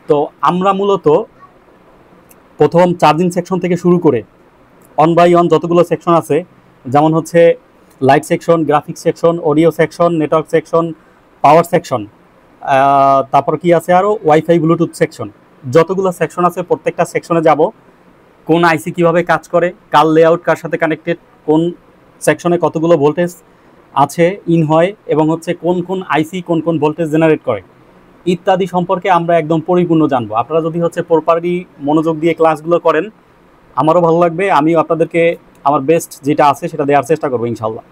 তো আমরা মূলত প্রথম চার্জিং সেকশন থেকে শুরু করে অন বাই অন যতগুলো সেকশন আছে, যেমন হচ্ছে light section, graphics section, audio section, network section, power section, তারপর কি আছে আরও ওয়াইফাই ব্লুটুথ সেকশন, যতগুলো সেকশন আছে প্রত্যেকটা সেকশনে যাব, কোন আইসি কিভাবে কাজ করে, কার লেআউট কার সাথে কানেক্টেড, কোন সেকশনে কতগুলো ভোল্টেজ আছে ইন হয়, এবং হচ্ছে কোন কোন আইসি কোন কোন ভোল্টেজ জেনারেট করে ইত্যাদি সম্পর্কে আমরা একদম পরিপূর্ণ জানবো। আপনারা যদি হচ্ছে প্রপারলি মনোযোগ দিয়ে ক্লাসগুলো করেন আমারও ভালো লাগবে, আমিও আপনাদেরকে আমার বেস্ট যেটা আছে সেটা দেওয়ার চেষ্টা করবো ইনশাল্লাহ।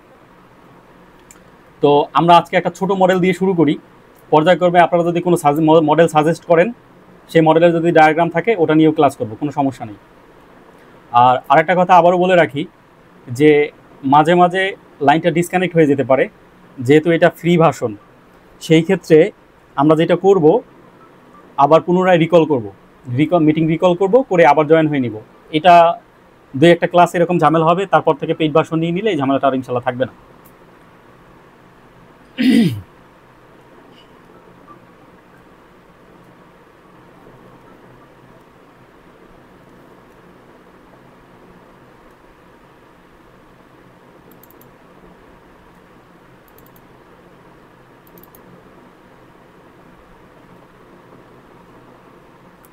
তো আমরা আজকে একটা ছোট মডেল দিয়ে শুরু করি, পর্যায়ক্রমে আপনারা যদি কোনো মডেল সাজেস্ট করেন সেই মডেলের যদি ডায়াগ্রাম থাকে ওটা নিয়েও ক্লাস করবো, কোনো সমস্যা নেই। আর আরেকটা কথা আবারও বলে রাখি যে মাঝে মাঝে লাইনটা ডিসকানেক্ট হয়ে যেতে পারে, যেহেতু এটা ফ্রি ভার্সন, সেই ক্ষেত্রে আমরা যেটা করব আবার পুনরায় মিটিং রিকল করব, করে আবার জয়েন হয়ে নিব। এটা 2-1 ক্লাস এরকম ঝামেলা হবে, তারপর থেকে পেইড ভার্সন নিয়ে নিলে এই ঝামেলাটা আর ইনশাল্লাহ থাকবে না।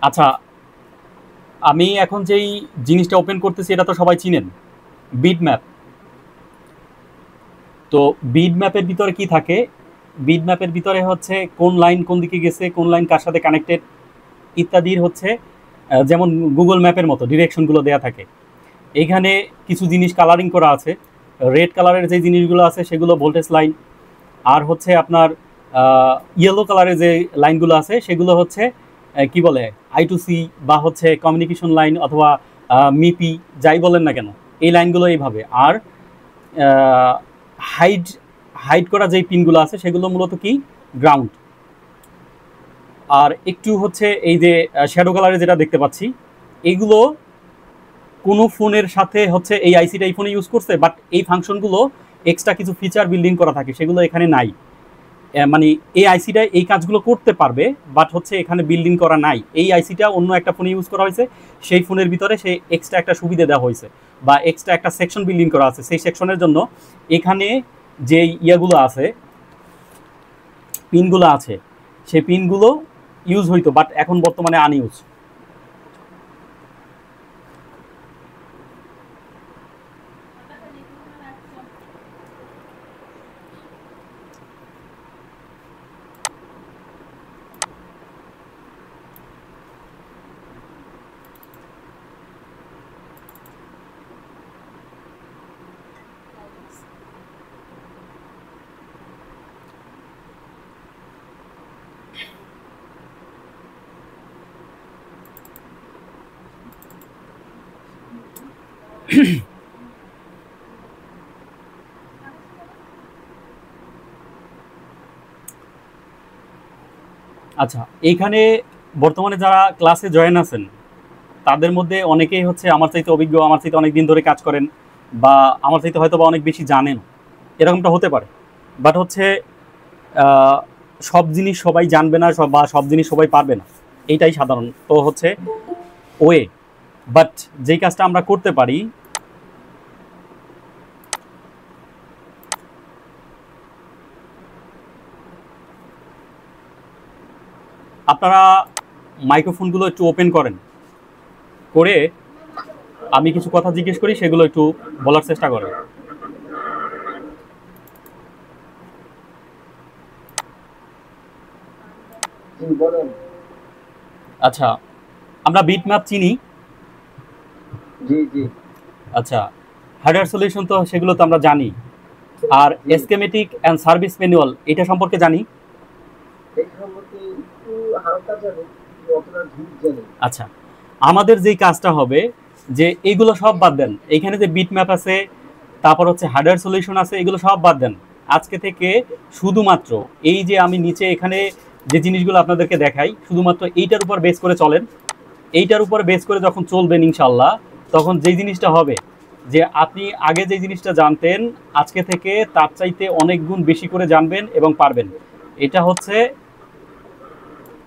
আচ্ছা, আমি এখন যেই জিনিসটা ওপেন করতেছি এটা তো সবাই চিনেন, বিট ম্যাপ। তো বিট ম্যাপের ভিতরে কি থাকে, বিট ম্যাপের ভিতরে হচ্ছে কোন লাইন কোন দিকে গেছে, কোন লাইন কার সাথে কানেক্টেড ইত্যাদির হচ্ছে যেমন গুগল ম্যাপের মতো ডিরেকশনগুলো দেওয়া থাকে। এইখানে কিছু জিনিস কালারিং করা আছে, রেড কালারের যে জিনিসগুলো আছে সেগুলো ভোল্টেজ লাইন, আর হচ্ছে আপনার ইয়েলো কালারের যে লাইনগুলো আছে সেগুলো হচ্ছে কি বলে I2C বা হচ্ছে কমিউনিকেশন লাইন অথবা মিপি যাই বলেন না কেন, এই লাইনগুলো এইভাবে। আর হাইড করা যেই পিনগুলো আছে সেগুলো মূলত কি গ্রাউন্ড। আর একটু হচ্ছে এই যে শ্যাডো কালারে যেটা দেখতে পাচ্ছি, এইগুলো কোনো ফোনের সাথে হচ্ছে এই আইসিটা এই ফোনে ইউজ করছে, বাট এই ফাংশনগুলো এক্সট্রা কিছু ফিচার বিল্ডিং করা থাকে, সেগুলো এখানে নাই। মানে এই আইসিটা এই কাজগুলো করতে পারবে, বাট হচ্ছে এখানে বিল্ডিং করা নাই। এই আইসিটা অন্য একটা ফোনে ইউজ করা হয়েছে, সেই ফোনের ভিতরে সেই এক্সট্রা একটা সুবিধা দেওয়া হয়েছে বা এক্সট্রা একটা সেকশন বিল্ডিং করা আছে। সেই সেকশনের জন্য এখানে যে ইয়াগুলো আছে, পিনগুলো আছে, সেই পিনগুলো ইউজ হইতো, বাট এখন বর্তমানে আনইউজ। আচ্ছা, এইখানে বর্তমানে যারা ক্লাসে জয়েন আছেন তাদের মধ্যে অনেকেই হচ্ছে আমার চাইতে অভিজ্ঞ, আমার চাইতে অনেক দিন ধরে কাজ করেন, বা আমার চাইতে হয়তো বা অনেক বেশি জানেন, এরকমটা হতে পারে। বাট হচ্ছে সব জিনিস সবাই জানবে না, বা সব জিনিস সবাই পারবে না, এইটাই সাধারণ। তো হচ্ছে ওয়ে, বাট যেই কাজটা আমরা করতে পারি, আপনারা মাইক্রোফোনগুলো একটু ওপেন করেন, করে আমি কিছু কথা জিজ্ঞেস করি সেগুলো একটু বলার চেষ্টা করেন। আচ্ছা, আমরা বিট ম্যাপ চিনি। জি জি। আচ্ছা, হার্ডওয়্যার সলিউশন তো সেগুলো তো আমরা জানি। আর স্কেমেটিক অ্যান্ড সার্ভিস ম্যানুয়াল এটা সম্পর্কে জানি। আচ্ছা, আমাদের যেই কাজটা হবে যে এইগুলো সব বাদ দেন, এইখানে যে বিট ম্যাপ আছে, তারপর হচ্ছে হার্ডওয়্যার সলিউশন আছে, এগুলো সব বাদ দেন। আজকে থেকে শুধুমাত্র এই যে আমি নিচে এখানে যে জিনিসগুলো আপনাদেরকে দেখাই, শুধুমাত্র এইটার উপর বেস করে চলেন। এইটার উপর বেস করে যখন চলবেন ইনশাল্লাহ, তখন যেই জিনিসটা হবে যে আপনি আগে যে জিনিসটা জানতেন আজকে থেকে তার চাইতে অনেক গুণ বেশি করে জানবেন এবং পারবেন। এটা হচ্ছে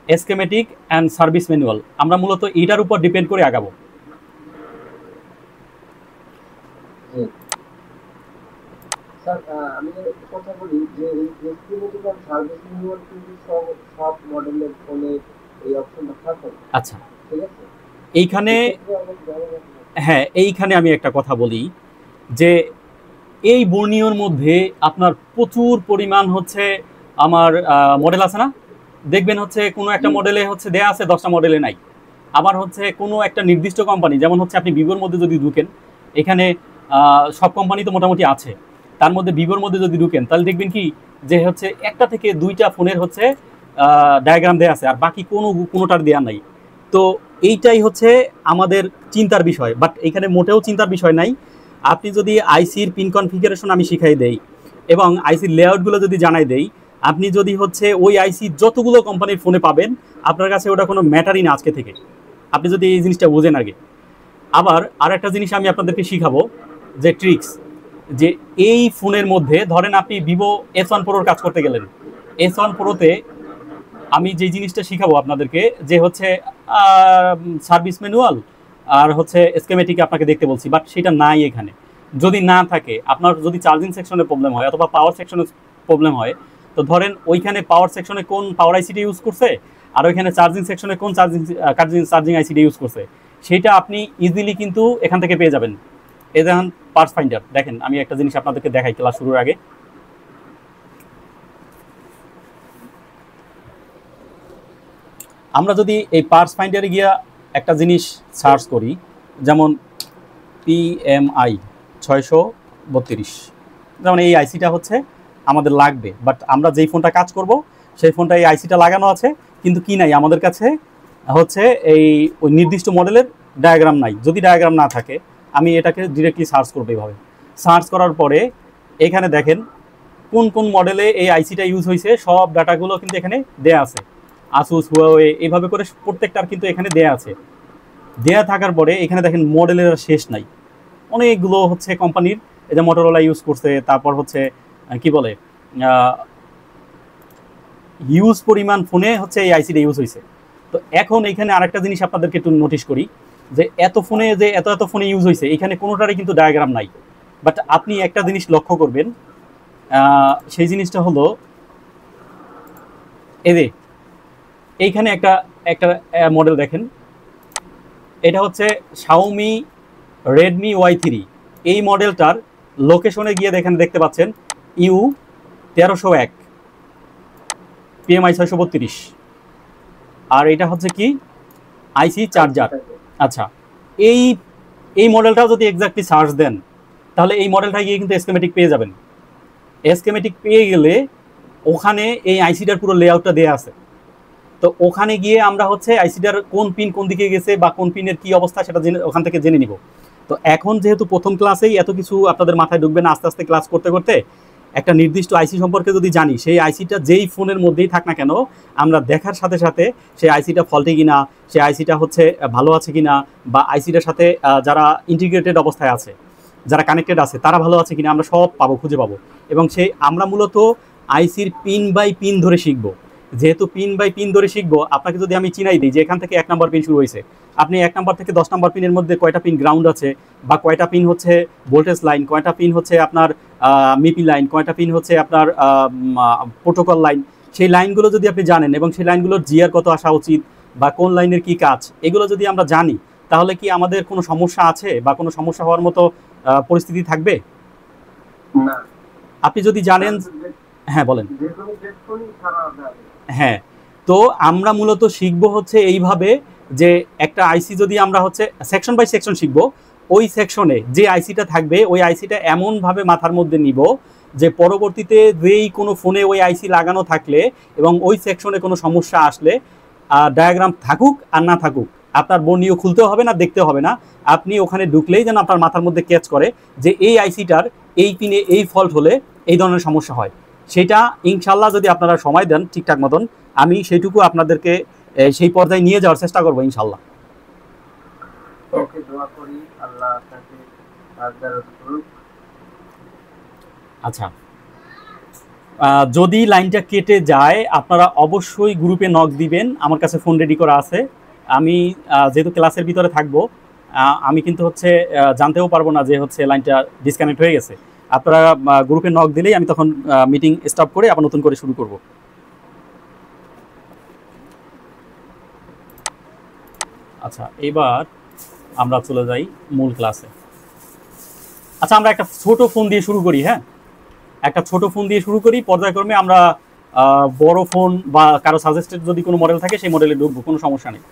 স্কেমেটিক অ্যান্ড সার্ভিস ম্যানুয়াল। আমরা মূলত এটার উপর ডিপেন্ড করে আগাবো। স্যার আমি একটা কথা বলি যে এই এস্টিমেটিং এন্ড সার্ভিস ম্যানুয়াল কিন্তু সব মডেলের ফোনে এই অপশনটা থাকে। আচ্ছা, ঠিক আছে, এইখানে এক্ষেত্রে অনেক ব্যবহার হয়। হ্যাঁ, এইখানে আমি একটা কথা বলি যে এই বর্ণীয়র মধ্যে আপনার প্রচুর পরিমাণ হচ্ছে আমার মডেল আছে না, দেখবেন হচ্ছে কোনো একটা জি মডেলে হচ্ছে দেয়া আছে, 10টা মডেলে নাই। আবার হচ্ছে কোনো একটা নির্দিষ্ট কোম্পানি, যেমন হচ্ছে আপনি ভিভোর মধ্যে যদি ঢুকেন, এখানে সব কোম্পানি তো মোটামুটি আছে, তার মধ্যে ভিভোর মধ্যে যদি ঢুকেন তাহলে দেখবেন কি যে হচ্ছে একটা থেকে দুইটা ফোনের হচ্ছে ডায়াগ্রাম দেয়া আছে, আর বাকি কোনোটার দেয়া নাই। তো এইটাই হচ্ছে আমাদের চিন্তার বিষয়, বাট এখানে মোটেও চিন্তার বিষয় নাই। আপনি যদি আইসির পিন কনফিগারেশন আমি শিখাই দেই এবং আইসির লেআউটগুলো যদি জানাই দেই, আপনি যদি হচ্ছে ওই আইসি যতগুলো কোম্পানির ফোনে পাবেন, আপনার কাছে ওটা কোনো ম্যাটারই না আজকে থেকে, আপনি যদি এই জিনিসটা বোঝেন আগে। আবার আর একটা জিনিস আমি আপনাদেরকে শিখাবো, যে ট্রিক্স, যে এই ফোনের মধ্যে ধরেন আপনি ভিভো S1 প্রোর কাজ করতে গেলেন, S1 প্রোতে আমি যে জিনিসটা শিখাবো আপনাদেরকে, যে হচ্ছে সার্ভিস ম্যানুয়াল আর হচ্ছে স্কেমেটিক আপনাকে দেখতে বলছি, বাট সেটা নাই এখানে। যদি না থাকে, আপনার যদি চার্জিং সেকশনে প্রবলেম হয় অথবা পাওয়ার সেকশনে প্রবলেম হয়, তো ধরেন ওইখানে পাওয়ার সেকশনে কোন পাওয়ার আইসিটি ইউজ করছে আর ওইখানে চার্জিং সেকশনে কোন চার্জিং আইসিটি ইউজ করছে, সেটা আপনি ইজিলি কিন্তু এখান থেকে পেয়ে যাবেন। এই দেখেন পার্টস ফাইন্ডার, দেখেন আমি একটা জিনিস আপনাদেরকে দেখাই ক্লাস শুরুর আগে। আমরা যদি এই পার্টস ফাইন্ডারে গিয়া একটা জিনিস সার্চ করি, যেমন PMI 632, যেমন এই আইসিটা হচ্ছে আমাদের লাগবে, বাট আমরা যেই ফোনটা কাজ করব সেই ফোনটা এই আইসিটা লাগানো আছে, কিন্তু কি নাই আমাদের কাছে হচ্ছে এই ওই নির্দিষ্ট মডেলের ডায়াগ্রাম নাই। যদি ডায়াগ্রাম না থাকে, আমি এটাকে ডিরেক্টলি সার্চ করবো। এইভাবে সার্চ করার পরে এখানে দেখেন কোন কোন মডেলে এই আইসিটা ইউজ হয়েছে, সব ডাটাগুলো কিন্তু এখানে দেয়া আছে। আসুস, হুয়াওয়ে, এইভাবে করে প্রত্যেকটার কিন্তু এখানে দেয়া আছে। দেয়া থাকার পরে এখানে দেখেন মডেলের শেষ নাই, অনেকগুলো হচ্ছে কোম্পানির, এই যে মোটরোলা ইউজ করছে, তারপর হচ্ছে কি বলে হিউজ পরিমাণ ফোনে হচ্ছে এই আইসিটা ইউজ হয়েছে। তো এখন এখানে আরেকটা জিনিস আপনাদেরকে একটু নোটিশ করি, যে এত ফোনে যে এত ফোনে ইউজ হয়েছে, এখানে কোনোটারই কিন্তু ডায়াগ্রাম নাই। বাট আপনি একটা জিনিস লক্ষ্য করবেন, সেই জিনিসটা হলো এই যে এইখানে একটা একটা মডেল দেখেন, এটা হচ্ছে Xiaomi Redmi Y3। এই মডেলটার লোকেশনে গিয়ে দেখতে পাচ্ছেন U1301, PMI 632, আর এটা হচ্ছে কি আইসি চার্জার। আচ্ছা, এই এই মডেলটাও যদি এক্স্যাক্টলি সার্চ দেন, তাহলে এই মডেলটা গিয়ে কিন্তু স্কেমেটিক পেয়ে যাবেন। স্কেমেটিক পেয়ে গেলে ওখানে এই আইসিটার পুরো লেআউটটা দেওয়া আছে। তো ওখানে গিয়ে আমরা হচ্ছে আইসিটার কোন পিন কোন দিকে গেছে বা কোন পিনের কি অবস্থা সেটা ওখান থেকে জেনে নিব। তো এখন যেহেতু প্রথম ক্লাসেই এত কিছু আপনাদের মাথায় ঢুকবে না, আস্তে আস্তে ক্লাস করতে করতে একটা নির্দিষ্ট আইসি সম্পর্কে যদি জানি, সেই আইসিটা যেই ফোনের মধ্যেই থাক না কেন, আমরা দেখার সাথে সাথে সেই আইসিটা ফল্টি কিনা, সেই আইসিটা হচ্ছে ভালো আছে কিনা, বা আইসিটার সাথে যারা ইন্টিগ্রেটেড অবস্থায় আছে, যারা কানেক্টেড আছে তারা ভালো আছে কিনা, আমরা সব পাবো, খুঁজে পাবো। এবং সেই আমরা মূলত আইসির পিন বাই পিন ধরে শিখবো। যেহেতু পিন বাই পিন ধরে শিখবো, আপনাকে যদি আমি চিনাই দিই যে এখান থেকে 1 নম্বর পিন শুরু হয়েছে, আপনি 1 নম্বর থেকে 10 নম্বর পিনের মধ্যে কয়টা পিন গ্রাউন্ড আছে, বা কয়টা পিন হচ্ছে ভোল্টেজ লাইন, কয়টা পিন হচ্ছে আপনার মিপি লাইন, কয়টা পিন হচ্ছে আপনার প্রোটোকল লাইন, সেই লাইনগুলো যদি আপনি জানেন এবং সেই লাইনগুলোর জিআর কত আসা উচিত বা কোন লাইনের কি কাজ, এগুলো যদি আমরা জানি, তাহলে কি আমাদের কোনো সমস্যা আছে বা কোনো সমস্যা হওয়ার মতো পরিস্থিতি থাকবে না? আপনি যদি জানেন। হ্যাঁ বলেন। হ্যাঁ, তো আমরা মূলত শিখবো হচ্ছে এইভাবে, যে একটা আইসি যদি আমরা হচ্ছে সেকশন বাই সেকশন শিখবো, ওই সেকশনে যে আইসিটা থাকবে ওই আইসিটা এমনভাবে মাথার মধ্যে নিব যে পরবর্তীতে যেই কোনো ফোনে ওই আইসি লাগানো থাকলে এবং ওই সেকশনে কোনো সমস্যা আসলে, ডায়াগ্রাম থাকুক আর না থাকুক, আপনার বর্ণীয় খুলতেও হবে না, দেখতে হবে না, আপনি ওখানে ঢুকলেই যেন আপনার মাথার মধ্যে ক্যাচ করে যে এই আইসিটার এই পিনে এই ফল্ট হলে এই ধরনের সমস্যা হয়। সেটা ইনশাল্লাহ যদি আপনারা সময় দেন ঠিকঠাক মতন, আমি সেইটুকু আপনাদেরকে সেই পর্যায়ে নিয়ে যাওয়ার চেষ্টা করবো ইনশাল্লাহ। ওকে, দোয়া করি আল্লাহ আপনাকে আচ্ছা, যদি লাইনটা কেটে যায় আপনারা অবশ্যই গ্রুপে নক দিবেন, আমার কাছে ফোন রেডি করা আছে। আমি যেহেতু ক্লাসের ভিতরে থাকবো, আমি কিন্তু হচ্ছে জানতেও পারবো না যে হচ্ছে লাইনটা ডিসকানেক্ট হয়ে গেছে। আপনারা গ্রুপে নক দিলেই আমি তখন মিটিং স্টপ করে আবার নতুন করে শুরু করব। আচ্ছা, এবার আমরা চলে যাই মূল ক্লাসে। আচ্ছা, আমরা একটা ছোট ফোন দিয়ে শুরু করি। হ্যাঁ, একটা ছোট ফোন দিয়ে শুরু করি, পর্যায়ক্রমে আমরা বড় ফোন বা কারো সাজেস্টেড যদি কোনো মডেল থাকে সেই মডেলে ঢুকবো, কোনো সমস্যা নেই।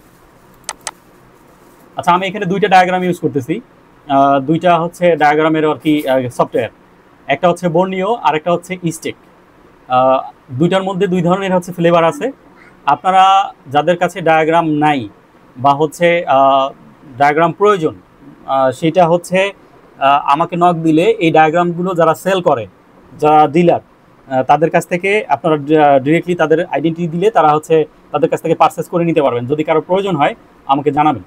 আচ্ছা, আমি এখানে দুইটা ডায়াগ্রাম ইউজ করতেছি। দুইটা হচ্ছে ডায়াগ্রামের আর কি সফটওয়্যার, একটা হচ্ছে বর্নিও আর একটা হচ্ছে ইস্টেক। দুইটার মধ্যে দুই ধরনের হচ্ছে ফ্লেভার আছে। আপনারা যাদের কাছে ডায়াগ্রাম নাই বা হচ্ছে ডায়াগ্রাম প্রয়োজন, সেটা হচ্ছে আমাকে নক দিলে এই ডায়াগ্রামগুলো যারা সেল করে, যারা ডিলার, তাদের কাছ থেকে আপনারা ডিরেক্টলি তাদের আইডেন্টিটি দিলে তারা হচ্ছে তাদের কাছ থেকে পারচেস করে নিতে পারবেন। যদি কারো প্রয়োজন হয় আমাকে জানাবেন।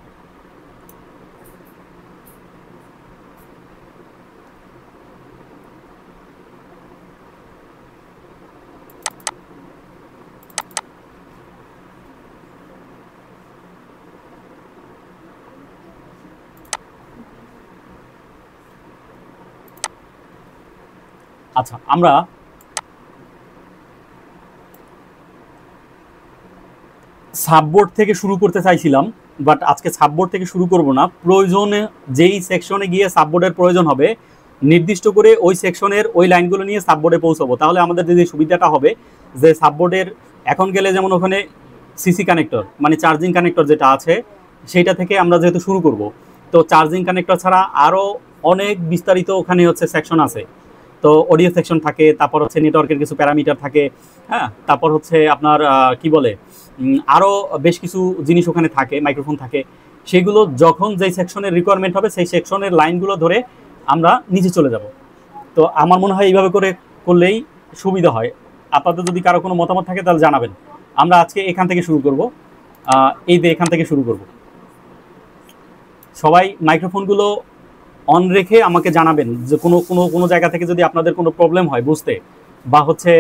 আচ্ছা, আমরা সাববোর্ড থেকে শুরু করতে চাইছিলাম, বাট আজকে সাববোর্ড থেকে শুরু করব না। প্রয়োজনে যেই সেকশনে গিয়ে সাববোর্ডের প্রয়োজন হবে নির্দিষ্ট করে ওই সেকশনের ওই লাইনগুলো নিয়ে সাববোর্ডে পৌঁছাবো। তাহলে আমাদের যে সুবিধাটা হবে যে সাববোর্ডের এখন গেলে যেমন ওখানে সিসি কানেক্টর মানে চার্জিং কানেক্টর যেটা আছে সেইটা থেকে আমরা যেহেতু শুরু করব, তো চার্জিং কানেক্টর ছাড়া আরও অনেক বিস্তারিত ওখানে হচ্ছে সেকশন আছে। তো অডিও সেকশন থাকে, তারপর হচ্ছে নেটওয়ার্কের কিছু প্যারামিটার থাকে, হ্যাঁ, তারপর হচ্ছে আপনার কি বলে আরও বেশ কিছু জিনিস ওখানে থাকে, মাইক্রোফোন থাকে। সেগুলো যখন যেই সেকশনের রিকোয়ারমেন্ট হবে সেই সেকশনের লাইনগুলো ধরে আমরা নিচে চলে যাব। তো আমার মনে হয় এইভাবে করে করলেই সুবিধা হয়। আপনাদের যদি কারো কোনো মতামত থাকে তাহলে জানাবেন। আমরা আজকে এখান থেকে শুরু করব, এই যে এখান থেকে শুরু করব। সবাই মাইক্রোফোনগুলো অন রেখে আমাকে জানাবেন যে কোনো কোনো কোনো জায়গা থেকে যদি আপনাদের কোনো প্রবলেম হয় বুঝতে, বা হচ্ছে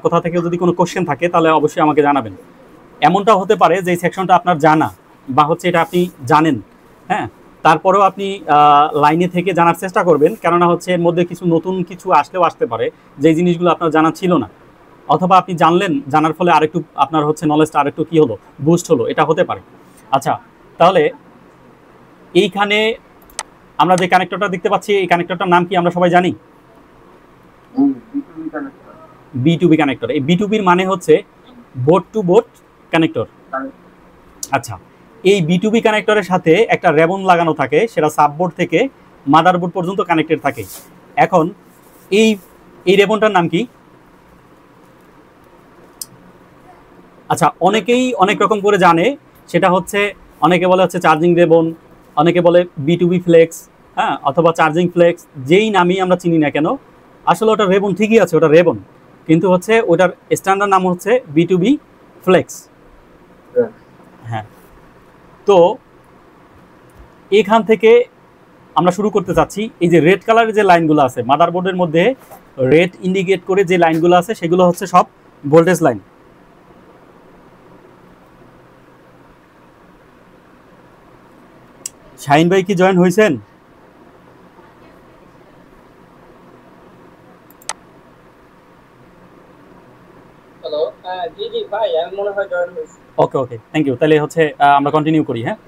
কোথা থেকে যদি কোনো কোশ্চেন থাকে তাহলে অবশ্যই আমাকে জানাবেন। এমনটাও হতে পারে যে সেকশনটা আপনার জানা বা হচ্ছে এটা আপনি জানেন, হ্যাঁ, তারপরেও আপনি লাইনে থেকে জানার চেষ্টা করবেন, কেননা হচ্ছে এর মধ্যে কিছু নতুন কিছু আসলেও আসতে পারে যে জিনিসগুলো আপনার জানা ছিল না, অথবা আপনি জানলেন, জানার ফলে আরেকটু আপনার হচ্ছে নলেজটা আরেকটু কী হলো, বুস্ট হলো, এটা হতে পারে। আচ্ছা, তাহলে এইখানে আমরা যে কানেক্টরটা দেখতে পাচ্ছি এই কানেক্টরটার নাম কি আমরা সবাই জানি? B2B connector. এই B2Bর মানে হচ্ছে বোর্ড টু বোর্ড কানেক্টর। আচ্ছা, এই B2B কানেক্টরের সাথে একটা রেবন লাগানো থাকে, সেটা সাববোর্ড থেকে মাদারবোর্ড পর্যন্ত কানেক্টেড থাকে। এখন এই এই রেবনটার নাম কি? আচ্ছা, অনেকেই অনেক রকম করে জানে, সেটা হচ্ছে অনেকে বলে হচ্ছে চার্জিং রেবন, অনেকে বলে B2B ফ্লেক্স, হ্যাঁ, অথবা চার্জিং ফ্লেক্স, যেই নামই আমরা চিনি না কেন আসলে ওটা রেবন ঠিকই আছে, ওটা রেবন, কিন্তু হচ্ছে ওটার স্ট্যান্ডার্ড নাম হচ্ছে B2B ফ্লেক্স। হ্যাঁ, তো এখান থেকে আমরা শুরু করতে চাচ্ছি। এই যে রেড কালারের যে লাইনগুলো আছে মাদারবোর্ডের মধ্যে রেড ইন্ডিকেট করে যে লাইনগুলো আছে সেগুলো হচ্ছে সব ভোল্টেজ লাইন। শাহিন ভাই কি জয়েন হয়েছেন? হ্যালো, জি জি ভাই, আমি মনে হয় জয়েন হয়েছি। ওকে ওকে, থ্যাংক ইউ। তাহলে হচ্ছে আমরা কন্টিনিউ করি। হ্যাঁ,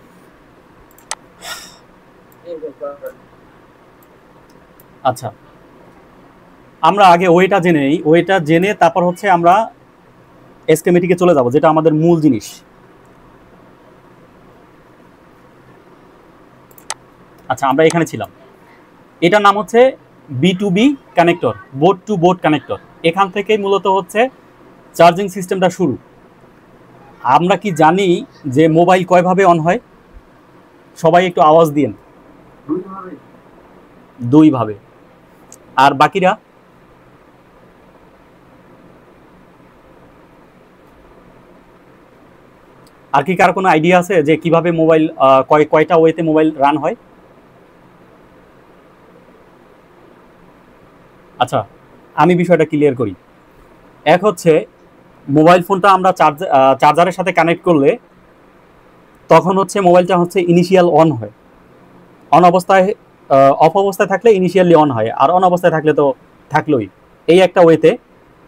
আচ্ছা, আমরা আগে ওয়েটা জেনে নিই। ওয়েটা জেনে তারপর হচ্ছে আমরা এসকেমেটিকে চলে যাব, যেটা আমাদের মূল জিনিস। আচ্ছা, আমরা এখানে ছিলাম। এটার নাম হচ্ছে B2B connector, board to board connector. এখান থেকেই মূলত হচ্ছে চার্জিং সিস্টেমটা শুরু। আমরা কি জানি যে মোবাইল কয়ভাবে অন হয়? সবাই একটু আওয়াজ দিন। দুইভাবে। আর বাকিরা? আর কি কার কোনো আইডিয়া আছে যে কিভাবে মোবাইল কয়টা ওয়েতে মোবাইল রান হয়? আচ্ছা, আমি বিষয়টা ক্লিয়ার করি। এক হচ্ছে মোবাইল ফোনটা আমরা চার্জারের সাথে কানেক্ট করলে তখন হচ্ছে মোবাইলটা হচ্ছে ইনিশিয়াল অন হয়, অন অবস্থায় অফ অবস্থায় থাকলে ইনিশিয়ালি অন হয়, আর অন অবস্থায় থাকলে তো থাকলোই, এই একটা ওয়েতে।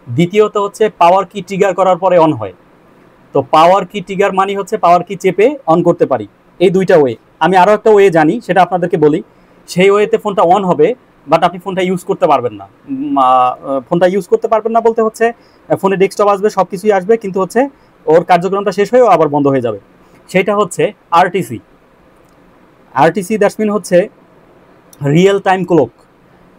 দ্বিতীয়ত হচ্ছে পাওয়ার কি ট্রিগার করার পরে অন হয়। তো পাওয়ার কি ট্রিগার মানে হচ্ছে পাওয়ার কি চেপে অন করতে পারি, এই দুইটা ওয়ে। আমি আরও একটা ওয়ে জানি, সেটা আপনাদেরকে বলি। সেই ওয়েতে ফোনটা অন হবে, বাট আপনি ফোনটা ইউজ করতে পারবেন না। ফোনটা ইউজ করতে পারবেন না বলতে হচ্ছে ফোনে ডেস্কটপ আসবে, সব কিছুই আসবে, কিন্তু হচ্ছে ওর কার্যক্রমটা শেষ হয়েও আবার বন্ধ হয়ে যাবে। সেটা হচ্ছে আরটিসি। আরটিসি দ্যাটস মিন হচ্ছে রিয়েল টাইম ক্লক।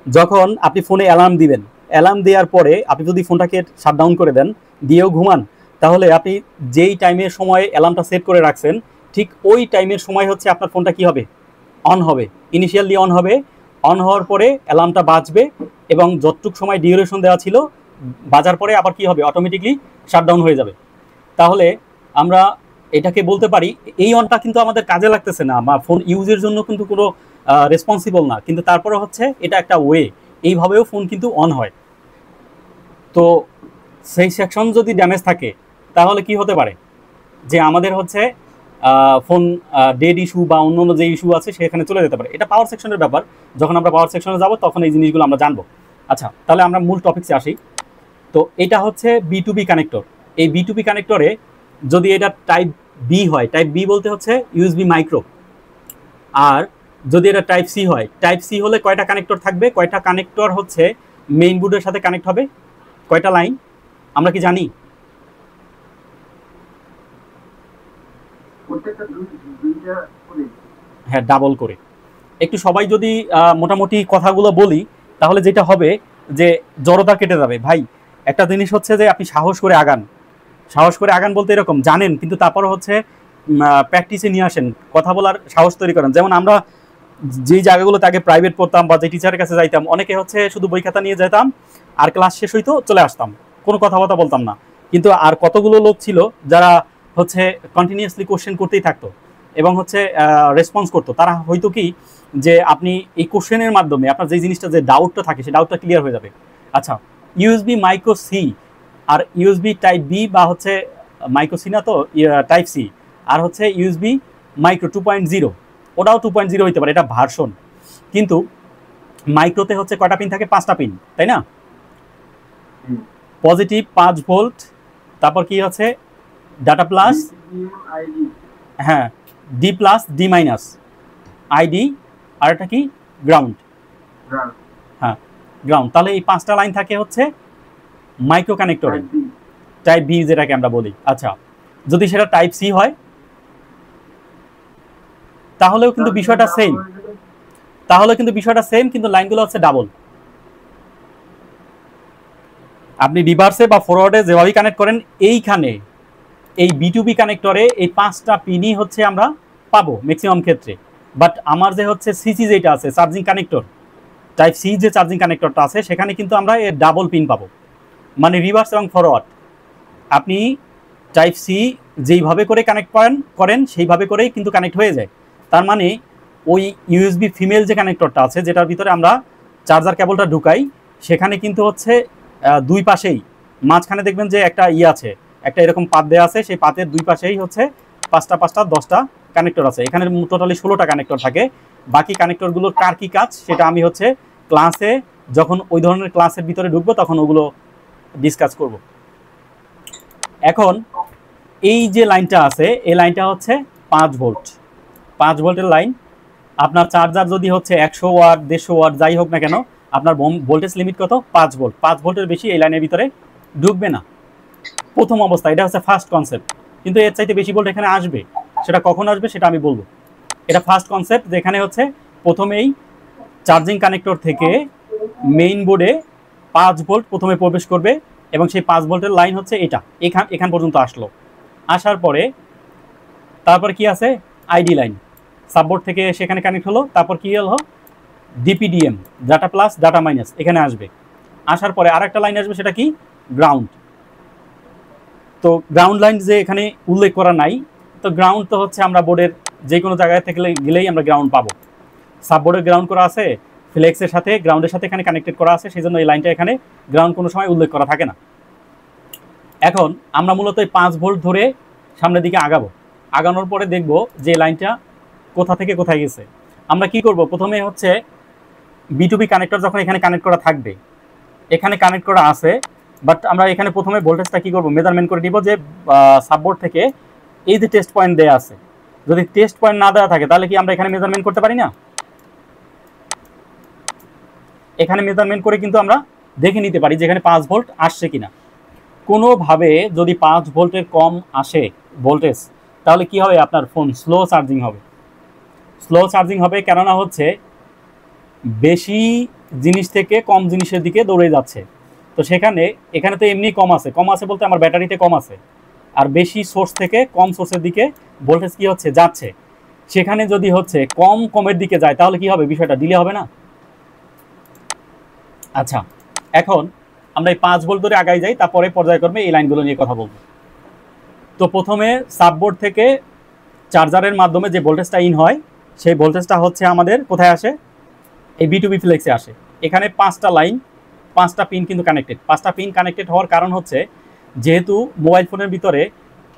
যখন আপনি ফোনে অ্যালার্ম দিবেন, অ্যালার্ম দেওয়ার পরে আপনি যদি ফোনটাকে শাটডাউন করে দেন, দিয়েও ঘুমান, তাহলে আপনি যেই টাইমের সময় অ্যালার্মটা সেট করে রাখছেন, ঠিক ওই টাইমের সময় হচ্ছে আপনার ফোনটা কি হবে, অন হবে, ইনিশিয়ালি অন হবে। অন হওয়ার পরে অ্যালার্মটা বাজবে, এবং যতটুক সময় ডিউরেশন দেওয়া ছিল বাজার পরে আবার কি হবে, অটোমেটিকলি শাটডাউন হয়ে যাবে। তাহলে আমরা এটাকে বলতে পারি এই অনটা কিন্তু আমাদের কাজে লাগতেছে না, বা ফোন ইউজের জন্য কিন্তু কোনো রেসপন্সিবল না, কিন্তু তারপরে হচ্ছে এটা একটা ওয়ে, এইভাবেও ফোন কিন্তু অন হয়। তো সেই সেকশন যদি ড্যামেজ থাকে তাহলে কি হতে পারে, যে আমাদের হচ্ছে ফোন ডেড ইস্যু বা অন্য যে ইস্যু আছে সেখানে চলে যেতে পারে। এটা পাওয়ার সেকশনের ব্যাপার, যখন আমরা পাওয়ার সেকশনে যাব তখন এই জিনিসগুলো আমরা জানবো। আচ্ছা, তাহলে আমরা মূল টপিকসে আসি। তো এটা হচ্ছে B2B কানেক্টর। এই B2B কানেক্টরে যদি এটা টাইপ বি হয়, টাইপ বি বলতে হচ্ছে ইউএসবি মাইক্রো, আর যদি এটা টাইপ সি হয়, টাইপ সি হলে কয়টা কানেক্টর থাকবে, কয়টা কানেক্টর হচ্ছে মেইন বোর্ডের সাথে কানেক্ট হবে, কয়টা লাইন আমরা কি জানি? হ্যাঁ, ডাবল করে। একটু সবাই যদি মোটামুটি কথাগুলো বলি, তাহলে যেটা হবে যে জড়তা কেটে যাবে। ভাই, একটা জিনিস হচ্ছে যে আপনি সাহস করে আগান, সাহস করে আগান বলতে এরকম জানেন, কিন্তু তারপরে হচ্ছে প্র্যাকটিসে নিয়ে আসেন, কথা বলার সাহস তৈরি করেন। যেমন আমরা যেই জায়গাগুলোতে আগে প্রাইভেট পড়তাম বা যে টিচারের কাছে যাইতাম, অনেকে হচ্ছে শুধু বই খাতা নিয়ে যেতাম, আর ক্লাস শেষ হইতো চলে আসতাম, কোনো কথাবার্তা বলতাম না। কিন্তু আর কতগুলো লোক ছিল যারা হচ্ছে কন্টিনিউয়াসলি কোশ্চেন করতেই থাকতো এবং হচ্ছে রেসপন্স করতো। তারা হয়তো কি যে আপনি এই কোশ্চেনের মাধ্যমে আপনার যে জিনিসটা, যে ডাউটটা থাকে, সেই ডাউটটা ক্লিয়ার হয়ে যাবে। আচ্ছা, ইউএসবি মাইক্রো সি আর ইউএসবি টাইপ বি, বা হচ্ছে মাইক্রো সি না তো টাইপ সি, আর হচ্ছে ইউএসবি মাইক্রো 2.0, ওটাও 2.0 হইতে পারে, এটা ভার্সন। কিন্তু মাইক্রোতে হচ্ছে কয়টা পিন থাকে, 5টা পিন, তাই না? পজিটিভ 5 ভোল্ট, তারপর কি হচ্ছে ডাটা প্লাস, হ্যাঁ, D plus, D minus, ID, আর এটা কি গ্রাউন্ড, হ্যাঁ গ্রাউন্ড। তাহলে এই 5টা লাইন থাকে হচ্ছে মাইক্রো কানেক্টরে, টাইপ বি যেটাকে আমরা বলি। আচ্ছা, যদি সেটা টাইপ সি হয় তাহলেও কিন্তু বিষয়টা সেম, কিন্তু লাইনগুলো হচ্ছে ডাবল। আপনি রিভার্সে বা ফরওয়ার্ডে যেভাবেই কানেক্ট করেন, এইখানে এই B2B কানেক্টরে এই 5টা পিনই হচ্ছে আমরা পাবো ম্যাক্সিমাম ক্ষেত্রে। বাট আমার যে হচ্ছে সিসি যেটা আছে, চার্জিং কানেক্টর, টাইপ সি যে চার্জিং কানেক্টরটা আছে, সেখানে কিন্তু আমরা এর ডাবল পিন পাবো, মানে রিভার্স এবং ফরওয়ার্ড। আপনি টাইপ সি যেইভাবে করে কানেক্ট করেন সেইভাবে করেই কিন্তু কানেক্ট হয়ে যায়। তার মানে ওই ইউএসবি ফিমেল যে কানেক্টরটা আছে, যেটার ভিতরে আমরা চার্জার কেবলটা ঢুকাই, সেখানে কিন্তু হচ্ছে দুই পাশেই, মাঝখানে দেখবেন যে একটা আছে, একটা এরকম পাত দেওয়া আছে, সেই পাতের দুই পাশেই হচ্ছে 5টা 10টা কানেক্টর আছে। এখানে টোটালি 16টা কানেক্টর থাকে। বাকি কানেক্টরগুলোর কার কি কাজ সেটা আমি হচ্ছে ক্লাসে, যখন ওই ধরনের ক্লাসের ভিতরে ঢুকবো তখন ওগুলো ডিসকাস করব। এখন এই যে লাইনটা আছে, এই লাইনটা হচ্ছে 5 ভোল্ট, 5 ভোল্টের লাইন। আপনার চার্জার যদি হচ্ছে 100 ওয়াট 150 ওয়াট যাই হোক না কেন, আপনার ভোল্টেজ লিমিট কত, 5 ভোল্ট। 5 ভোল্টের বেশি এই লাইনের ভিতরে ঢুকবে না প্রথম অবস্থা। এটা হচ্ছে ফার্স্ট কনসেপ্ট, কিন্তু এর চাইতে বেশি ভোল্ট এখানে আসবে, সেটা কখন আসবে সেটা আমি বলবো। এটা ফার্স্ট কনসেপ্ট, যেখানে হচ্ছে প্রথমেই চার্জিং কানেক্টর থেকে মেইন বোর্ডে 5 ভোল্ট প্রথমে প্রবেশ করবে, এবং সেই 5 ভোল্টের লাইন হচ্ছে এটা, এখান পর্যন্ত আসলো। আসার পরে তারপর কি আছে, আইডি লাইন, সাববোর্ড থেকে সেখানে কানেক্ট হলো। তারপর কি হলো, ডিপিডিএম, ডাটা প্লাস ডাটা মাইনাস, এখানে আসবে। আসার পরে আরেকটা লাইন আসবে, সেটা কি গ্রাউন্ড। তো গ্রাউন্ড লাইন যে এখানে উল্লেখ করা নাই, তো গ্রাউন্ড তো হচ্ছে আমরা বোর্ডের যে কোনো জায়গায় থেকে গেলেই আমরা গ্রাউন্ড পাবো। সাববোর্ডে গ্রাউন্ড করা আছে, ফ্লেক্সের সাথে গ্রাউন্ডের সাথে এখানে কানেক্টেড করা আছে, সেই জন্য এই লাইনটা এখানে গ্রাউন্ড কোনো সময় উল্লেখ করা থাকে না। এখন আমরা মূলত এই 5 ভোল্ট ধরে সামনের দিকে আগাবো। আগানোর পরে দেখব যে লাইনটা কোথা থেকে কোথায় গেছে। আমরা কি করব, প্রথমে হচ্ছে B2B কানেক্টর যখন এখানে কানেক্ট করা থাকবে, এখানে কানেক্ট করা আছে, বাট আমরা এখানে প্রথমে ভোল্টেজটা কি করব, মেজারমেন্ট করে নিব যে সাববোর্ড থেকে এই যে টেস্ট পয়েন্ট দেয়া আছে, যদি টেস্ট পয়েন্ট না দেওয়া থাকে তাহলে কি আমরা এখানে মেজারমেন্ট করতে পারি না? এখানে মেজারমেন্ট করে কিন্তু আমরা দেখে নিতে পারি যে এখানে 5 ভোল্ট আসছে কিনা। কোনোভাবে যদি 5 ভোল্টের কম আসে ভোল্টেজ, তাহলে কি হবে, আপনার ফোন স্লো চার্জিং হবে। স্লো চার্জিং হবে কেননা হচ্ছে বেশি জিনিস থেকে কম জিনিসের দিকে দৌড়ে যাচ্ছে। তো সেখানে এখানে তো এমনি কম আছে বলতে আমার ব্যাটারিতে কম আছে, আর বেশি সোর্স থেকে কম সোর্সের দিকে ভোল্টেজ কি হচ্ছে, যাচ্ছে। সেখানে যদি হচ্ছে কমের দিকে যায় তাহলে কি হবে, বিষয়টা ডিলে হবে না? আচ্ছা, এখন আমরা এই 5 ভোল্ট ধরে আগাই যাই, তারপরে পর্যায়ক্রমে এই লাইনগুলো নিয়ে কথা বলবো। তো প্রথমে সাববোর্ড থেকে চার্জারের মাধ্যমে যে ভোল্টেজটা ইন হয়, সেই ভোল্টেজটা হচ্ছে আমাদের কোথায় আসে, এই B2B ফ্লেক্সে আসে। এখানে 5টা লাইন, 5টা পিন কিন্তু কানেক্টেড। 5টা পিন কানেক্টেড হওয়ার কারণ হচ্ছে যেহেতু মোবাইল ফোনের ভিতরে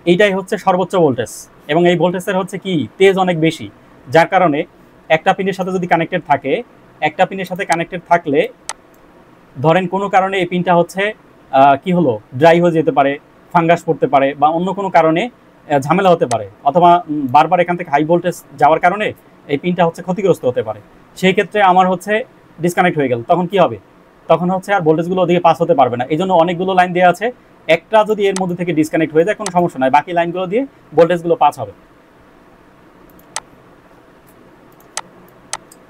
এইটাই হচ্ছে সর্বোচ্চ ভোল্টেজ, এবং এই ভোল্টেজের হচ্ছে কি তেজ অনেক বেশি, যার কারণে একটা পিনের সাথে যদি কানেক্টেড থাকে, একটা পিনের সাথে কানেক্টেড থাকলে ধরেন কোনো কারণে এই পিনটা হচ্ছে কি হলো, ড্রাই হয়ে যেতে পারে, ফাঙ্গাস পড়তে পারে, বা অন্য কোনো কারণে ঝামেলা হতে পারে, অথবা বারবার এখান থেকে হাই ভোল্টেজ যাওয়ার কারণে এই পিনটা হচ্ছে ক্ষতিগ্রস্ত হতে পারে। সেই ক্ষেত্রে আমার হচ্ছে ডিসকানেক্ট হয়ে গেল, তখন কি হবে, তখন হচ্ছে আর ভোল্টেজগুলো ওদিকে পাস হতে পারবে না। এই জন্য অনেকগুলো লাইন দেওয়া আছে, একটা যদি এর মধ্যে থেকে ডিসকানেক্ট হয়ে যায় কোনো সমস্যা নাই, বাকি লাইনগুলো দিয়ে ভোল্টেজগুলো পাস হবে।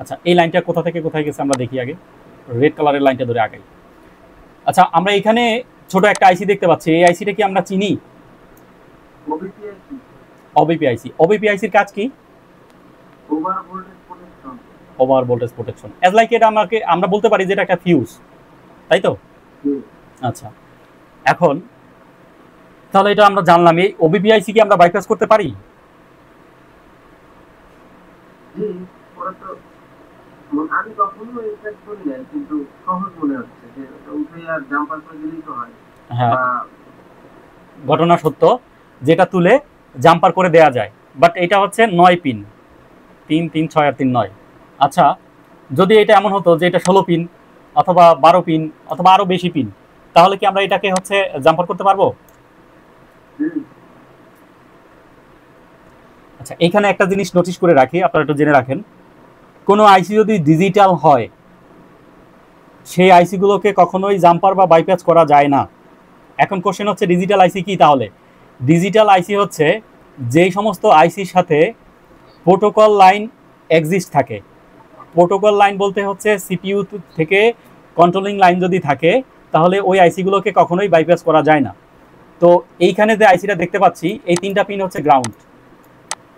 আচ্ছা, এই লাইনটা কোথা থেকে কোথায় গেছে আমরা দেখি আগে। রেড কালারের লাইনটা ধরে আগাই। আচ্ছা, আমরা এখানে ছোট একটা আইসি দেখতে পাচ্ছি, এই আইসিটা কি আমরা চিনি? ওবিপি আইসি। ওবিপি আইসির কাজ কি? Over voltage protection. As like এটা আমরা বলতে পারি যে এটা একটা ফিউজ, তাই তো? আচ্ছা, এখন তাহলে এটা আমরা জানলাম, এই ওবিপি আইসি কি আমরা বাইপাস করতে পারি? আমি কখনো এটা করি না, কিন্তু সহজ মনে হচ্ছে যে উঠে আর জাম্পার করে দিলেই তো হয়। হ্যাঁ, ঘটনা সত্য, যেটা তুলে জাম্পার করে দেয়া যায়, বাট এটা হচ্ছে 9 পিন, 3 3 6 আর 3 9। আচ্ছা, যদি এটা এমন হতো যে এটা 16 পিন অথবা 12 পিন অথবা আরো বেশি পিন, তাহলে কি আমরা এটাকে হচ্ছে জাম্পার করতে পারবো? আচ্ছা, এখানে একটা জিনিস নোটিশ করে রাখি, আপনারা একটু জেনে রাখেন, কোনো আইসি যদি ডিজিটাল হয়, সেই আইসিগুলোকে কখনোই জাম্পার বা বাইপাস করা যায় না। এখন কোশ্চেন হচ্ছে ডিজিটাল আইসি কি? তাহলে ডিজিটাল আইসি হচ্ছে যেই সমস্ত আইসির সাথে প্রোটোকল লাইন এক্সিস্ট থাকে। প্রোটোকল লাইন বলতে হচ্ছে সিপিইউ থেকে কন্ট্রোলিং লাইন যদি থাকে, তাহলে ওই আইসিগুলোকে কখনোই বাইপাস করা যায় না। তো এইখানে যে আইসিটা দেখতে পাচ্ছি, এই 3টা পিন হচ্ছে গ্রাউন্ড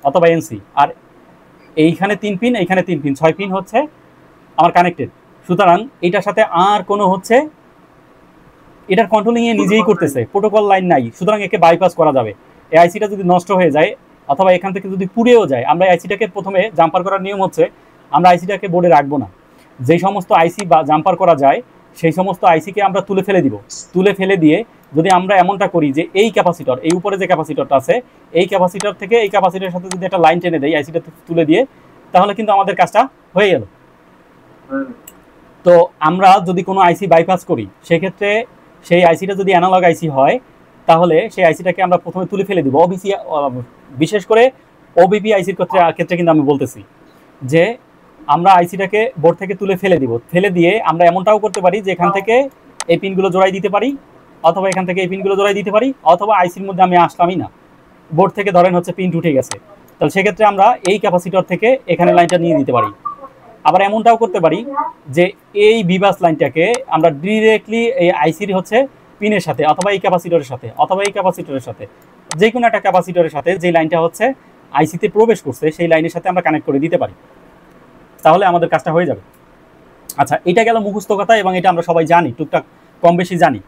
অথবা এনসি, আর এইখানে 3 পিন, এইখানে 3 পিন, 6 পিন হচ্ছে আমার কানেক্টেড। সুতরাং এটার সাথে আর কোনো হচ্ছে এটার কন্ট্রোলিং এ নিজেই করতেছে, প্রোটোকল লাইন নাই, সুতরাং একে বাইপাস করা যাবে। এই আইসিটা যদি নষ্ট হয়ে যায় অথবা এখান থেকে যদি পুড়েও যায়, আমরা আইসিটাকে প্রথমে জাম্পার করার নিয়ম হচ্ছে আমরা আইসিটাকে বোর্ডে রাখবো না। যেই সমস্ত আইসি বা জাম্পার করা যায় সেই সমস্ত আইসিকে আমরা তুলে ফেলে দিব। তুলে ফেলে দিয়ে যদি আমরা এমনটা করি যে এই ক্যাপাসিটর, এই উপরে যে ক্যাপাসিটরটা আছে, এই ক্যাপাসিটর থেকে এই ক্যাপাসিটরের সাথে যদি একটা লাইন টেনে দেয় আইসিটা তুলে দিয়ে, তাহলে কিন্তু আমাদের কাজটা হয়ে গেল। তো আমরা যদি কোনো আইসি বাইপাস করি, সেক্ষেত্রে সেই আইসিটা যদি অ্যানালগ আইসি হয়, তাহলে সেই আইসিটাকে আমরা প্রথমে তুলে ফেলে দিব। বিশেষ করে ওবিপি আইসির ক্ষেত্রে কিন্তু আমি বলতেছি যে আমরা আইসিটাকে বোর্ড থেকে তুলে ফেলে দিব। ফেলে দিয়ে আমরা এমনটাও করতে পারি যে এখান থেকে এই পিনগুলো জোড়াই দিতে পারি, অথবা এখান থেকে এই পিনগুলো জোড়াই দিতে পারি, অথবা আইসির মধ্যে আমি আসলামই না, বোর্ড থেকে ধরেন হচ্ছে পিন উঠে গেছে, তাহলে সেক্ষেত্রে আমরা এই ক্যাপাসিটর থেকে এখানে লাইনটা নিয়ে দিতে পারি। আবার এমনটাও করতে পারি যে এই বিবাস লাইনটাকে আমরা ডিরেক্টলি এই আইসির হচ্ছে পিনের সাথে, অথবা এই ক্যাপাসিটরের সাথে, অথবা এই ক্যাপাসিটরের সাথে, যে কোনো একটা ক্যাপাসিটরের সাথে যে লাইনটা হচ্ছে আইসিতে প্রবেশ করছে সেই লাইনের সাথে আমরা কানেক্ট করে দিতে পারি, তাহলে আমাদের কাজটা হয়ে যাবে। আচ্ছা, এটা গেল মুখস্থ কথা, এবং এটা আমরা সবাই জানি, টুকটাক কম বেশি জানি।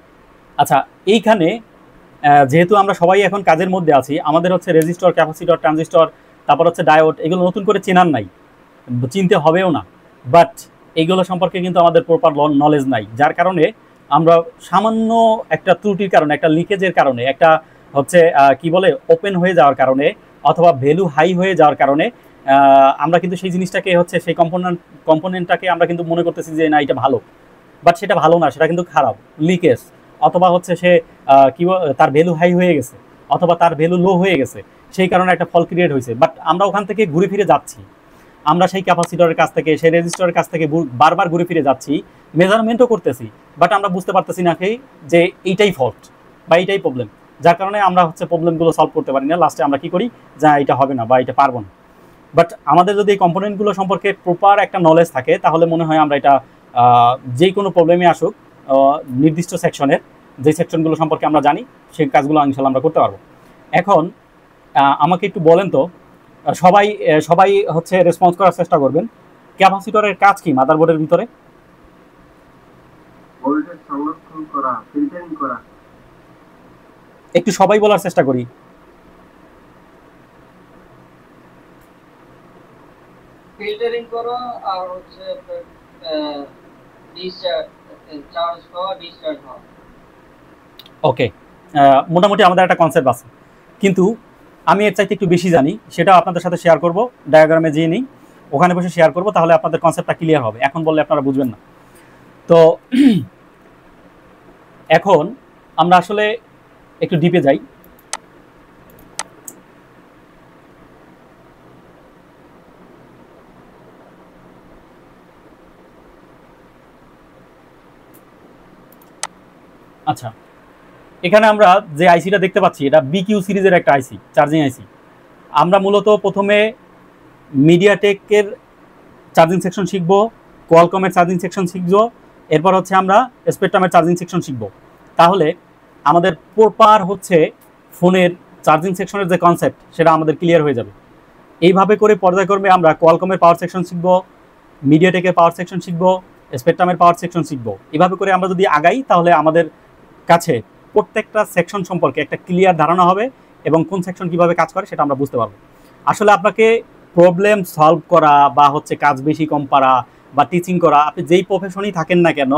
আচ্ছা, এইখানে যেহেতু আমরা সবাই এখন কাজের মধ্যে আছি, আমাদের হচ্ছে রেজিস্টর, ক্যাপাসিটর, ট্রানজিস্টর, তারপর হচ্ছে ডায়োড, এগুলো নতুন করে চেনার নাই, চিনতে হবেও না, বাট এইগুলো সম্পর্কে কিন্তু আমাদের প্রপার নলেজ নাই, যার কারণে আমরা সামান্য একটা ত্রুটির কারণে, একটা লিকেজের কারণে, একটা হচ্ছে কি বলে ওপেন হয়ে যাওয়ার কারণে অথবা ভ্যালু হাই হয়ে যাওয়ার কারণে আমরা কিন্তু সেই জিনিসটাকে হচ্ছে সেই কম্পোনেন্টটাকে আমরা কিন্তু মনে করতেছি যে না এটা ভালো, বাট সেটা ভালো না, সেটা কিন্তু খারাপ, লিকেজ, অথবা হচ্ছে সে তার ভ্যালু হাই হয়ে গেছে অথবা তার ভ্যালু লো হয়ে গেছে, সেই কারণে একটা ফল্ট ক্রিয়েট হয়েছে। বাট আমরা ওখান থেকে ঘুরে ফিরে যাচ্ছি, আমরা সেই ক্যাপাসিটরের কাছ থেকে সেই রেজিস্টরের কাছ থেকে বারবার ঘুরে ফিরে যাচ্ছি, মেজারমেন্টও করতেছি, বাট আমরা বুঝতে পারতেছি না যে এইটাই ফল্ট বা এইটাই প্রবলেম, যার কারণে আমরা হচ্ছে প্রবলেমগুলো সলভ করতে পারি না। লাস্টে আমরা কি করি, যা এটা হবে না বা এটা পারবো না। বাট আমাদের যদি এই কম্পোনেন্টগুলো সম্পর্কে প্রপার একটা নলেজ থাকে তাহলে মনে হয় আমরা এটা যে কোনো প্রবলেমে আসুক নির্দিষ্ট সেকশনের যে সেকশনগুলো সম্পর্কে আমরা জানি সেই কাজগুলো ইনশাল্লাহ আমরা করতে পারবো। এখন আমাকে একটু বলেন তো, সবাই সবাই হচ্ছে রেসপন্স করার চেষ্টা করবেন, ক্যাপাসিটরের কাজ কি মাদারবোর্ডের ভিতরে? ভোল্টেজ সংরক্ষণ করা, ফিল্টারিং করা। একটু সবাই বলার চেষ্টা করি। ফিল্টারিং করো আর হচ্ছে চার্জ হওয়া, ডিসচার্জ হওয়া। ওকে, মোটামুটি আমাদের একটা কনসেপ্ট আছে, কিন্তু আমি এর চাইতে একটু বেশি জানি, সেটা আপনাদের সাথে শেয়ার করব, ডায়াগ্রামে যেয়ে নিই ওখানে বসে শেয়ার করব, তাহলে আপনাদের কনসেপ্টটা ক্লিয়ার হবে। এখন বললে আপনারা বুঝবেন না। তো এখন আমরা আসলে একটু ডিপে যাই। আচ্ছা, এখানে আমরা যে আইসিটা দেখতে পাচ্ছি এটা বিকিউ সিরিজের একটা আইসি, চার্জিং আইসি। আমরা মূলত প্রথমে মিডিয়াটেকের চার্জিং সেকশন শিখবো, কোয়ালকমের চার্জিং সেকশন শিখবো, এরপর হচ্ছে আমরা স্পেকট্রামের চার্জিং সেকশন শিখবো। তাহলে আমাদের প্রপার হচ্ছে ফোনের চার্জিং সেকশনের যে কনসেপ্ট সেটা আমাদের ক্লিয়ার হয়ে যাবে। এইভাবে করে পর্যায়ক্রমে আমরা কোয়ালকমের পাওয়ার সেকশন শিখবো, মিডিয়াটেকের পাওয়ার সেকশন শিখবো, স্পেকট্রামের পাওয়ার সেকশন শিখবো। এভাবে করে আমরা যদি আগাই তাহলে আমাদের কাছে প্রত্যেকটা সেকশন সম্পর্কে একটা ক্লিয়ার ধারণা হবে এবং কোন সেকশন কিভাবে কাজ করে সেটা আমরা বুঝতে পারবো। আসলে আপনাকে প্রবলেম সলভ করা বা হচ্ছে কাজ বেশি কম পারা বা টিচিং করা, আপনি যেই প্রফেশনই থাকেন না কেন,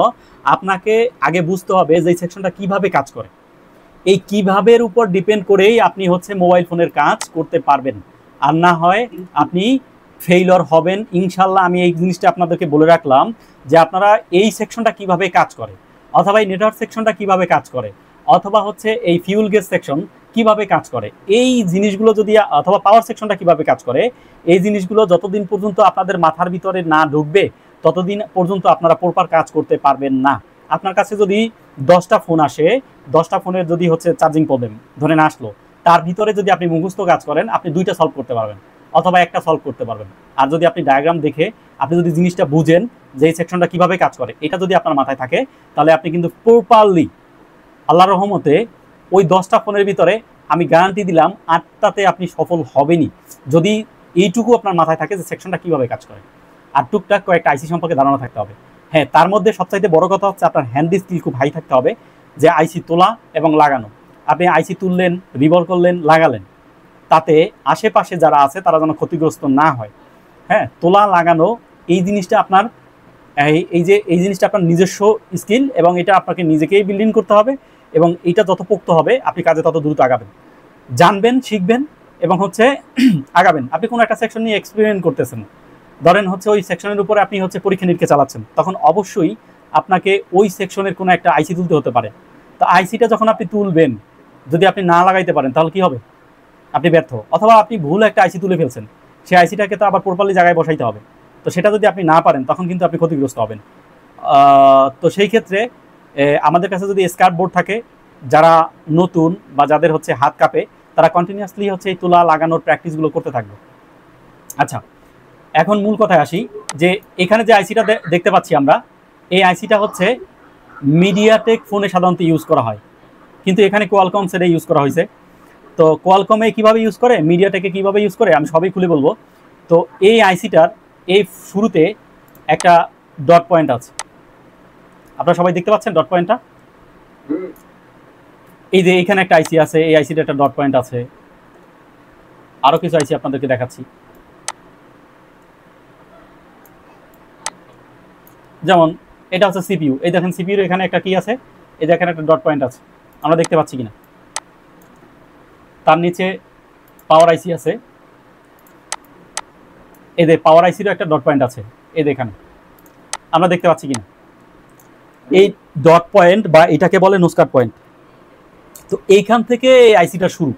আপনাকে আগে বুঝতে হবে যে এই সেকশনটা কিভাবে কাজ করে। এই কিভাবের উপর ডিপেন্ড করেই আপনি হচ্ছে মোবাইল ফোনের কাজ করতে পারবেন, আর না হয় আপনি ফেইলর হবেন ইনশাল্লাহ। আমি এই জিনিসটা আপনাদেরকে বলে রাখলাম যে আপনারা এই সেকশনটা কিভাবে কাজ করে, অথবা এই নেটওয়ার্ক সেকশনটা কিভাবে কাজ করে, অথবা হচ্ছে এই ফিউল গেজ সেকশন কিভাবে কাজ করে, এই জিনিসগুলো যদি, অথবা পাওয়ার সেকশনটা কিভাবে কাজ করে, এই জিনিসগুলো যতদিন পর্যন্ত আপনাদের মাথার ভিতরে না ঢুকবে ততদিন পর্যন্ত আপনারা প্রপার কাজ করতে পারবেন না। আপনার কাছে যদি 10টা ফোন আসে, 10টা ফোনের যদি হচ্ছে চার্জিং প্রবলেম ধরে না আসলো, তার ভিতরে যদি আপনি মুখস্থ কাজ করেন আপনি 2টা সলভ করতে পারবেন অথবা একটা সলভ করতে পারবেন। আর যদি আপনি ডায়াগ্রাম দেখে আপনি যদি জিনিসটা বুঝেন যে এই সেকশনটা কিভাবে কাজ করে, এটা যদি আপনার মাথায় থাকে তাহলে আপনি কিন্তু প্রপারলি আল্লাহর রহমতে ওই 10টা ফোনের ভিতরে আমি গ্যারান্টি দিলাম 8টাতে আপনি সফল হবেনই, যদি এইটুকু আপনার মাথায় থাকে যে সেকশনটা কিভাবে কাজ করে। আর টুকটাক কয়েকটা আইসি সম্পর্কে ধারণা থাকতে হবে। হ্যাঁ, তার মধ্যে সবচাইতে বড় কথা হচ্ছে আপনার হ্যান্ডি স্কিল খুব হাই থাকতে হবে, যে আইসি তোলা এবং লাগানো। আপনি আইসি তুললেন, রিভল করলেন, লাগালেন, তাতে আশেপাশে যারা আছে তারা যেন ক্ষতিগ্রস্ত না হয়। হ্যাঁ, তোলা লাগানো এই জিনিসটা আপনার এই জিনিসটা আপনার নিজস্ব স্কিল, এবং এটা আপনাকে নিজেকেই বিল্ডিং করতে হবে, এবং এটা যত পোক্ত হবে আপনি কাজে তত দ্রুত আগাবেন, জানবেন, শিখবেন এবং হচ্ছে আগাবেন। আপনি কোনো একটা সেকশন নিয়ে এক্সপেরিমেন্ট করতেছেন, ধরেন হচ্ছে ওই সেকশনের উপরে আপনি হচ্ছে পরীক্ষা নিরীক্ষা চালাচ্ছেন, তখন অবশ্যই আপনাকে ওই সেকশনের কোনো একটা আইসি তুলতে হতে পারে। তো আইসিটা যখন আপনি তুলবেন যদি আপনি না লাগাইতে পারেন তাহলে কি হবে? আপনি ব্যর্থ, অথবা আপনি ভুল একটা আইসি তুলে ফেলছেন, সেই আইসিটাকে তো আবার প্রপারলি জায়গায় বসাইতে হবে। তো সেটা যদি আপনি না পারেন তখন কিন্তু আপনি ক্ষতিগ্রস্ত হবেন। তো সেই ক্ষেত্রে আমাদের কাছে যদি স্কার্ট বোর্ড থাকে, যারা নতুন বা যাদের হচ্ছে হাত কাঁপে তারা কন্টিনিউয়াসলি হচ্ছে এই তোলা লাগানোর প্র্যাকটিসগুলো করতে থাকবে। আচ্ছা, এখন মূল কথায় আসি, যে এখানে যে আইসিটা দেখতে পাচ্ছি আমরা, এই আইসিটা হচ্ছে মিডিয়াটেক ফোনে সাধারণত ইউজ করা হয়, কিন্তু এখানে কোয়ালকম সেটা ইউজ করা হয়েছে। তো কোয়ালকমে কীভাবে ইউজ করে, মিডিয়াটেকে কীভাবে ইউজ করে আমি সবই খুলে বলবো। তো এই আইসিটার এই শুরুতে একটা ডট পয়েন্ট আছে, আপনারা সবাই দেখতে পাচ্ছেন ডট পয়েন্টটা? এই যে এখানে একটা আইসি আছে, এই আইসিটা একটা ডট পয়েন্ট আছে, আরও কিছু আইসি আপনাদেরকে দেখাচ্ছি। যেমন এটা হচ্ছে সিপিইউ। এই দেখেন সিপিইউর এখানে একটা কি আছে, এই দেখেন একটা ডট পয়েন্ট আছে, আমরা দেখতে পাচ্ছি কিনা। তার নিচে পাওয়ার আইসি আছে, এই যে পাওয়ার আইসিরও একটা ডট পয়েন্ট আছে, এই দেখেন আমরা দেখতে পাচ্ছি কিনা। এই ডট পয়েন্ট বা এটাকে বলে নোসকাট পয়েন্ট। তো এইখান থেকে এই আইসিটা শুরু,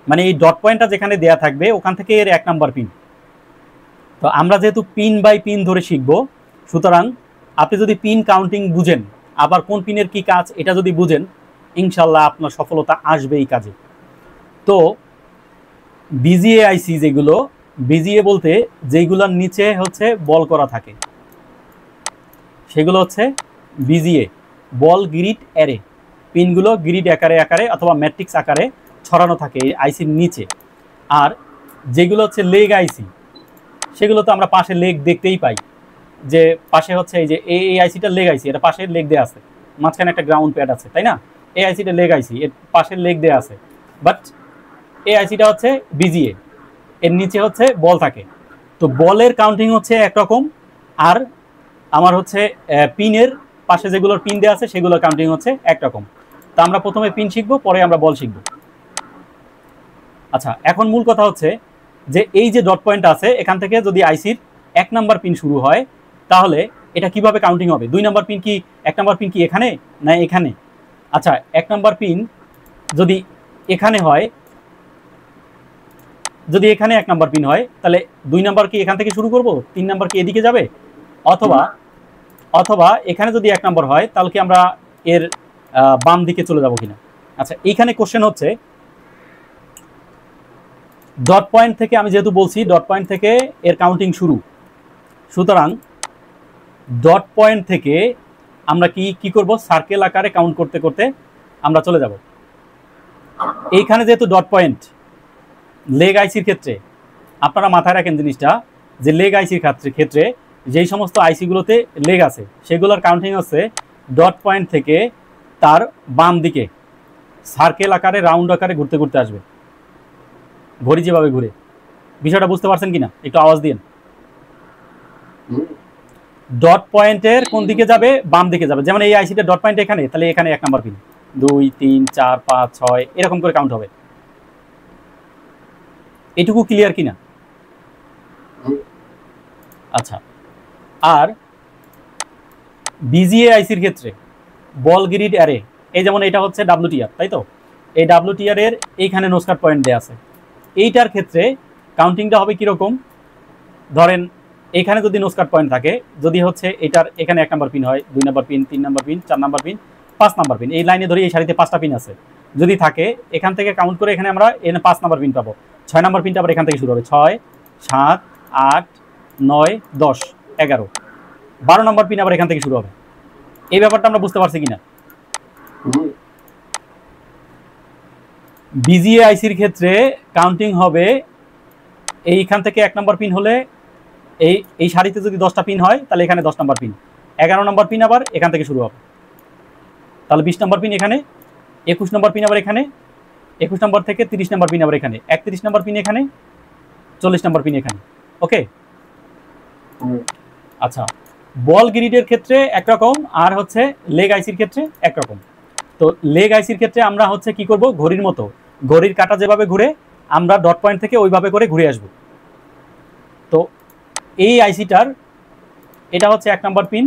মানে এই ডট পয়েন্টটা যেখানে দেয়া থাকবে ওখান থেকে এর 1 নাম্বার পিন। তো আমরা যেহেতু পিন বাই পিন ধরে শিখবো, সুতরাং আপনি যদি পিন কাউন্টিং বুঝেন, আবার কোন পিনের কি কাজ এটা যদি বুঝেন, ইনশাল্লাহ আপনার সফলতা আসবে এই কাজে। তো বিজিএ আইসি যেগুলো, বিজিএ বলতে যেইগুলোর নিচে হচ্ছে বল করা থাকে সেগুলো হচ্ছে বিজিএ, বল গ্রিড অ্যারে। পিনগুলো গ্রিড আকারে আকারে অথবা ম্যাট্রিক্স আকারে ছড়ানো থাকে এই আইসির নিচে। আর যেগুলো হচ্ছে লেগ আইসি, সেগুলো তো আমরা পাশে লেগ দেখতেই পাই, যে পাশে হচ্ছে এই যে এই আইসিটা লেগ আইসি, এটা পাশে লেগ দেওয়া আছে, মাঝখানে একটা গ্রাউন্ড প্যাড আছে, তাই না? এই আইসিটা লেগ আইসি, এর পাশে লেগ দেওয়া আছে, বাট এই আইসিটা হচ্ছে বিজিএ, এর নিচে হচ্ছে বল থাকে। তো বলের কাউন্টিং হচ্ছে একরকম, আর আমার হচ্ছে পিনের পাশে যেগুলোর পিন দেওয়া আছে সেগুলোর কাউন্টিং হচ্ছে একরকম। তো আমরা প্রথমে পিন শিখবো, পরে আমরা বল শিখবো। আচ্ছা, এখন মূল কথা হচ্ছে যে এই যে ডট পয়েন্ট আছে, এখান থেকে যদি আইসির 1 নাম্বার পিন শুরু হয়, তাহলে এটা কিভাবে কাউন্টিং হবে? 2 নাম্বার পিন কি 1 নাম্বার পিন কি এখানে না এখানে? আচ্ছা, 1 নাম্বার পিন যদি এখানে হয়, যদি এখানে 1 নাম্বার পিন হয়, তাহলে 2 নাম্বার কি এখান থেকে শুরু করব, 3 নাম্বার কি এদিকে যাবে? অথবা অথবা এখানে যদি 1 নাম্বার হয়, তাহলে কি আমরা এর বাম দিকে চলে যাব কিনা? আচ্ছা, এইখানে কোশ্চেন হচ্ছে ডট পয়েন্ট থেকে, আমি যেহেতু বলছি ডট পয়েন্ট থেকে এর কাউন্টিং শুরু, সুতরাং ডট পয়েন্ট থেকে আমরা কি করব, সার্কেল আকারে কাউন্ট করতে করতে আমরা চলে যাব। এইখানে যেহেতু ডট পয়েন্ট, লেগ আইসির ক্ষেত্রে আপনারা মাথায় রাখেন জিনিসটা, যে লেগ আইসির ক্ষেত্রে যেই সমস্ত আইসিগুলোতে লেগ আছে সেগুলোর কাউন্টিং হচ্ছে ডট পয়েন্ট থেকে তার বাম দিকে সার্কেল আকারে, রাউন্ড আকারে ঘুরতে ঘুরতে আসবে, ঘড়ি যেভাবে ঘুরে। বিষয়টা বুঝতে পারছেন কিনা? একটু আওয়াজ দিন। ডট পয়েন্টের কোন দিকে যাবে? বাম দিকে যাবে। যেমন এই আইসিটা ডট পয়েন্ট এখানে, তাহলে এখানে 1 নাম্বার পিন, 2 3 4 5 6 এরকম করে কাউন্ট হবে। এটুকু ক্লিয়ার কিনা? আচ্ছা, আর বিজিএ আইসির ক্ষেত্রে বল গ্রিড অ্যারে, এই যেমন এটা হচ্ছে ডাব্লিউটিআর, তাই তো? এই ডাব্লিউটিআর এর এইখানে নোসকাট পয়েন্ট দেওয়া আছে। এইটার ক্ষেত্রে কাউন্টিংটা হবে কীরকম? ধরেন এখানে যদি নোসকাট পয়েন্ট থাকে, যদি হচ্ছে এটার এখানে 1 নাম্বার পিন হয়, 2 number pin, 3 number pin, 4 number pin, 5 number pin, এই লাইনে ধরি এই সারিতে 5টা পিন আছে, যদি থাকে এখান থেকে কাউন্ট করে এখানে আমরা 5 নাম্বার পিন পাবো। 6 নাম্বার পিনটা আবার এখান থেকে শুরু হবে, 6 7 8 9 10 11 12 নাম্বার পিন আবার এখান থেকে শুরু হবে। এই ব্যাপারটা আমরা বুঝতে পারছি কিনা? বিজিএ আইসির ক্ষেত্রে কাউন্টিং হবে এইখান থেকে 1 নাম্বার পিন হলে, এই সারিতে যদি 10টা পিন হয় তাহলে এখানে 10 নাম্বার পিন, 11 নাম্বার পিন আবার এখান থেকে শুরু হবে, তাহলে 20 নাম্বার পিন এখানে, 21 নাম্বার পিন আবার এখানে, 21 নাম্বার থেকে 30 নাম্বার পিন আবার এখানে, 31 নাম্বার পিন এখানে, 40 নাম্বার পিন এখানে। ওকে, আচ্ছা, বল গ্রিডের ক্ষেত্রে একরকম, আর হচ্ছে লেগ আইসির ক্ষেত্রে একরকম। তো লেগ আইসির ক্ষেত্রে আমরা হচ্ছে কি করব, ঘড়ির মতো, ঘড়ির কাঁটা যেভাবে ঘুরে আমরা ডট পয়েন্ট থেকে ওইভাবে করে ঘুরে আসব। তো এই আইসিটার এটা হচ্ছে 1 নাম্বার পিন,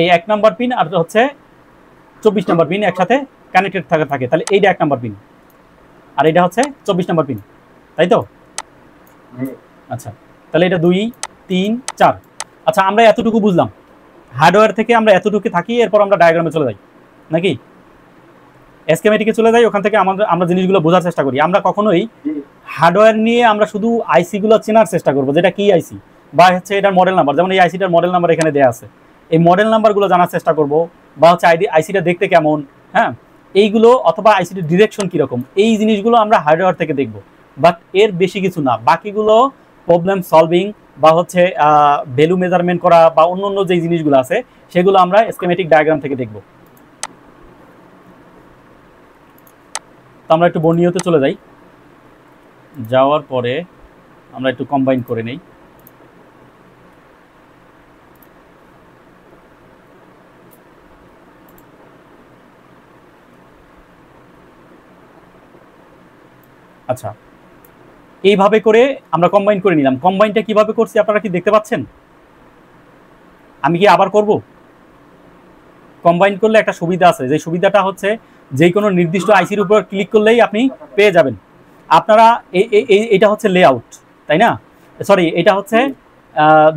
এই 1 নাম্বার পিন আর হচ্ছে 24 নাম্বার পিন একসাথে কানেক্টেড থাকে, তাহলে এইটা 1 নাম্বার পিন আর এটা হচ্ছে 24 নাম্বার পিন, তাই তো? আচ্ছা, তাহলে এটা 2 3 4। আচ্ছা, আমরা এতটুকু বুঝলাম, হার্ডওয়্যার থেকে আমরা এতটুকু থাকি, এরপর আমরা ডায়াগ্রামে চলে যাই নাকি স্কিমেটিকে চলে যাই, ওখান থেকে আমরা জিনিসগুলো বোঝার চেষ্টা করি। আমরা কখনোই হার্ডওয়্যার নিয়ে আমরা শুধু আইসিগুলো চেনার চেষ্টা করবো, যেটা কি আইসি বা হচ্ছে এটার মডেল নাম্বার, যেমন এই আইসিটার মডেল নাম্বার এখানে দেওয়া আছে, এই মডেল নাম্বারগুলো জানার চেষ্টা করব, বা হচ্ছে আইসিটা দেখতে কেমন, হ্যাঁ এইগুলো, অথবা আইসিটির ডিরেকশন কীরকম, এই জিনিসগুলো আমরা হার্ডওয়্যার থেকে দেখব। বাট এর বেশি কিছু না, বাকিগুলো প্রবলেম সলভিং বা হচ্ছে ভ্যালু মেজারমেন্ট করা বা অন্য অন্য যে জিনিসগুলো আছে সেগুলো আমরা স্কিমেটিক ডায়াগ্রাম থেকে দেখব। তো আমরা একটু বর্ণীয়তে চলে যাই, যাওয়ার পরে আমরা একটু কম্বাইন করে নেই। আচ্ছা, এইভাবে করে আমরা কম্বাইন করে নিলাম। কম্বাইনটা কিভাবে করছি আপনারা কি দেখতে পাচ্ছেন? আমি কি আবার করব? কম্বাইন করলে একটা সুবিধা আছে, যে সুবিধাটা হচ্ছে যে কোনো নির্দিষ্ট আইসির উপর ক্লিক করলেই আপনি পেয়ে যাবেন। আপনারা এটা হচ্ছে লেআউট, তাই না? সরি, এটা হচ্ছে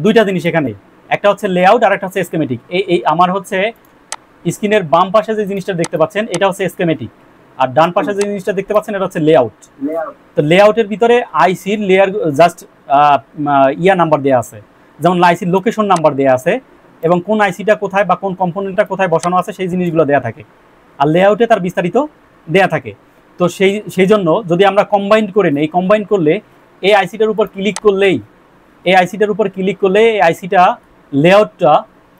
দুইটা জিনিস এখানে, একটা হচ্ছে লেআউট আর একটা হচ্ছে স্কেমেটিক। এই আমার হচ্ছে স্ক্রিনের বাম পাশে যে জিনিসটা দেখতে পাচ্ছেন এটা হচ্ছে স্কেমেটিক, আর ডান পাশে যে জিনিসটা দেখতে পাচ্ছেন এটা হচ্ছে লেআউট। তো লেআউটের ভিতরে আইসির লেয়ার জাস্ট নাম্বার দেওয়া আছে, যেমন আইসির লোকেশন নাম্বার দেওয়া আছে এবং কোন আইসিটা কোথায় বা কোন কম্পোনেন্টটা কোথায় বসানো আছে সেই জিনিসগুলো দেওয়া থাকে, আর লেআউটে তার বিস্তারিত দেওয়া থাকে। তো সেই জন্য যদি আমরা কম্বাইন করে নেই, কম্বাইন করলে এই আইসিটার উপর ক্লিক করলেই এই আইসিটা লেআউটটা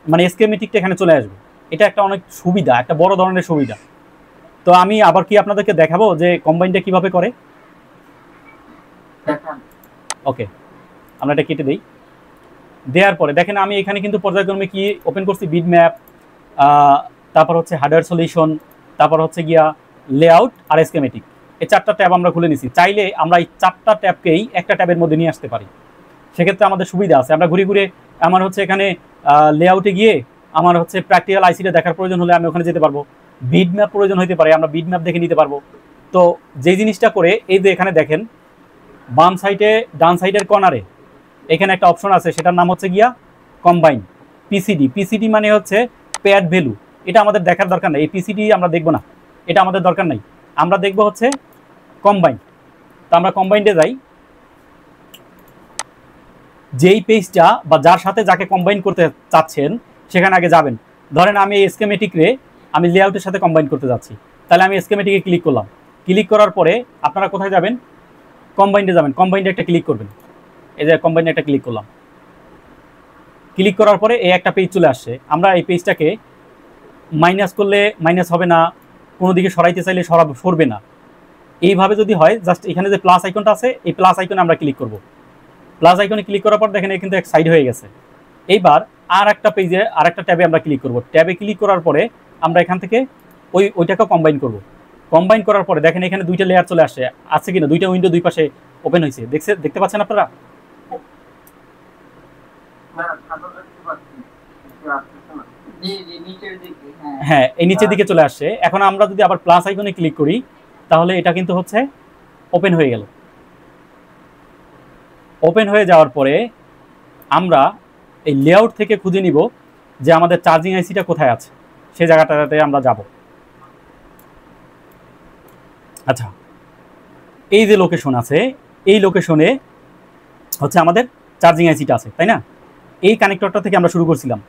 মানে স্কেমেটিকটা এখানে চলে আসবে। এটা একটা অনেক সুবিধা, একটা বড় ধরনের সুবিধা। তো আমি আবার কি আপনাদেরকে দেখাবো যে কম্বাইনটা কিভাবে করে। ওকে, আমরা এটা কেটে দেই। দেওয়ার পরে দেখেন আমি এখানে কিন্তু পর্যায়ক্রমে কি ওপেন করছি, বিট ম্যাপ, তারপর হচ্ছে হার্ডওয়্যার সলিউশন, তারপর হচ্ছে গিয়া লেআউট আর স্কেমেটিক। এই চারটা ট্যাব আমরা খুলে নিছি। চাইলে আমরা এই চারটা ট্যাবকেই একটা ট্যাবের মধ্যে নিয়ে আসতে পারি, সেক্ষেত্রে আমাদের সুবিধা আছে। আমরা ঘুরে ঘুরে আমার হচ্ছে এখানে লেআউটে গিয়ে আমার হচ্ছে প্র্যাকটিক্যাল আইসিটা দেখার প্রয়োজন হলে আমি ওখানে যেতে পারবো, বিট ম্যাপ প্রয়োজন হতে পারে, আমরা বিট ম্যাপ দেখে নিতে পারবো। তো যে জিনিসটা করে এই যে এখানে দেখেন বাম সাইডে ডান সাইডের কর্নারে এখানে একটা অপশন আছে, সেটার নাম হচ্ছে গিয়া কম্বাইন পিসিডি। পিসিডি মানে হচ্ছে প্যাড ভ্যালু। এটা আমাদের দেখার দরকার নেই, এই পিসিডি আমরা দেখবো না, এটা আমাদের দরকার নাই। আমরা দেখবো হচ্ছে কম্বাইন। তো আমরা কম্বাইন্ডে যাই, যেই পেজটা বা যার সাথে যাকে কম্বাইন করতে চাচ্ছেন সেখানে আগে যাবেন। ধরেন আমি স্কেমেটিক রে আমি লেআউটের সাথে কম্বাইন করতে যাচ্ছি, তাহলে আমি স্কেমেটিকে ক্লিক করলাম। ক্লিক করার পরে আপনারা কোথায় যাবেন? কম্বাইন্ডে যাবেন। কম্বাইন্ডে একটা ক্লিক করবেন, এই যে কম্বাইন্ডে একটা ক্লিক করলাম। ক্লিক করার পরে এই একটা পেজ চলে আসছে। আমরা এই পেজটাকে মাইনাস করলে মাইনাস হবে না, কোনো দিকে সরাইতে চাইলে সরবে না। এইভাবে যদি হয় জাস্ট এখানে যে প্লাস আইকনটা আছে এই প্লাস আইকনে আমরা ক্লিক করব। প্লাস আইকনে ক্লিক করার পর দেখেন কিন্তু এক সাইড হয়ে গেছে। এইবার আর একটা পেজে আর একটা ট্যাবে আমরা ক্লিক করব। ট্যাবে ক্লিক করার পরে আমরা এখান থেকে ওইটাকে কম্বাইন করব। কম্বাইন করার পরে দেখেন এখানে দুইটা লেয়ার চলে আসছে, আছে কিনা দুইটা উইন্ডো দুই পাশে ওপেন হয়েছে, দেখতে পাচ্ছেন আপনারা? হ্যাঁ, এই নিচের দিকে চলে আসছে। এখন আমরা যদি আবার প্লাস আইকনে ক্লিক করি তাহলে এটা কিন্তু হচ্ছে ওপেন হয়ে গেল। ওপেন হয়ে যাওয়ার পরে আমরা এই লেআউট থেকে খুঁজে নিব যে আমাদের চার্জিং আইসিটা কোথায় আছে, সেই জায়গাটাতে আমরা যাব। আচ্ছা, এই যে লোকেশন আছে এই লোকেশনে হচ্ছে আমাদের চার্জিং আইসিটা আছে, তাই না? এই কানেক্টরটা থেকে আমরা শুরু করছিলাম।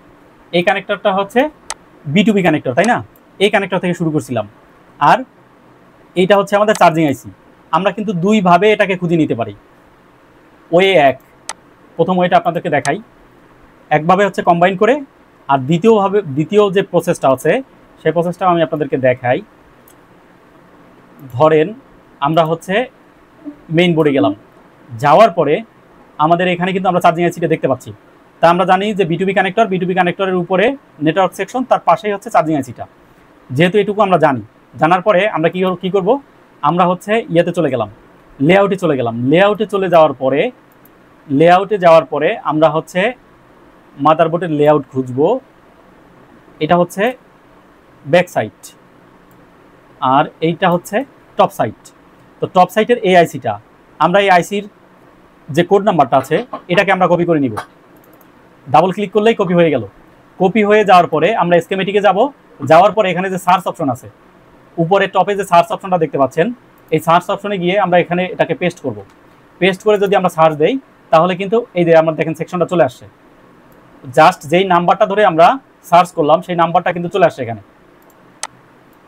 এই কানেক্টরটা হচ্ছে B2B কানেক্টর, তাই না? এই কানেক্টর থেকে শুরু করছিলাম। আর এইটা হচ্ছে আমাদের চার্জিং আইসি। আমরা কিন্তু দুইভাবে এটাকে খুঁজে নিতে পারি। ওয়ে এক, প্রথম ওয়েটা আপনাদেরকে দেখাই, একভাবে হচ্ছে কম্বাইন করে, আর দ্বিতীয় যে প্রসেসটা আছে সেই প্রসেসটাও আমি আপনাদেরকে দেখাই। ধরেন আমরা হচ্ছে মেইন বোর্ডে গেলাম, যাওয়ার পরে আমাদের এখানে কিন্তু আমরা চার্জিং আইসিটা দেখতে পাচ্ছি। তা আমরা জানি যে B2B কানেক্টরের উপরে নেটওয়ার্ক সেকশন, তার পাশেই হচ্ছে চার্জিং আইসিটা। যেহেতু এটুকু আমরা জানার পরে আমরা কি করব, আমরা হচ্ছে ইয়েতে চলে গেলাম, লেআউটে চলে গেলাম। লেআউটে যাওয়ার পরে আমরা হচ্ছে মাদারবোর্ডের লেআউট খুঁজবো। এটা হচ্ছে ব্যাক সাইড আর এইটা হচ্ছে টপ সাইড। তো টপ সাইডের এই আইসিটা, আমরা এই আইসির যে কোড নাম্বারটা আছে এটাকে আমরা কপি করে নিব। ডাবল ক্লিক করলেই কপি হয়ে গেল। কপি হয়ে যাওয়ার পরে আমরা স্কেমেটিকে যাব। যাওয়ার পরে এখানে যে সার্চ অপশন আছে, উপরে টপে যে সার্চ অপশনটা দেখতে পাচ্ছেন, এই সার্চ অপশনে গিয়ে আমরা এখানে এটাকে পেস্ট করব। পেস্ট করে যদি আমরা সার্চ দেই তাহলে কিন্তু এই যে আমরা দেখেন সেকশনটা চলে আসছে। জাস্ট যেই নাম্বারটা ধরে আমরা সার্চ করলাম সেই নাম্বারটা কিন্তু চলে আসছে এখানে।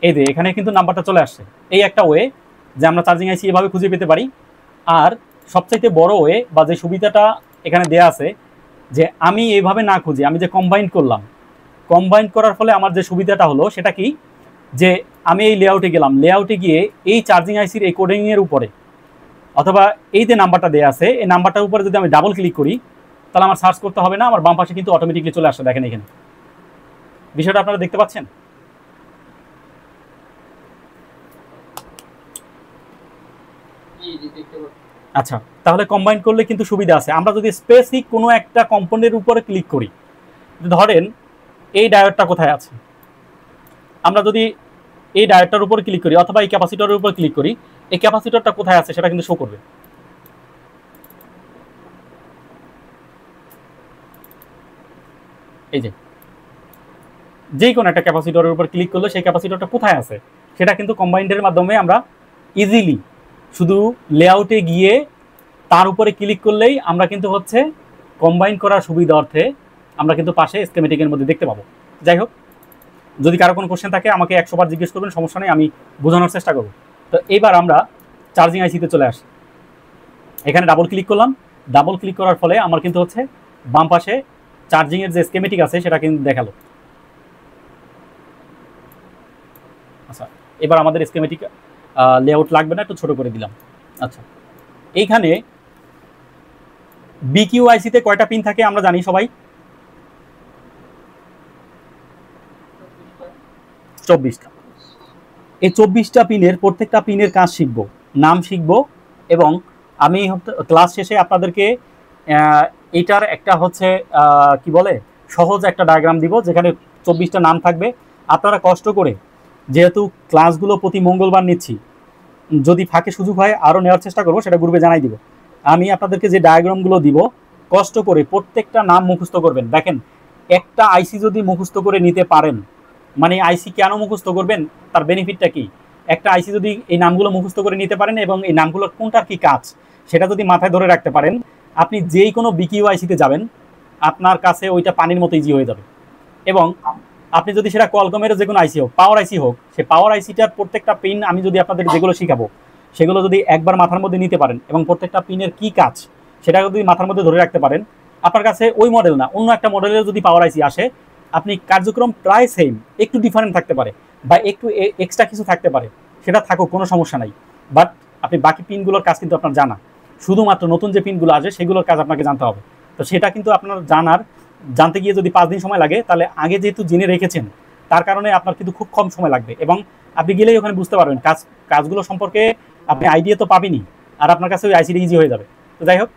এই যে এখানে কিন্তু নাম্বারটা চলে আসছে। এই একটা ওয়ে যে আমরা চার্জিং আইসি এভাবে খুঁজে পেতে পারি। আর সবচাইতে বড় ওয়ে বা যে সুবিধাটা এখানে দেয়া আছে যে আমি এইভাবে না খুঁজে আমি যে কম্বাইন করলাম, কম্বাইন করার ফলে আমার যে সুবিধাটা হলো সেটা কি, যে আমি এই লেআউটে গেলাম, লেআউটে গিয়ে এই চার্জিং আইসির এই কোডিংয়ের উপরে অথবা এই যে নাম্বারটা দেয়া আছে এই নাম্বারটার উপরে যদি আমি ডাবল ক্লিক করি তাহলে আমার সার্চ করতে হবে না, আমার বাম পাশে কিন্তু অটোমেটিকলি চলে আসছে। দেখেন এখানে বিষয়টা আপনারা দেখতে পাচ্ছেন। আচ্ছা, তাহলে কম্বাইন করলে কিন্তু সুবিধা আছে। আমরা যদি স্পেসিফিক কোনো একটা কম্পোনেন্টের উপরে ক্লিক করি, ধরেন এই ডায়োডটা কোথায় আছে, আমরা যদি এই ডায়োডটার উপর ক্লিক করি অথবা এই ক্যাপাসিটরের উপর ক্লিক করি, এই ক্যাপাসিটরটা কোথায় আছে সেটা কিন্তু শো করবে। এই যে কোনো একটা ক্যাপাসিটরের উপর ক্লিক করলে সেই ক্যাপাসিটরটা কোথায় আছে সেটা কিন্তু কম্বাইন্ডের মাধ্যমে আমরা ইজিলি শুধু লেআউটে গিয়ে তার উপরে ক্লিক করলেই আমরা কিন্তু হচ্ছে কম্বাইন করার সুবিধার্থে আমরা কিন্তু পাশে স্কেমেটিকের মধ্যে দেখতে পাবো। যাই হোক, যদি কারো কোনো কোশ্চেন থাকে আমাকে 100 বার জিজ্ঞেস করবেন, সমস্যা নেই, আমি বোঝানোর চেষ্টা করব। তো এইবার আমরা চার্জিং আইসিতে চলে আসি। এখানে ডাবল ক্লিক করলাম, ডাবল ক্লিক করার ফলে আমার কিন্তু হচ্ছে বাম পাশে চার্জিংয়ের যে স্কেমেটিক আছে সেটা কিন্তু দেখালো। আচ্ছা, এবার আমাদের স্কেমেটিক লেআউট লাগবে না, একটু ছোট করে দিলাম। আচ্ছা, এইখানে বিকিউআইসিতে কয়টা পিন থাকে আমরা জানি সবাই? 24টা। এই 24টা পিনের প্রত্যেকটা পিনের কাজ শিখব, নাম শিখব, এবং আমি ক্লাস শেষে আপনাদেরকে এটার একটা হচ্ছে কি বলে সহজ একটা ডায়াগ্রাম দিব যেখানে 24টা নাম থাকবে। আপনারা কষ্ট করে, যেহেতু ক্লাসগুলো প্রতি মঙ্গলবার নিচ্ছি, যদি ফাঁকে সুযোগ হয় আরও নেওয়ার চেষ্টা করবো, সেটা গ্রুপে জানাই দিব। আমি আপনাদেরকে যে ডায়াগ্রামগুলো দিব কষ্ট করে প্রত্যেকটা নাম মুখস্থ করবেন। দেখেন, একটা আইসি যদি মুখস্থ করে নিতে পারেন, মানে আইসি কেন মুখস্থ করবেন, তার বেনিফিটটা কি, একটা আইসি যদি এই নামগুলো মুখস্থ করে নিতে পারেন এবং এই নামগুলোর কোনটার কি কাজ সেটা যদি মাথায় ধরে রাখতে পারেন, আপনি যেই কোনো বিকিউ আইসিতে যাবেন আপনার কাছে ওইটা পানির মতো ইজি হয়ে যাবে। এবং আপনি যদি সেটা কলকমের যে কোনো আইসি হোক, পাওয়ার আইসি হোক, সে পাওয়ার আইসিটার প্রত্যেকটা পিন আমি যদি আপনাদের যেগুলো শিখাবো সেগুলো যদি একবার মাথার মধ্যে নিতে পারেন এবং প্রত্যেকটা পিনের কি কাজ সেটা যদি মাথার মধ্যে ধরে রাখতে পারেন, আপনার কাছে ওই মডেল না অন্য একটা মডেলের যদি পাওয়ার আইসি আসে, আপনি কার্যক্রম প্রায় সেম, একটু ডিফারেন্ট থাকতে পারে বা একটু এক্সট্রা কিছু থাকতে পারে, সেটা থাকুক, কোনো সমস্যা নাই, বাট আপনি বাকি পিনগুলোর কাজ কিন্তু আপনার জানা, শুধুমাত্র নতুন যে পিনগুলো আসে সেগুলোর কাজ আপনাকে জানতে হবে। তো সেটা কিন্তু আপনার জানতে গিয়ে যদি 5 দিন সময় লাগে, তাহলে আগে যেহেতু জেনে রেখেছেন তার কারণে আপনার কিন্তু খুব কম সময় লাগবে এবং আপনি গেলেই ওখানে বুঝতে পারবেন কাজগুলো সম্পর্কে আপনি আইডিয়া তো পাবেনই, আর আপনার কাছে ওই আইসিটা ইজি হয়ে যাবে। তো যাই হোক,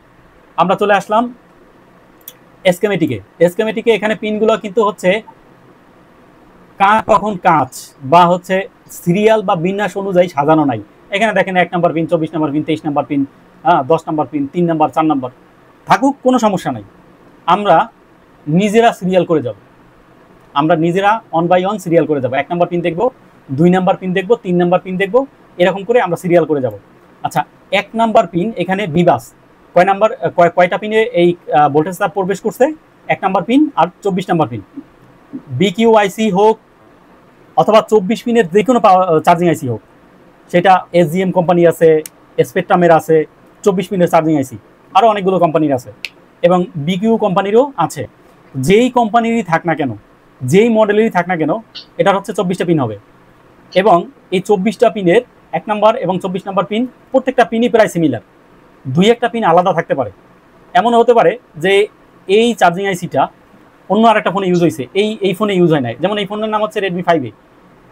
আমরা চলে আসলাম স্কেমেটিকে। এখানে পিনগুলো কিন্তু হচ্ছে কখন কাজ বা হচ্ছে সিরিয়াল বা বিন্যাস অনুযায়ী সাজানো নাই। এখানে দেখেন 1 নম্বর পিন, 24 নম্বর পিন, 23 নম্বর পিন, 10 নম্বর পিন, 3 নম্বর, 4 নম্বর থাকুক, কোনো সমস্যা নাই। আমরা নিজেরা সিরিয়াল করে যাব, আমরা নিজেরা অন বাই অন সিরিয়াল করে যাব। 1 নম্বর পিন দেখব, 2 নম্বর পিন দেখব, 3 নম্বর পিন দেখব, এরকম করে আমরা সিরিয়াল করে যাব। আচ্ছা, 1 নম্বর পিন এখানে বিবাস কয়টা পিনে এই ভোল্টেজ তার প্রবেশ করছে? 1 নম্বর পিন আর 24 নম্বর পিন। বিকিউআইসি হোক অথবা 24 পিনের যে কোনো চার্জিং আইসি হোক, সেটা এসজিএম কোম্পানি আছে, স্পেকট্রামের আছে 24 পিনের চার্জিং আইসি, আরও অনেকগুলো কোম্পানির আছে এবং বিকিউ কোম্পানিরও আছে। যেই কোম্পানিরই থাক না কেন, যেই মডেলেরই থাক না কেন, এটার হচ্ছে 24টা পিন হবে এবং এই 24টা পিনের 1 নম্বর এবং 24 নম্বর পিন প্রত্যেকটা পিনই প্রায় সিমিলার, 2-1টা পিন আলাদা থাকতে পারে। এমনও হতে পারে যে এই চার্জিং আইসিটা অন্য আরেকটা ফোনে ইউজ হয়েছে, এই ফোনে ইউজ হয় নাই। যেমন এই ফোনের নাম হচ্ছে রেডমি 5A,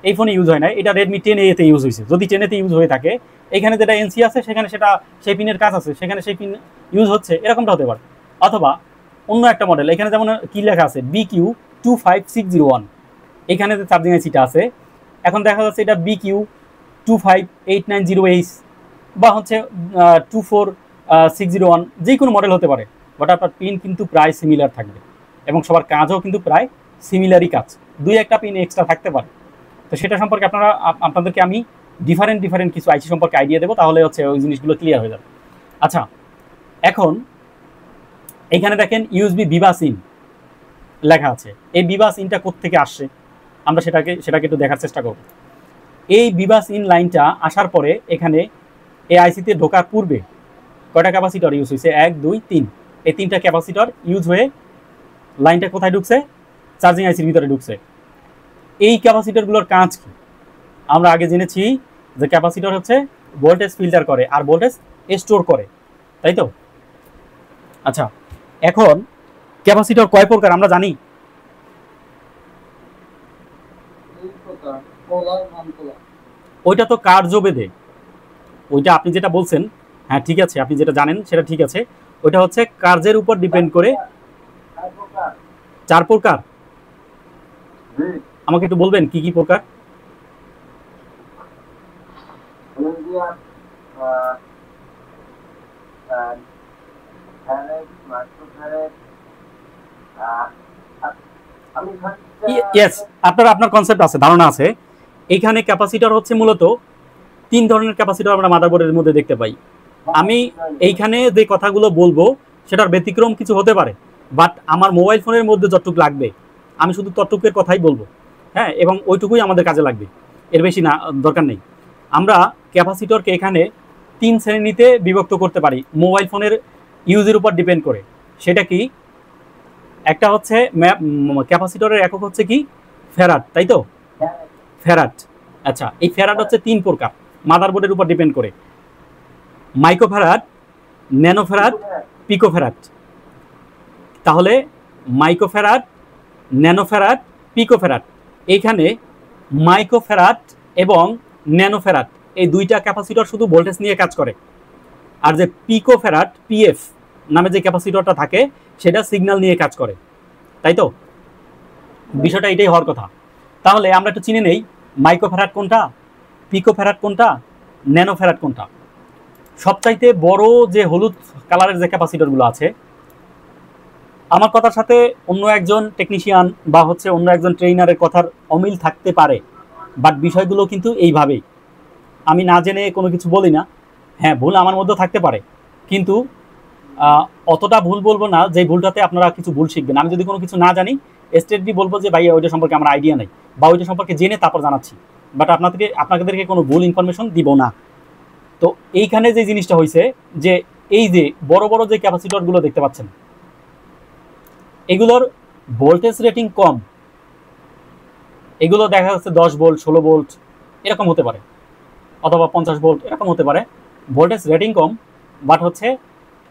এই ফোনে ইউজ হয় নাই, এটা রেডমি 10A-তে ইউজ হয়েছে। যদি 10A-তে ইউজ হয়ে থাকে, এখানে যেটা এনসি আছে সেখানে সেটা সেই পিনের কাজ আছে, সেখানে সেই পিন ইউজ হচ্ছে, এরকমটা হতে পারে। অথবা অন্য একটা মডেল, এখানে যেমন কি লেখা আছে BQ25601, এখানে যে চার্জিং আইসিটা আছে এখন দেখা যাচ্ছে এটা BQ25890H বা হচ্ছে 24601, যে কোনো মডেল হতে পারে, বাট আপনার পিন কিন্তু প্রায় সিমিলার থাকবে এবং সবার কাজও কিন্তু প্রায় সিমিলারই কাজ, 2-1টা পিন এক্সট্রা থাকতে পারে। তো সেটা সম্পর্কে আপনাদেরকে আমি ডিফারেন্ট কিছু আইসি সম্পর্কে আইডিয়া দেবো, তাহলে হচ্ছে ওই জিনিসগুলো ক্লিয়ার হয়ে যাবে। আচ্ছা, এখন এখানে দেখেন ইউএসবি বিবাস ইন লেখা আছে। এই বিবাস ইনটা কোত্থেকে আসছে আমরা সেটাকে একটু দেখার চেষ্টা করব। এই বিবাস ইন লাইনটা আসার পরে এখানে এই আইসিতে ঢোকার পূর্বে কয়টা ক্যাপাসিটর ইউজ হয়েছে? 1, 2, 3, এই 3টা ক্যাপাসিটর ইউজ হয়ে লাইনটা কোথায় ঢুকছে? চার্জিং আইসির ভিতরে ঢুকছে। এই ক্যাপাসিটরগুলোর কাজ কি? আমরা আগে জেনেছি যে ক্যাপাসিটর হচ্ছে ভোল্টেজ ফিল্টার করে আর ভোল্টেজ স্টোর করে, তাই তো? আচ্ছা, এখন ক্যাপাসিটর কয় প্রকার আমরা জানি? ওইটা তো কার্যভেদে, ওইটা আপনি যেটা বলছেন হ্যাঁ ঠিক আছে, আপনি যেটা জানেন সেটা ঠিক আছে। ওইটা হচ্ছে কার্যের উপর ডিপেন্ড করে। 4 প্রকার? আমাকে একটু বলবেন কি কি প্রকার? ইয়েস, আপনার কনসেপ্ট আছে, ধারণা আছে। এইখানে ক্যাপাসিটর হচ্ছে মূলত 3 ধরনের ক্যাপাসিটর আমরা মাদারবোর্ডের মধ্যে দেখতে পাই। আমি এইখানে যে কথাগুলো বলবো সেটার ব্যতিক্রম কিছু হতে পারে, বাট আমার মোবাইল ফোনের মধ্যে যতটুকু লাগবে আমি শুধু ততটুকুর কথাই বলবো। হ্যাঁ, এবং ওইটুকুই আমাদের কাজে লাগবে, এর বেশি না, দরকার নেই। আমরা ক্যাপাসিটরকে এখানে 3 শ্রেণীতে বিভক্ত করতে পারি মোবাইল ফোনের ইউজের উপর ডিপেন্ড করে। সেটা কি? একটা হচ্ছে ক্যাপাসিটরের একক হচ্ছে কি ফ্যারাড, তাই তো? ফ্যারাড। আচ্ছা, এই ফ্যারাড হচ্ছে 3 প্রকার মাদারবোর্ডের উপর ডিপেন্ড করে: মাইক্রোফ্যারাড, ন্যানোফ্যারাড, পিকোফ্যারাড। তাহলে মাইক্রোফ্যারাড, ন্যানোফ্যারাড, পিকোফ্যারাড। এইখানে মাইক্রোফ্যারাড এবং ন্যানোফ্যারাড এই দুইটা ক্যাপাসিটর শুধু ভোল্টেজ নিয়ে কাজ করে, আর যে পিকোফ্যারাড পিএফ নামে যে ক্যাপাসিটরটা থাকে সেটা সিগন্যাল নিয়ে কাজ করে, তাই তো? বিষয়টা এটাই হওয়ার কথা। তাহলে আমরা একটু চিনে নেই মাইক্রোফ্যারাড কোনটা, পিকোফ্যারাড কোনটা, ন্যানোফ্যারাড কোনটা। সবচাইতে বড় যে হলুদ কালারের যে ক্যাপাসিটরগুলো আছে, আমার কথার সাথে অন্য একজন টেকনিশিয়ান বা হচ্ছে অন্য একজন ট্রেনারের কথার অমিল থাকতে পারে, বাট বিষয়গুলো কিন্তু এইভাবেই। আমি না জেনে কোনো কিছু বলি না, হ্যাঁ ভুল আমার মধ্যেও থাকতে পারে, কিন্তু অতটা ভুল বলবো না যে ভুলটাতে আপনারা কিছু ভুল শিখবেন। আমি যদি কোনো কিছু না জানি স্ট্রেটলি বলবো যে ভাই ওইটা সম্পর্কে আমার আইডিয়া নেই, বা ওইটা সম্পর্কে জেনে তারপর জানাচ্ছি, বাট আপনাদেরকে কোনো ভুল ইনফরমেশন দিব না। তো এইখানে যে জিনিসটা হয়েছে যে এই যে বড় বড় যে ক্যাপাসিটরগুলো দেখতে পাচ্ছেন এগুলোর ভোল্টেজ রেটিং কম। এগুলো দেখা যাচ্ছে 10 ভোল্ট, 16 ভোল্ট এরকম হতে পারে, অথবা 50 ভোল্ট এরকম হতে পারে। ভোল্টেজ রেটিং কম, বাট হচ্ছে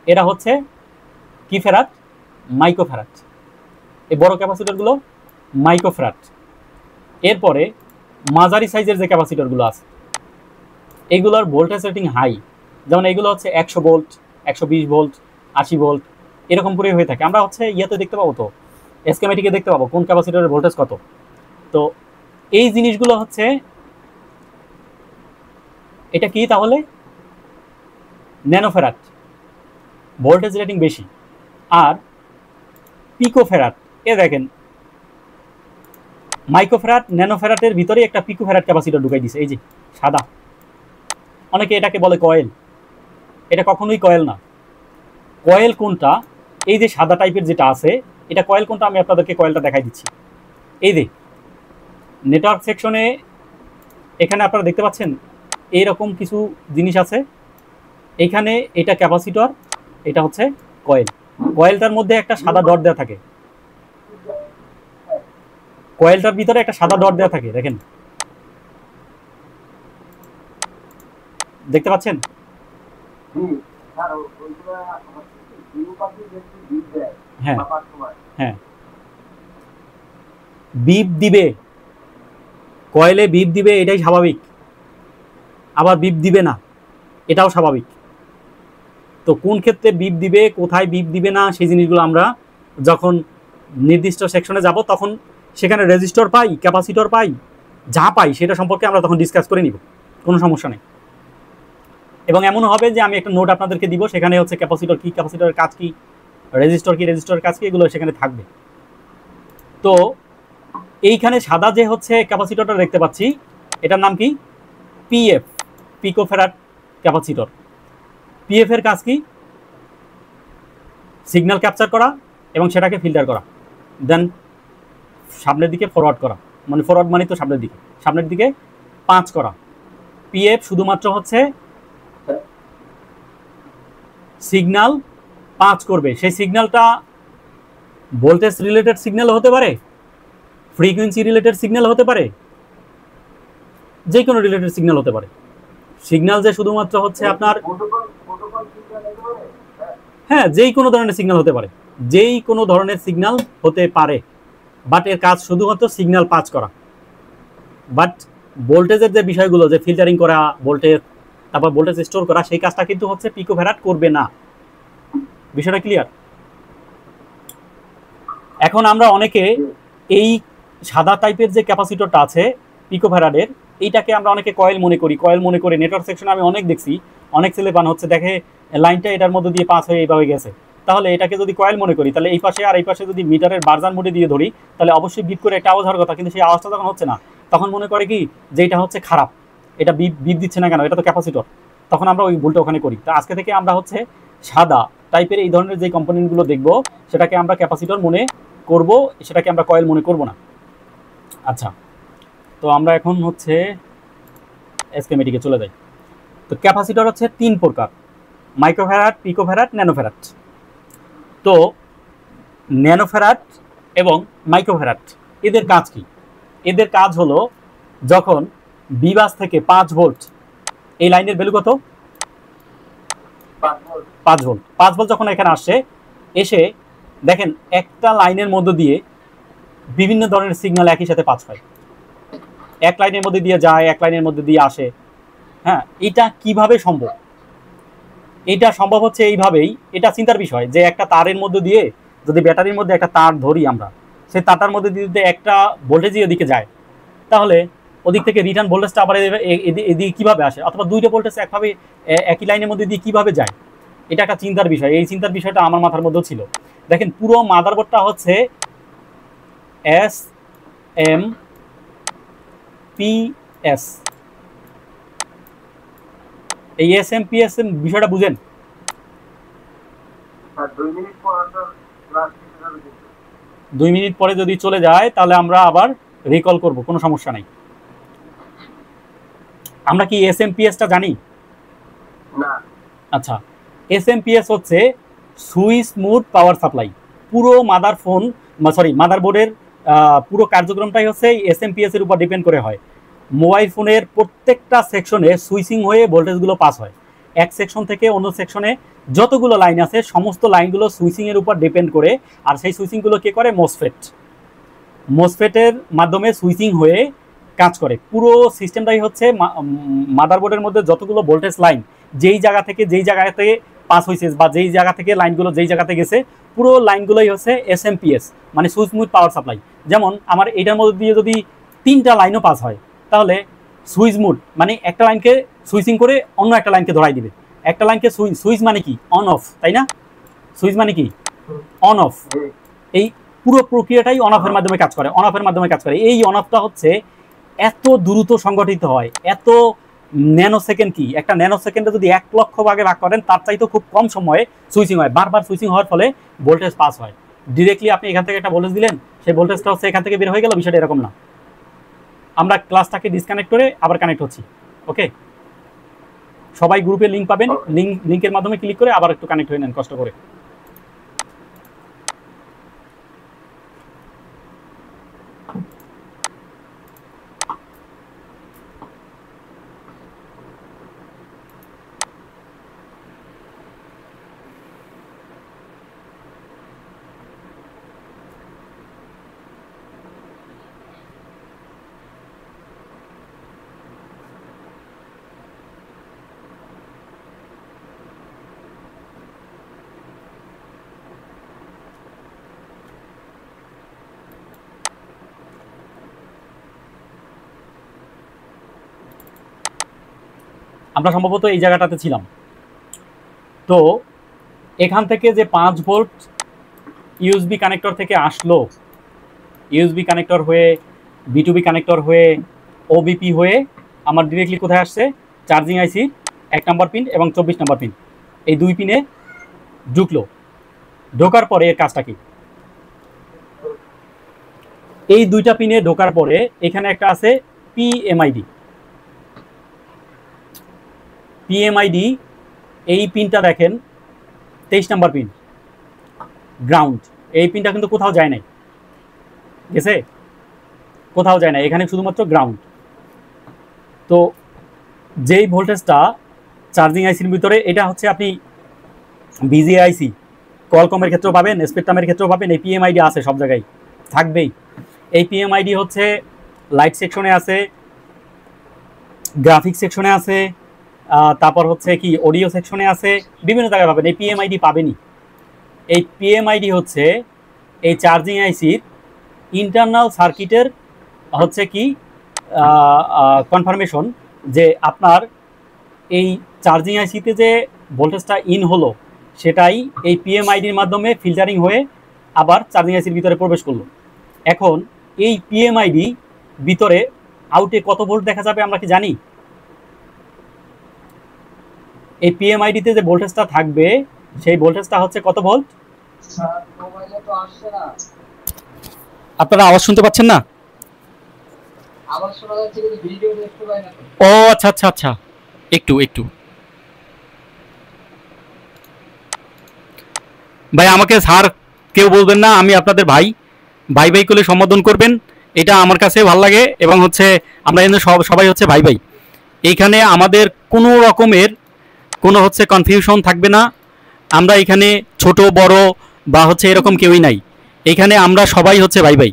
এরা হচ্ছে কি ফ্যারাড? মাইক্রোফ্যারাড। এই বড় ক্যাপাসিটরগুলো মাইক্রোফ্যারাড। এরপরে মাঝারি সাইজের যে ক্যাপাসিটরগুলো আছে এগুলোর ভোল্টেজ রেটিং হাই, যেমন এগুলো হচ্ছে 100 ভোল্ট, 120 ভোল্ট, 80 ভোল্ট এরকম করে হয়ে থাকে। আমরা হচ্ছে ইয়েতে দেখতে পাবো, তো স্কিমেটিকে দেখতে পাবো কোন ক্যাপাসিটরের ভোল্টেজ কত। তো এই জিনিসগুলো হচ্ছে, এটা কি তাহলে? ন্যানোফ্যারাড, ভোল্টেজ রেটিং বেশি। আর পিকোফ্যারাড, এ দেখেন মাইক্রোফ্যারাড ন্যানোফ্যারাডের ভিতরে একটা পিকোফ্যারাড ক্যাপাসিটর ঢুকাই দিছে, এই যে সাদা। অনেকে এটাকে বলে কয়েল, এটা কখনোই কয়েল না। কয়েল কোনটা? এই যে সাদা টাইপের যেটা আছে এটা কয়েল কোনটা? আমি আপনাদেরকে কয়েলটা দেখাই দিচ্ছি। এই যে নেটওয়ার্ক সেকশনে এখানে আপনারা দেখতে পাচ্ছেন এইরকম কিছু জিনিস আছে। এইখানে এটা ক্যাপাসিটর, এটা হচ্ছে কয়েল। কয়েলটার মধ্যে একটা সাদা ডট দেওয়া থাকে, কয়েলটার ভিতরে একটা সাদা ডট দেওয়া থাকে, দেখেন, দেখতে পাচ্ছেন? হ্যাঁ হ্যাঁ, বিপ দিবে, কয়েলে বিপ দিবে, এটাই স্বাভাবিক। আবার বিপ দিবে না, এটাও স্বাভাবিক। তো কোন ক্ষেত্রে বিপ দিবে, কোথায় বিপ দিবে না, সেই জিনিসগুলো আমরা যখন নির্দিষ্ট সেকশনে যাব তখন সেখানে রেজিস্টর পাই, ক্যাপাসিটর পাই, যা পাই সেটা সম্পর্কে আমরা তখন ডিসকাস করে নিব, কোনো সমস্যা নেই। এবং এমন হবে যে আমি একটা নোট আপনাদেরকে দিব, সেখানে হচ্ছে ক্যাপাসিটর কি, ক্যাপাসিটরের কাজ কি, রেজিস্টর কি, রেজিস্টরের কাজ কি, এগুলো সেখানে থাকবে। তো এইখানে সাদা যে হচ্ছে ক্যাপাসিটরটা দেখতে পাচ্ছি এটার নাম কি? PF, পিকোফ্যারাড capacitor. পিএফ এর কাজ কি? সিগন্যাল ক্যাপচার করা এবং সেটাকে ফিল্টার করা, দেন সামনের দিকে ফরওয়ার্ড করা, মানে ফরওয়ার্ড মানে তো সামনের দিকে পাঁচ করা। পিএফ শুধুমাত্র হচ্ছে সিগন্যাল পাঁচ করবে। সেই সিগন্যালটা ভোল্টেজ রিলেটেড সিগন্যাল হতে পারে, ফ্রিকোয়েন্সি রিলেটেড সিগন্যাল হতে পারে, যে কোনো রিলেটেড সিগন্যাল হতে পারে। সিগন্যাল যে শুধুমাত্র হচ্ছে আপনার, হ্যাঁ যেই কোনো ধরনের সিগন্যাল হতে পারে, যেই কোনো ধরনের সিগন্যাল হতে পারে, বাট এর কাজ শুধুমাত্র সিগন্যাল পাস করা। বাট ভোল্টেজের যে বিষয়গুলো, যে ফিল্টারিং করা ভোল্টেজ, তারপর ভোল্টেজ স্টোর করা, সেই কাজটা কিন্তু হচ্ছে পিকোফ্যারাড করবে না। বিষয়টা ক্লিয়ার? এখন আমরা অনেকে এই সাদা টাইপের যে ক্যাপাসিটরটা আছে পিকোফ্যারাডের, এইটাকে আমরা অনেকে কয়েল মনে করি। কয়েল মনে করে নেটওয়ার্ক সেকশনে আমি অনেক দেখছি, অনেক ছেলে বান হচ্ছে দেখে লাইনটা এটার মধ্যে দিয়ে পাস হয়ে এইভাবে গেছে। তাহলে এটাকে যদি কয়েল মনে করি, তাহলে এই পাশে আর এই পাশে যদি মিটারের বার্জার মোডে দিয়ে ধরি, তাহলে অবশ্যই বিপ করে একটা আওয়াজ হওয়ার কথা, কিন্তু সেই আওয়াজটা যখন হচ্ছে না, তখন মনে করে কি যে এটা হচ্ছে খারাপ, এটা বিপ বিপ দিচ্ছে না কেন, এটা তো ক্যাপাসিটর। তখন আমরা ওই ভুলটা ওখানে করি। তো আজকে থেকে আমরা হচ্ছে সাদা টাইপের এই ধরনের যে কম্পোনেন্টগুলো দেখবো, সেটাকে আমরা ক্যাপাসিটর মনে করব, সেটাকে আমরা কয়েল মনে করব না। আচ্ছা, তো আমরা এখন হচ্ছে স্কিমেটিকে চলে যাই। তো ক্যাপাসিটর হচ্ছে 3 প্রকার: মাইক্রোফ্যারাড, পিকোফ্যারাড, ন্যানোফ্যারাড। তো ন্যানোফ্যারাড এবং মাইক্রোফ্যারাড এদের কাজ কি? এদের কাজ হলো যখন বিবাস থেকে 5 ভোল্ট, এই লাইনের ভ্যালু কত? 5 ভোল্ট। 5 ভোল্ট যখন এখানে আসে, এসে দেখেন একটা লাইনের মধ্য দিয়ে বিভিন্ন ধরনের সিগন্যাল একই সাথে পাস হয়, এক লাইনের মধ্যে দিয়ে যায়, এক লাইনের মধ্যে দিয়ে আসে। হ্যাঁ, এটা কিভাবে সম্ভব? এটা সম্ভব হচ্ছে এইভাবেই। এটা চিন্তার বিষয় যে একটা তারের মধ্যে দিয়ে যদি ব্যাটারির মধ্যে একটা তার ধরি আমরা, সেই তারটার মধ্যে দিয়ে যদি একটা ভোল্টেজই এদিকে যায়, তাহলে ওদিক থেকে রিটার্ন ভোল্টেজটা আবার এদিকে কীভাবে আসে, অথবা দুইটা ভোল্টেজ একভাবে একই লাইনের মধ্যে দিয়ে কীভাবে যায়? এটা একটা চিন্তার বিষয়। এই চিন্তার বিষয়টা আমার মাথার মধ্যেও ছিল। দেখেন পুরো মাদারবোর্ডটা হচ্ছে SMPS। এই SMPS বিষয়টা বুঝেন? 2 মিনিট পরে যদি চলে যায়, তাহলে আমরা আবার রিকল করব, কোনো সমস্যা নাই। আমরা কি SMPS-টা জানি? না। আচ্ছা, SMPS হচ্ছে সুইচ মোড পাওয়ার সাপ্লাই। পুরো মাদারবোর্ডের পুরো কার্যক্রমটাই হচ্ছে SMPS এর উপর ডিপেন্ড করে হয়। মোবাইল ফোনের প্রত্যেকটা সেকশনে সুইচিং হয়ে ভোল্টেজগুলো পাস হয়। এক সেকশন থেকে অন্য সেকশনে যতগুলো লাইন আছে, সমস্ত লাইনগুলো সুইচিংয়ের উপর ডিপেন্ড করে। আর সেই সুইচিংগুলো কে করে? মোসফেটের মাধ্যমে সুইচিং হয়ে কাজ করে। পুরো সিস্টেমটাই হচ্ছে মাদারবোর্ডের মধ্যে যতগুলো ভোল্টেজ লাইন যেই জায়গা থেকে পাস হয়েছে, বা যেই জায়গা থেকে লাইনগুলো যেই জায়গাতে গেছে, পুরো লাইনগুলোই হচ্ছে SMPS, মানে সুইচ মোড পাওয়ার সাপ্লাই। যেমন আমার এইটার মধ্যে দিয়ে যদি 3টা লাইনও পাস হয়, তাহলে সুইচ মোড মানে একটা লাইনকে সুইচিং করে অন্য একটা লাইনকে ধরাই দিবে। একটা লাইনকে সুইচ মানে কি? অন অফ, তাই না? সুইচ মানে কি? On of. এই পুরো প্রক্রিয়াটাই অন অফের মাধ্যমে কাজ করে। এই অন অফটা হচ্ছে এত দ্রুত সংগঠিত হয়, এত ন্যানো সেকেন্ড। কি একটা ন্যানো সেকেন্ডে যদি 1 লক্ষ ভাগে ভাগ করেন, তার চাইতে খুব কম সময়ে সুইচিং হয়। বারবার সুইচিং হওয়ার ফলে ভোল্টেজ পাস হয়। ডিরেক্টলি আপনি এখান থেকে একটা ভোল্টেজ দিলেন, সেই ভোল্টেজটা হচ্ছে এখান থেকে বের হয়ে গেল। বিষয়টা এরকম না। আমরা ক্লাসটাকে ডিসকানেক্ট করে আবার কানেক্ট হচ্ছি। ওকে, সবাই গ্রুপে লিঙ্ক পাবেন, লিঙ্কের মাধ্যমে ক্লিক করে আবার একটু কানেক্ট হয়ে নেন কষ্ট করে। আমরা সম্ভবত এই জায়গাটাতে ছিলাম। তো এখান থেকে যে 5 ভোল্ট ইউএসবি কানেক্টর থেকে আসলো, ইউএসবি কানেক্টর হয়ে B2B কানেক্টর হয়ে OBP হয়ে আমার ডিরেক্টলি কোথায় আসছে? চার্জিং আইসি 1 নম্বর পিন এবং 24 নম্বর পিন, এই 2 পিনে ঢুকলো। ঢোকার পরে এর কাজটা কি? এই 2টা পিনে ঢোকার পরে এখানে একটা আছে PMID। এই পিনটা দেখেন 23 নম্বর পিন, গ্রাউন্ড। এই পিনটা কিন্তু কোথাও যায় নাই, গেছে? কোথাও যায় না, এখানে শুধুমাত্র গ্রাউন্ড। তো যেই ভোল্টেজটা চার্জিং আইসির ভিতরে, এটা হচ্ছে আপনি BGA-IC কলকমের ক্ষেত্রেও পাবেন, স্পেকট্রামের ক্ষেত্রেও পাবেন। এই PMID আছে, সব জায়গায় থাকবেই। এই PMID হচ্ছে লাইট সেকশনে আছে, গ্রাফিক্স সেকশনে আছে, তারপর হচ্ছে কি অডিও সেকশনে আছে, বিভিন্ন জায়গায় পাবেন। এই পিএমআইডি পাবেনই। এই পিএমআইডি হচ্ছে এই চার্জিং আইসির ইন্টারনাল সার্কিটের হচ্ছে কি কনফার্মেশন যে আপনার এই চার্জিং আইসিতে যে ভোল্টেজটা ইন হলো সেটাই এই পিএমআইডির মাধ্যমে ফিল্টারিং হয়ে আবার চার্জিং আইসির ভিতরে প্রবেশ করলো। এখন এই পিএমআইডি ভিতরে আউটে কত ভোল্ট দেখা যাবে আমরা কি জানি? এই পিএমআইডিতে যে ভোল্টেজটা থাকবে সেই ভোল্টেজটা হচ্ছে কত ভোল্ট? স্যার মোবাইলে তো আসছে না। আপনারা আওয়াজ শুনতে পাচ্ছেন না? আবার শোনা যাচ্ছে কিন্তু ভিডিও দেখতে পাই না। ও আচ্ছা আচ্ছা আচ্ছা, একটু ভাই আমাকে স্যার কেউ বলবেন না, আমি আপনাদের ভাই ভাই করে সম্বোধন করবেন, এটা আমার কাছে ভালো লাগে। এবং হচ্ছে আমরা এখানে সবাই হচ্ছে ভাই। এইখানে আমাদের কোনো রকমের কোনো হচ্ছে কনফিউশন থাকবে না। আমরা এখানে ছোট বড় বা হচ্ছে এরকম কেউই নাই। এখানে আমরা সবাই হচ্ছে ভাই।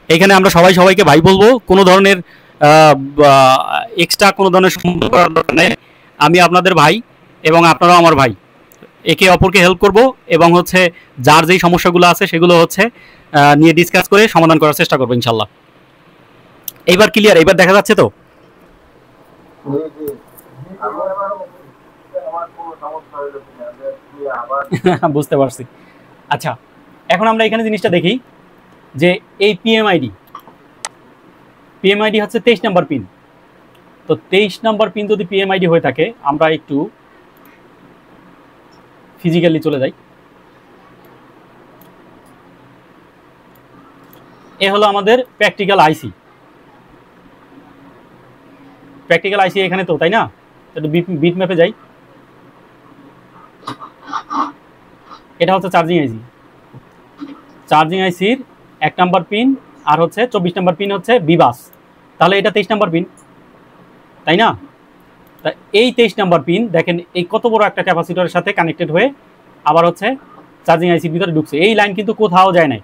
এখানে আমরা সবাইকে ভাই বলবো। কোনো ধরনের এক্সট্রা কোনো ধরনের সম্পর্ক করার দরকার নেই। আমি আপনাদের ভাই এবং আপনারাও আমার ভাই। একে অপরকে হেল্প করব এবং হচ্ছে যার যেই সমস্যাগুলো আছে সেগুলো হচ্ছে নিয়ে ডিসকাস করে সমাধান করার চেষ্টা করবো ইনশাল্লাহ। এইবার ক্লিয়ার? এইবার দেখা যাচ্ছে তো? বুঝতে পারছি। আচ্ছা, এখন আমরা এখানে জিনিসটা দেখি যে এই পিএমআইডি হচ্ছে 23 নম্বর পিন। তো 23 নম্বর পিন যদি পিএমআইডি হয়ে থাকে, আমরা একটু ফিজিক্যালি চলে যাই। এ হলো আমাদের প্র্যাকটিক্যাল আইসি। এখানে তো, তাই না? একটু বিট ম্যাপে যাই। এটা হচ্ছে চার্জিং আইসির 1 নম্বর পিন, আর হচ্ছে 24 নম্বর পিন হচ্ছে বিবাস। তাহলে এটা 23 নম্বর পিন, তাই না? তা এই 23 নম্বর পিন দেখেন এই কত বড় একটা ক্যাপাসিটরের সাথে কানেক্টেড হয়ে আবার হচ্ছে চার্জিং আইসির ভিতরে ঢুকছে। এই লাইন কিন্তু কোথাও যায় নাই।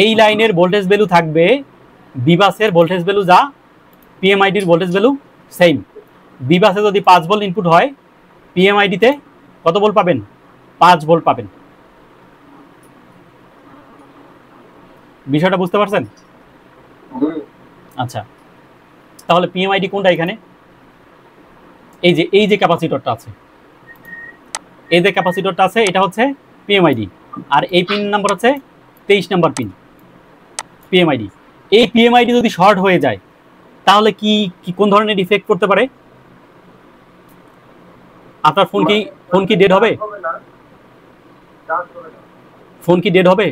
এই লাইনের ভোল্টেজ ভ্যালু থাকবে বিবাসের ভোল্টেজ ভ্যালু যা পিএমআইডির ভোল্টেজ ভ্যালু সেম। বিবাসে যদি 5 ভোল্ট ইনপুট হয়, পিএমআইডিতে কত ভোল্ট পাবেন? 5 ভোল্ট পাবেন। বিষয়টা বুঝতে পারছেন? আচ্ছা, তাহলে পিএমআইডি কোনটা? এখানে এই যে ক্যাপাসিটরটা আছে, এটা হচ্ছে পিএমআইডি, আর এই পিন নাম্বার হচ্ছে 23 নম্বর পিন পিএমআইডি। এই পিএমআইডি যদি শর্ট হয়ে যায় তাহলে কি কোন ধরনের ইফেক্ট করতে পারে? আপনার ফোন কি ডেড হবে? ফোন কি ডেড হবে?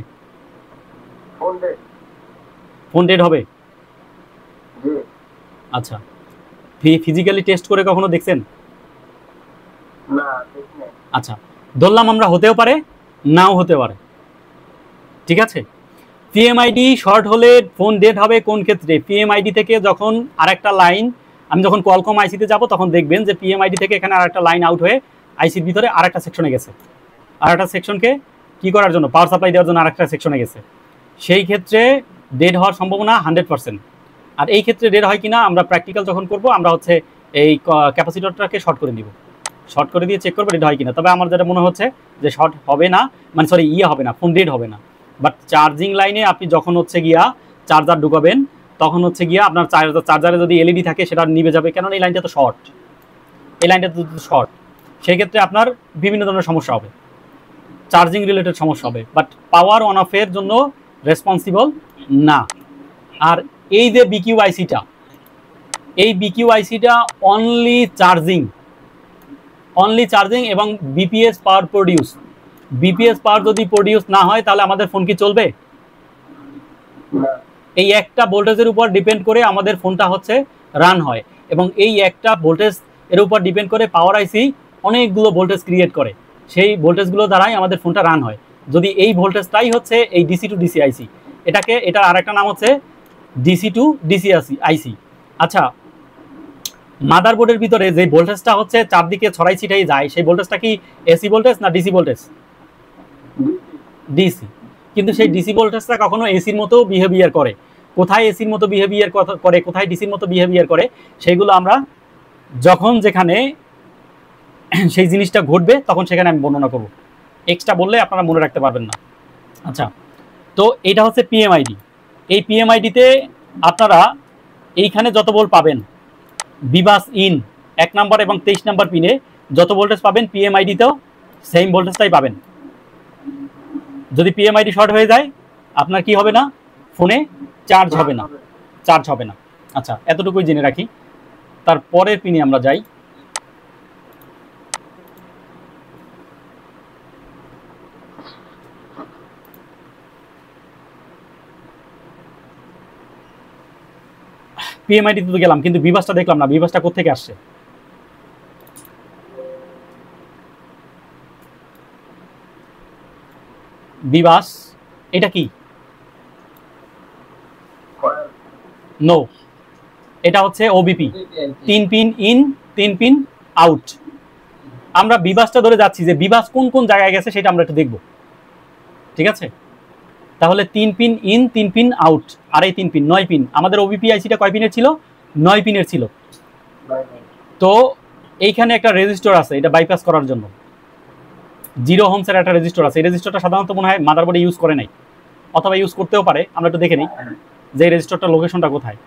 ফোন ডেড হবে। আচ্ছা, ফিজিক্যালি টেস্ট করে কখনো দেখছেন? না, আচ্ছা, ধরলাম আমরা হতেও পারে নাও হতে পারে, ঠিক আছে? পিএমআইডি শর্ট হলে ফোন ডেড হবে কোন ক্ষেত্রে? পিএমআইডি থেকে যখন আরেকটা লাইন, আমি যখন কোয়ালকম আইসিতে যাব তখন দেখবেন যে পিএমআইডি থেকে এখানে আরেকটা লাইন আউট হয়ে আইসির ভিতরে আরেকটা সেকশনে গেছে। আরেকটা সেকশনকে কি করার জন্য? পাওয়ার সাপ্লাই দেওয়ার জন্য আরেকটা সেকশনে গেছে। সেই ক্ষেত্রে ডেড হওয়ার সম্ভাবনা 100%। আর এই ক্ষেত্রে ডেড হয় কিনা আমরা প্র্যাকটিক্যাল যখন করব, আমরা হচ্ছে এই ক্যাপাসিটরটাকে শর্ট করে দিব, শর্ট করে দিয়ে চেক করবো ডেড হয় কিনা। তবে আমার যেটা মনে হচ্ছে যে শর্ট হবে না, মানে সরি হবে না, ফোন ডেড হবে না। বাট চার্জিং লাইনে আপনি যখন হচ্ছে গিয়া চার্জার ঢুকাবেন তখন হচ্ছে গিয়া আপনার চার্জারে যদি এলইডি থাকে সেটা নিভে যাবে, কেননা এই লাইনটা তো শর্ট, সেই ক্ষেত্রে আপনার বিভিন্ন ধরনের সমস্যা হবে, চার্জিং রিলেটেড সমস্যা হবে, বাট পাওয়ার অন অফের জন্য রেসপন্সিবল না। আর এই যে বিকিউ আইসিটা অনলি চার্জিং এবং বিপিএস পাওয়ার যদি প্রডিউস না হয় তাহলে আমাদের ফোন কি চলবে? এই একটা ভোল্টেজের উপর ডিপেন্ড করে আমাদের ফোনটা হচ্ছে রান হয়, এবং এই একটা ভোল্টেজ এর উপর ডিপেন্ড করে পাওয়ার আইসি অনেকগুলো ভোল্টেজ ক্রিয়েট করে, সেই ভোল্টেজগুলো দ্বারাই আমাদের ফোনটা রান হয়। যদি এই ভোল্টেজটাই হচ্ছে এই ডিসি টু ডিসি আইসি, এটার আরেকটা নাম হচ্ছে ডিসি টু ডিসি আইসি। আচ্ছা, মাদারবোর্ডের ভিতরে যে ভোল্টেজটা হচ্ছে চারদিকে ছড়াই ছিটাই যায়, সেই ভোল্টেজটা কি এসি ভোল্টেজ না ডিসি ভোল্টেজ? ডিসি। কিন্তু সেই ডিসি ভোল্টেজটা কখনো এসির মতো বিহেভিয়ার করে। কোথায় এসির মতো বিহেভিয়ার করে, কোথায় ডিসির মতো বিহেভিয়ার করে, সেগুলো আমরা যখন যেখানে সেই জিনিসটা ঘটবে তখন সেখানে আমি বর্ণনা করব। এক্সট্রা বললে আপনারা মনে রাখতে পারবেন না। আচ্ছা, তো এটা হচ্ছে পিএমআইডি। এই পিএমআইডিতে আপনারা এইখানে যত ভোল্ট পাবেন, বিবাস ইন 1 নাম্বার এবং 23 নাম্বার পিনে যত ভোল্টেজ পাবেন পিএমআইডিতেও সেম ভোল্টেজটাই পাবেন। যদি পিএমআইডি শর্ট হয়ে যায় আপনার কি হবে না, ফোনে চার্জ হবে না, চার্জ হবে না। আচ্ছা, এতটুকুই জেনে রাখি। তারপরের পিনে আমরা যাই। পিএমআইডিতে তো গেলাম, কিন্তু বিবাসটা দেখলাম না। বিবাসটা কোত্থেকে আসছে? বিবাস এটা কি? নো, এটা হচ্ছে ওবিপি, 3 পিন ইন 3 পিন আউট। আমরা বিবাসটা ধরে যাচ্ছি যে বিবাস কোন কোন জায়গায় গেছে সেটা আমরা একটু দেখব, ঠিক আছে? তাহলে 3 পিন ইন 3 পিন আউট, আর এই 3 পিন 9 পিন। আমাদের ওবিপি আইসিটা কয় পিনের ছিল? 9 পিনের ছিল। তো এইখানে একটা রেজিস্টর আছে, এটা বাইপাস করার জন্য 0 ওহমসের একটা রেজিস্টর আছে। এই রেজিস্টরটা সাধারণত মনে হয় মাদারবোর্ডে ইউজ করে নাই, অথবা ইউজ করতেও পারে। আমরা একটু দেখে নিই যে এই রেজিস্টরটার লোকেশনটা কোথায়।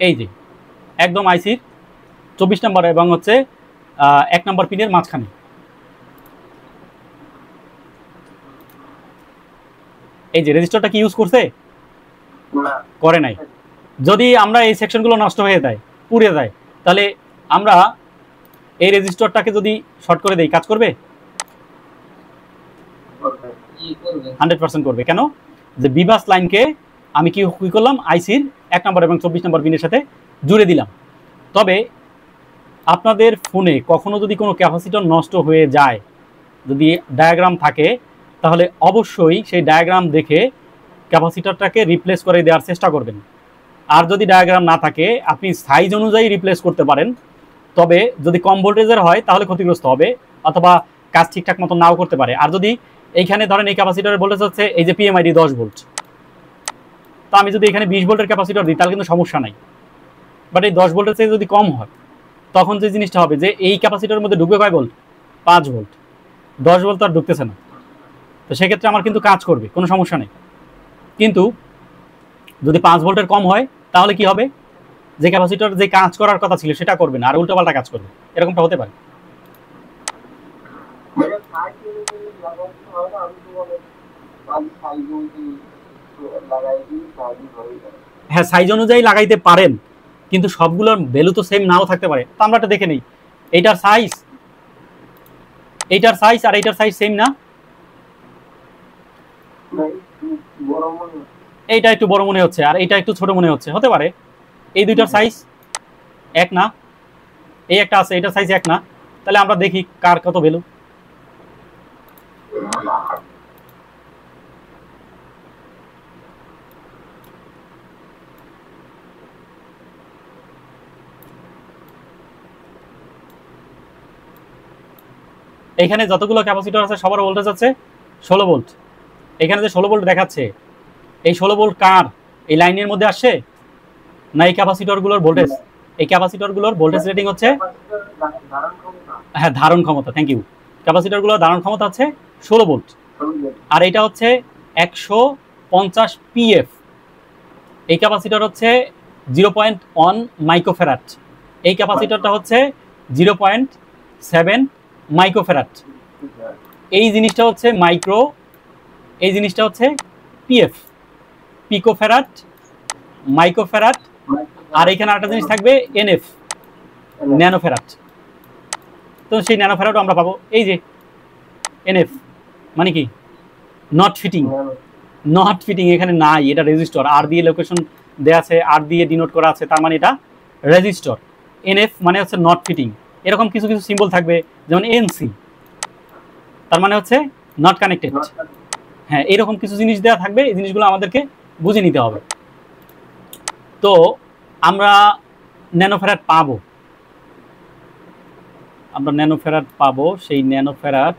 এই যে একদম আইসির 24 নম্বর এবং হচ্ছে 1 নম্বর পিনের মাঝখানে। এই যে রেজিস্টরটা কি ইউজ করছে? করে নাই। যদি আমরা এই সেকশনগুলো নষ্ট হয়ে যায়, পুড়ে যায়, তাহলে আমরা এই রেজিস্টরটাকে যদি শর্ট করে দেই, কাজ করবে? 100% করবে। কেন? যে বিবাস লাইনকে আমি কি করলাম, আইসির 1 নম্বর এবং 24 নম্বর পিনের সাথে জুড়ে দিলাম। তবে আপনাদের ফোনে কখনো যদি কোনো ক্যাপাসিটর নষ্ট হয়ে যায়, যদি ডায়াগ্রাম থাকে, তাহলে অবশ্যই সেই ডায়াগ্রাম দেখে ক্যাপাসিটরটাকে রিপ্লেস করে দেওয়ার চেষ্টা করবেন। আর যদি ডায়াগ্রাম না থাকে আপনি সাইজ অনুযায়ী রিপ্লেস করতে পারেন। তবে যদি কম ভোল্টেজের হয় তাহলে ক্ষতিগ্রস্ত হবে, অথবা কাজ ঠিকঠাক মতো নাও করতে পারে। আর যদি এইখানে ধরেন এই ক্যাপাসিটরের ভোল্টেজ হচ্ছে এই যে পিএমআইডি 10 ভোল্ট, তো আমি যদি এখানে 20 ভোল্টের ক্যাপাসিটর দিই তাহলে কিন্তু সমস্যা নাই। বাট এই 10 ভোল্টের চেয়ে যদি কম হয় তখন যে জিনিসটা হবে যে এই ক্যাপাসিটরের মধ্যে ঢুকবে কয় ভোল্ট? 5 ভোল্ট। 10 ভোল্ট তো আর ঢুকতেছে না। তো সেক্ষেত্রে আমার কিন্তু কাজ করবে, কোনো সমস্যা নেই। কিন্তু যদি 5 ভোল্টের কম হয় তাহলে কি হবে? যে ক্যাপাসিটর যে কাজ করার কথা ছিল সেটা করবে না, আর উল্টোপাল্টা কাজ করবে। এরকমটা হতে পারে। হ্যাঁ, সাইজ অনুযায়ী লাগাইতে পারেন, কিন্তু সবগুলোর ভ্যালু তো সেম নাও থাকতে পারে। তো আমরা এটা দেখে নেই, এইটার সাইজ আর এইটার সাইজ সেম না? এইটা একটু বড় মনে হচ্ছে আর এইটা একটু ছোট মনে হচ্ছে, হতে পারে। এই দুইটার সাইজ এক না, এই একটা আছে, এটার সাইজ এক না। তাহলে আমরা দেখি কার কত ভ্যালু। এখানে যতগুলো ক্যাপাসিটর আছে সবার ভোল্টেজ আছে 16 ভোল্ট। এখানে যে 16 ভোল্ট দেখাচ্ছে, এই 16 ভোল্ট কার? এই লাইনের মধ্যে আসছে না এই ক্যাপাসিটরগুলোর ভোল্টেজ? এই ক্যাপাসিটরগুলোর ভোল্টেজ রেটিং হচ্ছে, হ্যাঁ, ধারণ ক্ষমতা। Thank you. ক্যাপাসিটরগুলোর ধারণ ক্ষমতা হচ্ছে 16 ভোল্ট, আর এটা হচ্ছে 150 পিএফ। এই ক্যাপাসিটর হচ্ছে 0.1 মাইক্রোফ্যারাড। এই ক্যাপাসিটরটা হচ্ছে 0.7 মাইক্রোফ্যারাড। এই জিনিসটা হচ্ছে মাইক্রো, এই জিনিসটা হচ্ছে পিএফ, পিকোফ্যারাড, মাইক্রোফ্যারাড, আর এখানে আরেকটা জিনিস থাকবে এনএফ, ন্যানোফ্যারাড। তো সেই ন্যানোফ্যারাডও আমরা পাবো। এই যে এনএফ মানে কি? Not fitting. নট ফিটিং এখানে নাই, এটা রেজিস্টর। আর দিয়ে লোকেশন দেওয়া আছে, আর দিয়ে ডিনোট করা আছে, তার মানে এটা রেজিস্টর। এনএফ মানে হচ্ছে নট ফিটিং। এরকম কিছু কিছু সিম্বল থাকবে, যেমন এনসি, তার মানে হচ্ছে নট কানেক্টেড। হ্যাঁ, এরকম কিছু জিনিস দেওয়া থাকবে, এই জিনিসগুলো আমাদেরকে বুঝে নিতে হবে। তো আমরা ন্যানোফ্যারাড পাবো, আমরা ন্যানোফ্যারাড পাবো। সেই ন্যানোফ্যারাড,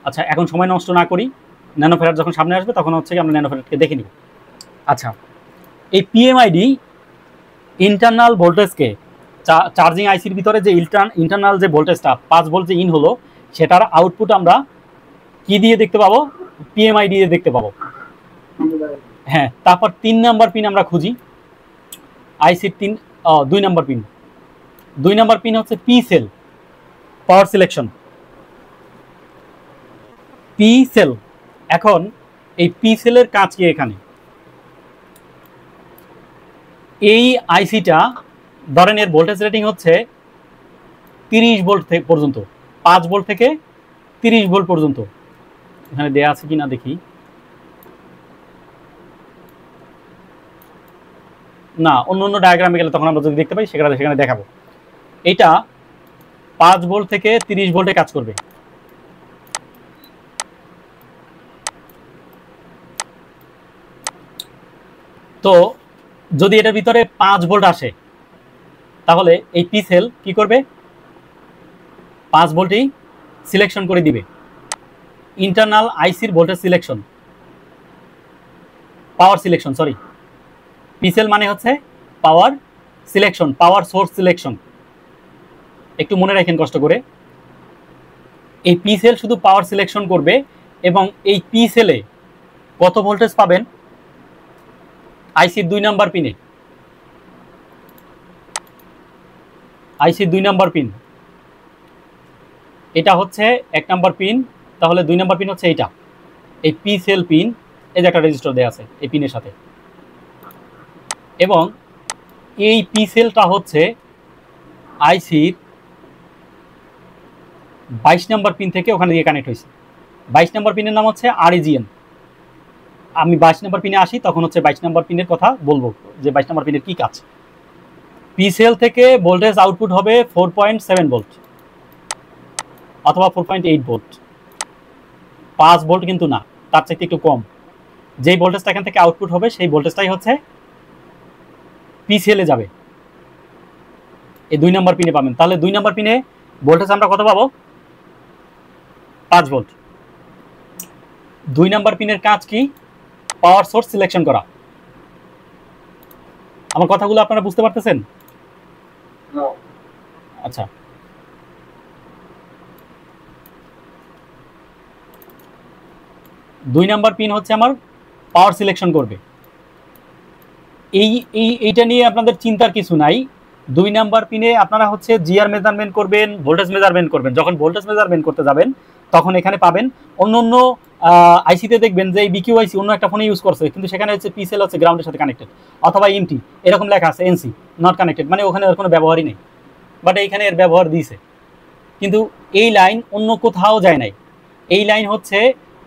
আচ্ছা এখন সময় নষ্ট না করি, ন্যানো ফ্যারাড যখন সামনে আসবে তখন হচ্ছে কি আমরা ন্যানো ফ্যারাডকে দেখে নিব। আচ্ছা, এই পিএমআইডি ইন্টারনাল ভোল্টেজকে চার্জিং আইসির ভিতরে যে ইন্টারনাল যে ভোল্টেজটা 5 ভোল্ট যে ইন হলো সেটার আউটপুট আমরা কি দিয়ে দেখতে পাবো? পিএমআইডি দিয়ে দেখতে পাবো। হ্যাঁ, তারপর 3 নাম্বার পিন আমরা খুঁজি। আইসির 2 নাম্বার পিন। 2 নাম্বার পিন হচ্ছে পি সেল, পাওয়ার সিলেকশন। পি সেল, এখন এই পি সেলের কাজ কি? এখানে এই আইসিটা ধরেন এর ভোল্টেজ রেটিং হচ্ছে 30 ভোল্ট পর্যন্ত, 5 ভোল্ট থেকে 30 ভোল্ট পর্যন্ত। এখানে দেয়া আছে কিনা দেখি, না, অন্য ডায়াগ্রামে গেলে তখন আমরা যদি দেখতে পাই সেখানে দেখাবো। এটা 5 ভোল্ট থেকে 30 ভোল্টে কাজ করবে। তো যদি এটার ভিতরে 5 ভোল্ট আসে তাহলে এই পি সেল কি করবে? 5 ভোল্টই সিলেকশন করে দিবে। ইন্টারনাল আইসির ভোল্টেজ সিলেকশন, পাওয়ার সিলেকশন, সরি, পি সেল মানে হচ্ছে পাওয়ার সিলেকশন, পাওয়ার সোর্স সিলেকশন। একটু মনে রাখেন কষ্ট করে, এই পি সেল শুধু পাওয়ার সিলেকশন করবে এবং এই পি সেলে কত ভোল্টেজ পাবেন? আইসির 2 নাম্বার পিনে, আইসির 2 নাম্বার পিন, এটা হচ্ছে 1 নাম্বার পিন, তাহলে 2 নাম্বার পিন হচ্ছে এইটা, এই পি সেল পিন। এই যে একটা রেজিস্টার দেওয়া আছে এই পিনের সাথে, এবং এই পি সেলটা হচ্ছে আইসির 22 নাম্বার পিন থেকে ওখানে দিয়ে কানেক্ট হয়েছে। 22 নাম্বার পিনের নাম হচ্ছে আরইজিএন। আমি 22 নাম্বার পিনে আসি, তখন হচ্ছে 22 নাম্বার পিনের কথা বলবো যে 22 নাম্বার পিনের কি কাজ। পি সেল থেকে ভোল্টেজ আউটপুট হবে 4.7 ভোল্ট অথবা 4.8 ভোল্ট, 5 ভোল্ট কিন্তু না, তার চাইতে একটু কম। যেই ভোল্টেজটা এখান থেকে আউটপুট হবে সেই ভোল্টেজটাই হচ্ছে পি সেলে যাবে, এই 2 নাম্বার পিনে পাবেন। তাহলে 2 নাম্বার পিনে ভোল্টেজ আমরা কত পাবো? 5 ভোল্ট। 2 নাম্বার পিনের কাজ কি? পাওয়ার সোর্স সিলেকশন করা। আমার কথাগুলো আপনারা বুঝতে পারতেছেন? আচ্ছা, দুই নাম্বার পিন হচ্ছে আমার পাওয়ার সিলেকশন করবে। এইটা নিয়ে আপনাদের চিন্তার কিছু নাই। 2 নাম্বার পিনে আপনারা হচ্ছে জিআর মেজারমেন্ট করবেন, ভোল্টেজ মেজারমেন্ট করবেন। যখন ভোল্টেজ মেজারমেন্ট করতে যাবেন তখন এখানে পাবেন। অন্য আইসিতে দেখবেন যে এই বিকিউ আইসি অন্য একটা ফোনে ইউজ করছে, কিন্তু সেখানে হচ্ছে পিসেল হচ্ছে গ্রাউন্ডের সাথে কানেক্টেড, অথবা এমটি এরকম লেখা আছে এনসি নট কানেক্টেড, মানে ওখানে আর কোনো ব্যবহারই নেই। বাট এইখানে এর ব্যবহার দিয়েছে, কিন্তু এই লাইন অন্য কোথাও যায় নাই। এই লাইন হচ্ছে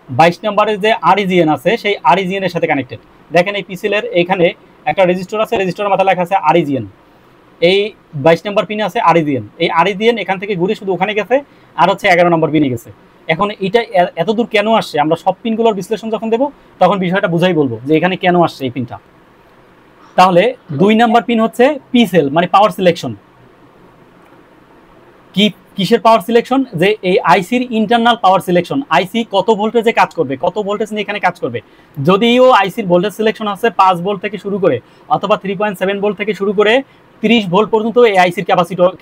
22 নম্বরের যে আরইজিএন আছে সেই আরইজিএনের সাথে কানেক্টেড। দেখেন এই পিসেলের এখানে একটা রেজিস্টার আছে, রেজিস্টারের মাথা লেখা আছে আরইজিএন। এই 22 নম্বর পিনে আছে আরইজিএন। এই আরইজিএন এখান থেকে ঘুরে শুধু ওখানে গেছে, আর হচ্ছে 11 নম্বর পিনে গেছে। এখন এটা এত দূর কেন আসছে, আমরা সব পিনগুলোর বিশ্লেষণ যখন দেবো তখন বিষয়টা বুঝাই বলবো যে এখানে কেন আসছে এই পিনটা। তাহলে 2 নাম্বার পিন হচ্ছে পিসেল, মানে পাওয়ার সিলেকশন। কিসের পাওয়ার সিলেকশন? যে এই আইসির ইন্টারনাল পাওয়ার সিলেকশন, আইসি কত ভোল্টেজে কাজ করবে, কত ভোল্টেজ নিয়ে এখানে কাজ করবে। যদিও আইসির ভোল্টেজ সিলেকশন আছে 5 ভোল্ট থেকে শুরু করে অথবা 3.7 ভোল্ট থেকে শুরু করে 30 ভোল্ট পর্যন্ত এই আইসির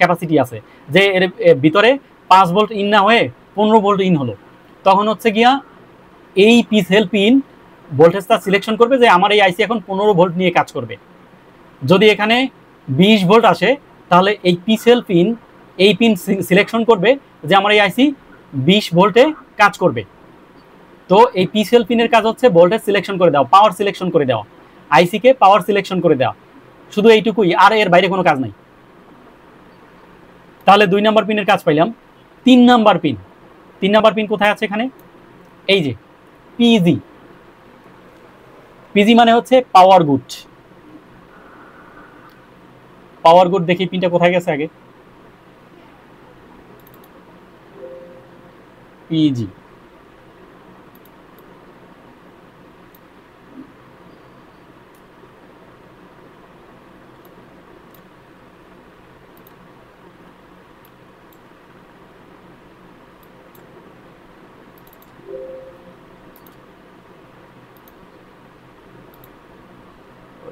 ক্যাপাসিটি আছে, যে এর ভিতরে 5 ভোল্ট ইন না হয়ে 15 ভোল্ট ইন হলো, তখন হচ্ছে গিয়া এই পিসেল পিন ভোল্টেজটা সিলেকশন করবে যে আমার এই আইসি এখন 15 ভোল্ট নিয়ে কাজ করবে। যদি এখানে 20 ভোল্ট আসে তাহলে এই পিসেল পিন এই পিন সিলেকশন করবে যে আমার এই আইসি 20 ভোল্টে কাজ করবে। তো এই পিসেল পিনের কাজ হচ্ছে ভোল্টেজ সিলেকশন করে দেওয়া, পাওয়ার সিলেকশন করে দেওয়া, আইসিকে পাওয়ার সিলেকশন করে দেওয়া, শুধু এইটুকুই, আর এর বাইরে কোনো কাজ নাই। তাহলে 2 নাম্বার পিনের কাজ পাইলাম। 3 নাম্বার পিন, 3 নাম্বার পিন কোথায় আছে? এখানে এই যে পিজি। পিজি মানে হচ্ছে পাওয়ার গুড। পাওয়ার গুড দেখি পিনটা কোথায় গেছে আগে। পিজি,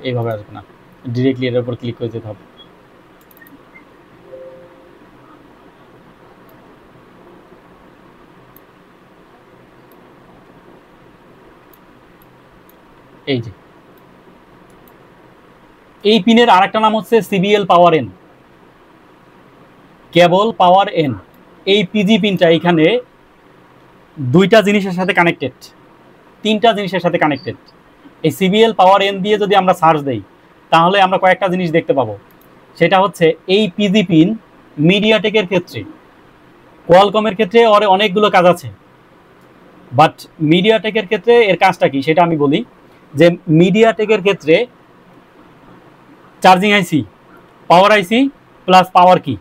এইভাবে আসবে না, ডিরেক্টলি এর উপর ক্লিক করে যেতে হবে। এই যে এই পিনের আরেকটা নাম হচ্ছে সিবিএল পাওয়ার এন, কেবল পাওয়ার এন। এই পিজি পিনটা এখানে দুইটা জিনিসের সাথে কানেক্টেড, তিনটা জিনিসের সাথে কানেক্টেড। এই সিবিএল পাওয়ার এন দিয়ে যদি আমরা সার্চ দেই তাহলে আমরা কয়েকটা জিনিস দেখতে পাবো। সেটা হচ্ছে এই পিজি পিন মিডিয়াটেকের ক্ষেত্রে, কোয়ালকমের ক্ষেত্রে ওর অনেকগুলো কাজ আছে, বাট মিডিয়াটেকের ক্ষেত্রে এর কাজটা কি সেটা আমি বলি। যে মিডিয়াটেকের ক্ষেত্রে চার্জিং আইসি, পাওয়ার আইসি প্লাস পাওয়ার কি,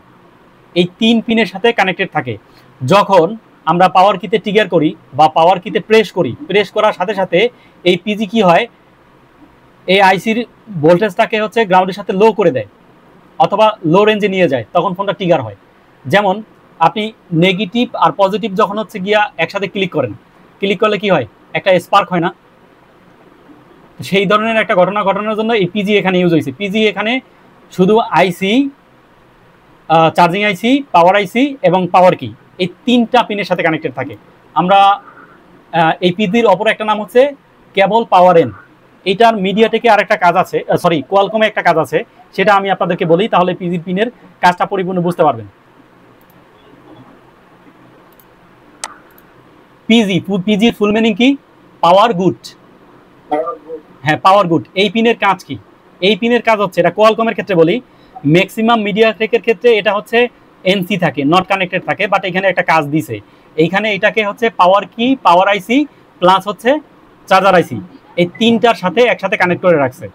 এই তিন পিনের সাথে কানেক্টেড থাকে। যখন আমরা পাওয়ার কিতে ট্রিগার করি বা পাওয়ার কিতে প্রেস করি, প্রেস করার সাথে সাথে এই পিজি কি হয়, এই আইসির ভোল্টেজটাকে হচ্ছে গ্রাউন্ডের সাথে লো করে দেয় অথবা লো রেঞ্জে নিয়ে যায়, তখন ফোনটা ট্রিগার হয়। যেমন আপনি নেগেটিভ আর পজিটিভ যখন হচ্ছে গিয়া একসাথে ক্লিক করেন, ক্লিক করলে কি হয়, একটা স্পার্ক হয় না? সেই ধরনের একটা ঘটনা ঘটানোর জন্য এই পিজি এখানে ইউজ হয়েছে। পিজি এখানে শুধু আইসি, চার্জিং আইসি, পাওয়ার আইসি এবং পাওয়ার কি, এই তিনটা পিনের সাথে কানেক্টেড থাকে। আমরা এই পিজির অপর একটা নাম হচ্ছে কেবল পাওয়ার এন। এইটার মিডিয়াটেকে আরেকটা কাজ আছে, সরি কোয়ালকমে একটা কাজ আছে, সেটা আমি আপনাদেরকে বলি, তাহলে পিজির পিনের কাজটা পরিপূর্ণ বুঝতে পারবেন। পিজির ফুল মিনিং কি? পাওয়ার গুড। হ্যাঁ, পাওয়ার গুড। এই পিনের কাজ কি? এই পিনের কাজ হচ্ছে, এটা কোয়ালকমের ক্ষেত্রে বলি, ম্যাক্সিমাম মিডিয়াটেকের ক্ষেত্রে এটা হচ্ছে এনসি থাকে, নট কানেক্টেড থাকে, বাট এখানে একটা কাজ দিছে। এইখানে এটাকে হচ্ছে পাওয়ার কি, পাওয়ার আইসি প্লাস হচ্ছে চার্জার আইসি, এই তিনটার সাথে একসাথে কানেক্ট করে রাখছে।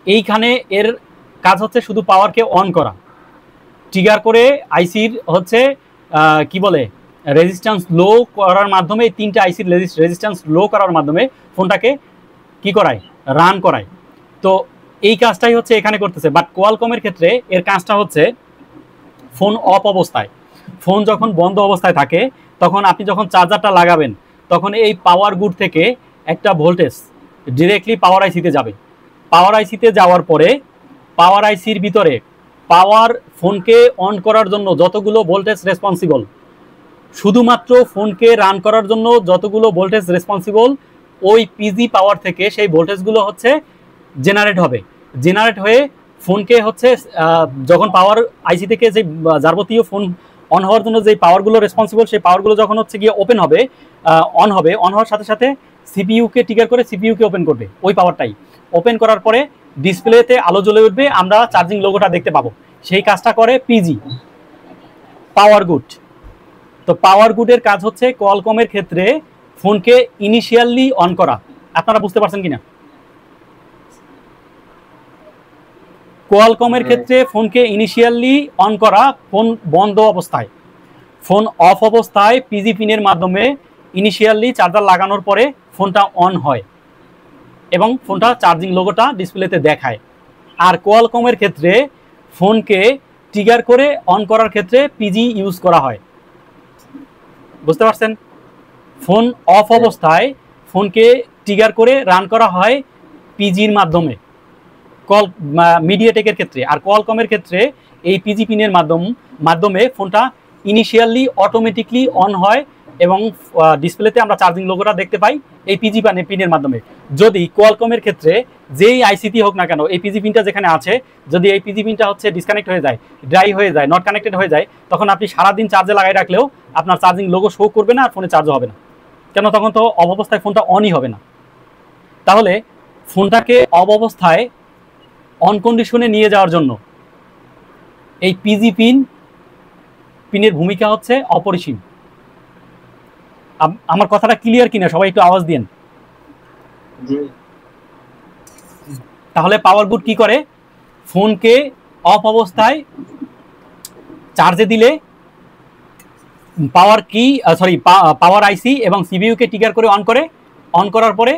এইখানে এর কাজ হচ্ছে শুধু পাওয়ারকে অন করা, ট্রিগার করে আইসির হচ্ছে কি বলে রেজিস্ট্যান্স লো করার মাধ্যমে, এই তিনটা আইসির রেজিস্ট্যান্স লো করার মাধ্যমে ফোনটাকে কি করায়, রান করায়। তো এই কাজটাই হচ্ছে এখানে করতেছে। বাট কোয়ালকমের ক্ষেত্রে এর কাজটা হচ্ছে ফোন অফ অবস্থায়, ফোন যখন বন্ধ অবস্থায় থাকে তখন আপনি যখন চার্জারটা লাগাবেন তখন এই পাওয়ার গুড থেকে একটা ভোল্টেজ ডিরেক্টলি পাওয়ার আইসিতে যাবে। পাওয়ার আইসিতে যাওয়ার পরে পাওয়ার আইসির ভিতরে পাওয়ার ফোনকে অন করার জন্য যতগুলো ভোল্টেজ রেসপন্সিবল, শুধুমাত্র ফোনকে রান করার জন্য যতগুলো ভোল্টেজ রেসপন্সিবল, ওই পিজি পাওয়ার থেকে সেই ভোল্টেজগুলো হচ্ছে জেনারেট হবে। জেনারেট হয়ে ফোনকে হচ্ছে যখন পাওয়ার আইসি থেকে যে যাবতীয় ফোন অন হওয়ার জন্য যে পাওয়ারগুলো রেসপন্সিবল, সেই পাওয়ারগুলো যখন হচ্ছে গিয়ে ওপেন হবে, অন হওয়ার সাথে সাথে সিপিইউকে ট্রিগার করে সিপিইউকে ওপেন করবে। ওই পাওয়ারটাই ওপেন করার পরে ডিসপ্লেতে আলো জ্বলে উঠবে, আমরা চার্জিং লোগোটা দেখতে পাবো। সেই কাজটা করে পিজি, পাওয়ার গুড। তো পাওয়ার গুডের কাজ হচ্ছে কোয়ালকমের ক্ষেত্রে ফোনকে ইনিশিয়ালি অন করা। আপনারা বুঝতে পারছেন কিনা? কোয়ালকমের ক্ষেত্রে ফোনকে ইনিশিয়ালি অন করা, ফোন বন্ধ অবস্থায়, ফোন অফ অবস্থায় পিজি পিনের মাধ্যমে ইনিশিয়ালি চার্জার লাগানোর পরে ফোনটা অন হয় এবং ফোনটা চার্জিং লোগোটা ডিসপ্লেতে দেখায়। আর কোয়ালকমের ক্ষেত্রে ফোনকে ট্রিগার করে অন করার ক্ষেত্রে পিজি ইউজ করা হয়। বুঝতে পারছেন? ফোন অফ অবস্থায় ফোনকে ট্রিগার করে রান করা হয় পিজির মাধ্যমে মিডিয়াটেকের ক্ষেত্রে। আর কোয়ালকমের ক্ষেত্রে এই পিজি পিনের মাধ্যমে ফোনটা ইনিশিয়ালি অটোমেটিকলি অন হয় এবং ডিসপ্লেতে আমরা চার্জিং লোগোটা দেখতে পাই এই পিজি পিনের মাধ্যমে। যদি কোয়ালকমের ক্ষেত্রে যেই আইসিটি হোক না কেন, এই পিজি পিনটা যেখানে আছে, যদি এই পিজি পিনটা হচ্ছে ডিসকানেক্ট হয়ে যায়, ড্রাই হয়ে যায়, নট কানেক্টেড হয়ে যায়, তখন আপনি সারাদিন চার্জে লাগাই রাখলেও আপনার চার্জিং লোগো শো করবে না আর ফোনে চার্জও হবে না। কেন? তখন তো অফ অবস্থায় ফোনটা অনই হবে না। তাহলে ফোনটাকে অফ অবস্থায় অন কন্ডিশনে নিয়ে যাওয়ার জন্য এই পিজি পিনের ভূমিকা হচ্ছে অপরিসীম। আমার কথাটা ক্লিয়ার কিনা? সবাই একটু আওয়াজ দিন। তাহলে পাওয়ার গুড কি করে? ফোনকে অফ অবস্থায় চার্জে দিলে পাওয়ার আইসি এবং সিপিইউকে ট্রিগার করে অন করার পরে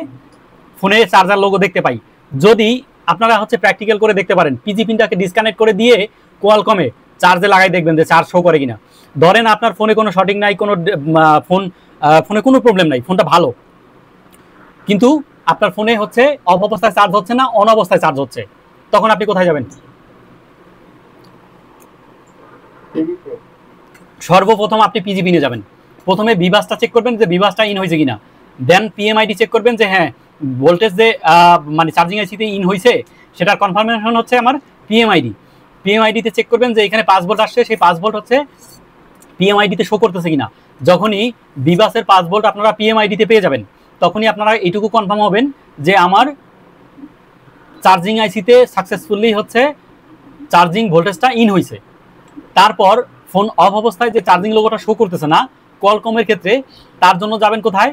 ফোনে চার্জার লোগো দেখতে পাই। যদি আপনারা হচ্ছে প্র্যাকটিক্যাল করে দেখতে পারেন, পিজি পিনটাকে ডিসকানেক্ট করে দিয়ে কোয়ালকমে চার্জে লাগাই দেখবেন যে চার্জ শো করে কিনা। ধরেন আপনার ফোনে কোনো শর্টিং নাই, কোনো ফোনে কোনো প্রবলেম নাই, ফোনটা ভালো, কিন্তু আপনার ফোনে হচ্ছে অফ অবস্থায় চার্জ হচ্ছে না, অন অবস্থায় চার্জ হচ্ছে, তখন আপনি কোথায় যাবেন? সর্বপ্রথম আপনি পিজি পিনে যাবেন। প্রথমে বিভাসটা চেক করবেন যে বিভাসটা ইন হয়েছে কিনা, দেন পিএমআইডি চেক করবেন যে হ্যাঁ ভোল্টেজ যে মানে চার্জিং আইসিতে ইন হয়েছে সেটার কনফার্মেশন হচ্ছে আমার পিএমআইডি। পিএমআইডিতে চেক করবেন যে এখানে 5 ভোল্ট আসছে, সেই 5 ভোল্ট হচ্ছে পিএমআইডিতে শো করতেছে কিনা। যখনই বিভাসের 5 ভোল্ট আপনারা পিএমআইডিতে পেয়ে যাবেন তখনই আপনারা এইটুকু কনফার্ম হবেন যে আমার চার্জিং আইসিতে সাকসেসফুলি হচ্ছে চার্জিং ভোল্টেজটা ইন হয়েছে। তারপর ফোন অফ অবস্থায় যে চার্জিং লোগোটা শো করতেছে না কোয়ালকমের ক্ষেত্রে, তার জন্য যাবেন কোথায়?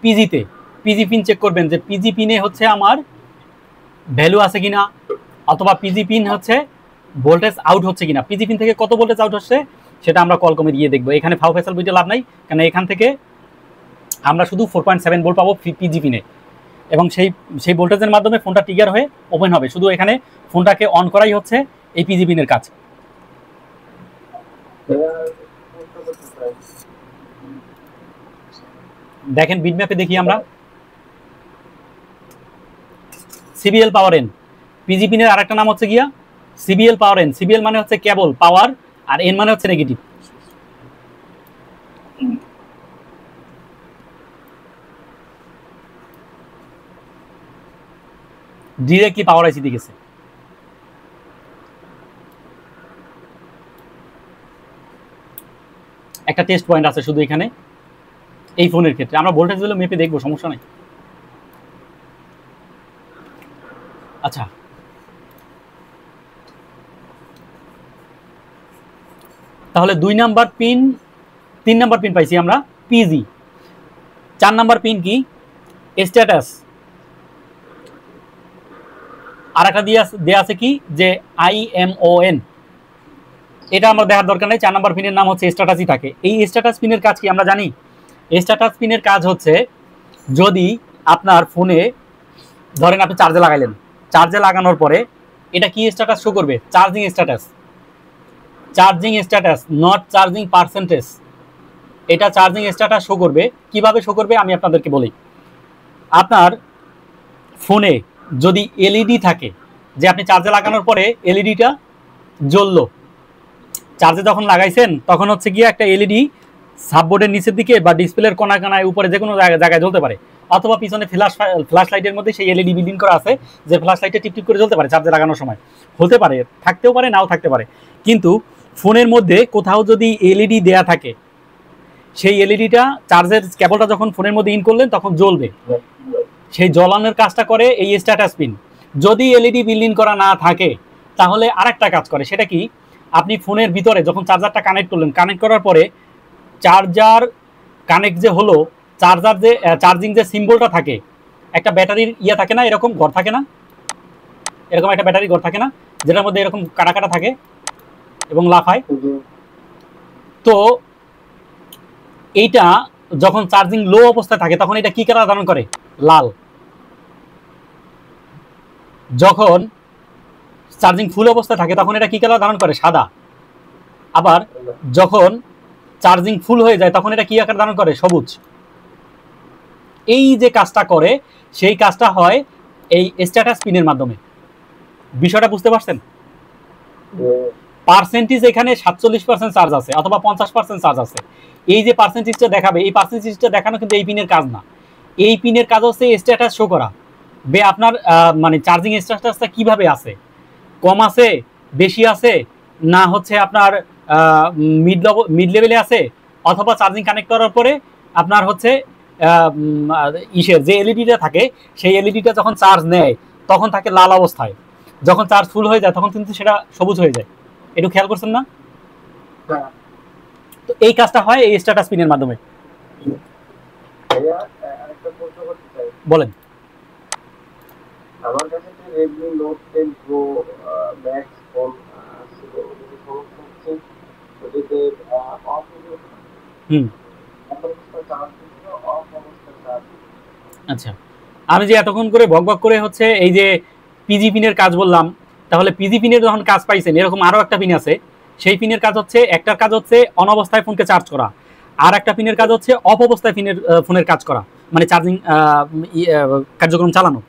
পিজিতে। পিজি পিন চেক করবেন যে পিজি পিনে হচ্ছে আমার ভ্যালু আছে কিনা, অথবা পিজি পিন হচ্ছে ভোল্টেজ আউট হচ্ছে কিনা। পিজি পিন থেকে কত ভোল্টেজ আউট হচ্ছে সেটা আমরা কলকমে গিয়ে দেখবো। এখানে ফাও ফেসাল বুঝতে লাভ নাই, কারণ এখান থেকে আমরা শুধু 4.7 ভোল্ট পাবো পিজি পিনে, এবং সেই ভোল্টেজের মাধ্যমে ফোনটা ট্রিগার হয়ে ওপেন হবে। শুধু এখানে ফোনটাকে অন করাই হচ্ছে এই পিজি পিনের কাজ। দেখেন বিটম্যাপে দেখি আমরা সিবিএল পাওয়ার এন, পিজি পিনের আরেকটা নাম হচ্ছে গিয়া সিবিএল পাওয়ার এন। সিবিএল মানে হচ্ছে কেবল পাওয়ার, আর এন মানে হচ্ছে নেগেটিভ। ডিরেক্টলি পাওয়ার আইসি দিয়ে গেছে। একটা টেস্ট পয়েন্ট আছে শুধু এখানে এই ফোনের ক্ষেত্রে, আমরা ভোল্টেজ গুলো মেপে দেখবো, সমস্যা নাই। আচ্ছা, তাহলে 2 নাম্বার পিন, 3 নাম্বার পিন পাইছি আমরা পিজি। 4 নাম্বার পিন কি? স্ট্যাটাস। আর একটা দেয়া আছে কি যে IMON, এটা আমরা দেখার দরকার নেই। 4 নাম্বার পিনের নাম হচ্ছে স্ট্যাটাসই থাকে। এই স্ট্যাটাস পিনের কাজ কি আমরা জানি। স্ট্যাটাস পিনের কাজ হচ্ছে যদি আপনার ফোনে ধরেন আপনি চার্জে লাগাইলেন, চার্জে লাগানোর পরে এটা কি স্ট্যাটাস শো করবে? Charging status. Charging status, not charging percentage. এটা চার্জিং স্ট্যাটাস শো করবে। কিভাবে শো করবে আমি আপনাদেরকে বলি। আপনার ফোনে যদি এলইডি থাকে, যে আপনি চার্জে লাগানোর পরে এলইডিটা জ্বললো, চার্জে যখন লাগাইছেন তখন হচ্ছে গিয়ে একটা এলইডি সাববোর্ডের নিচের দিকে বা ডিসপ্লের কোনা কোনায় উপরে যে কোনো জায়গায় জ্বলতে পারে, অথবা পিছনে ফ্ল্যাশ লাইটের মধ্যে সেই এলইডি বিল্ডিং করা আছে যে ফ্ল্যাশ লাইটে টিপটিপ করে জ্বলতে পারে চার্জে লাগানোর সময়। হতে পারে, থাকতেও পারে, নাও থাকতে পারে। কিন্তু ফোনের মধ্যে কোথাও যদি এলইডি দেয়া থাকে, সেই এলইডিটা চার্জের কেবলটা যখন ফোনের মধ্যে ইন করলেন তখন জ্বলবে। সেই জ্বলানোর কাজটা করে এই স্ট্যাটাস পিন। যদি এলইডি বিল্ডিং করা না থাকে তাহলে আরেকটা কাজ করে, সেটা কি? আপনি ফোনের ভিতরে যখন চার্জারটা কানেক্ট করলেন, কানেক্ট করার পরে চার্জার কানেক্ট যে হলো, চার্জার যে চার্জিং যে সিম্বলটা থাকে, একটা ব্যাটারির ইয়ে থাকে না, এরকম ঘর থাকে না, এরকম একটা ব্যাটারি ঘর থাকে না, যেটার মধ্যে এরকম কাটা কাটা থাকে এবং লাফায়। তো এইটা যখন চার্জিং লো অবস্থায় থাকে তখন এটা কি কালার ধারণ করে? লাল। যখন চার্জিং ফুল অবস্থায় থাকে তখন এটা কি কালার ধারণ করে? সাদা। আবার যখন চার্জিং ফুল হয়ে যায় তখন এটা কি আকার ধারণ করে? সবুজ। এই যে কাজটা করে সেই কাজটা হয় এই স্ট্যাটাস পিনের মাধ্যমে। বিষয়টা বুঝতে পারছেন? পার্সেন্টেজ এখানে 47% চার্জ আছে অথবা 50% চার্জ আছে। এই যে পার্সেন্টেজটা দেখাবে, এই পার্সেন্টেজটা দেখানো কিন্তু এই পিনের কাজ না। এই পিনের কাজ হচ্ছে স্ট্যাটাস শো করা, বে আপনার মানে চার্জিং স্ট্যাটাসটা কিভাবে আছে, কম আছে, বেশি আছে, না হচ্ছে আপনার মিড লেভেলে আছে, অথবা চার্জিং কানেক্ট করার পরে আপনার হচ্ছে ইসের যে এলইডিটা থাকে সেই এলইডিটা যখন চার্জ নেয় তখন থাকে লাল অবস্থায়, যখন চার্জ ফুল হয়ে যায় তখন কিন্তু সেটা সবুজ হয়ে যায়। একটু খেয়াল করছেন না? তো এই কাজটা হয় এই স্ট্যাটাস পিনের মাধ্যমে। বলেন। আমার কাছে যে Redmi Note 10 Pro Max phone ছিল, ওটাতে সমস্যা হচ্ছে ওটাতে অফ আচ্ছা, আমি যে এতক্ষণ করে বকবক করে হচ্ছে এই যে পিজি পিনের কাজ বললাম, তাহলে পিজি পিনের যখন কাজ পাইছেন এরকম আরো একটা পিন আছে। সেই পিনের কাজ হচ্ছে, একটার কাজ হচ্ছে অন অবস্থায় ফোনকে চার্জ করা, আর একটা পিনের কাজ হচ্ছে অফ অবস্থায় ফোনের কাজ করা, মানে চার্জিং কার্যক্রম চালানো।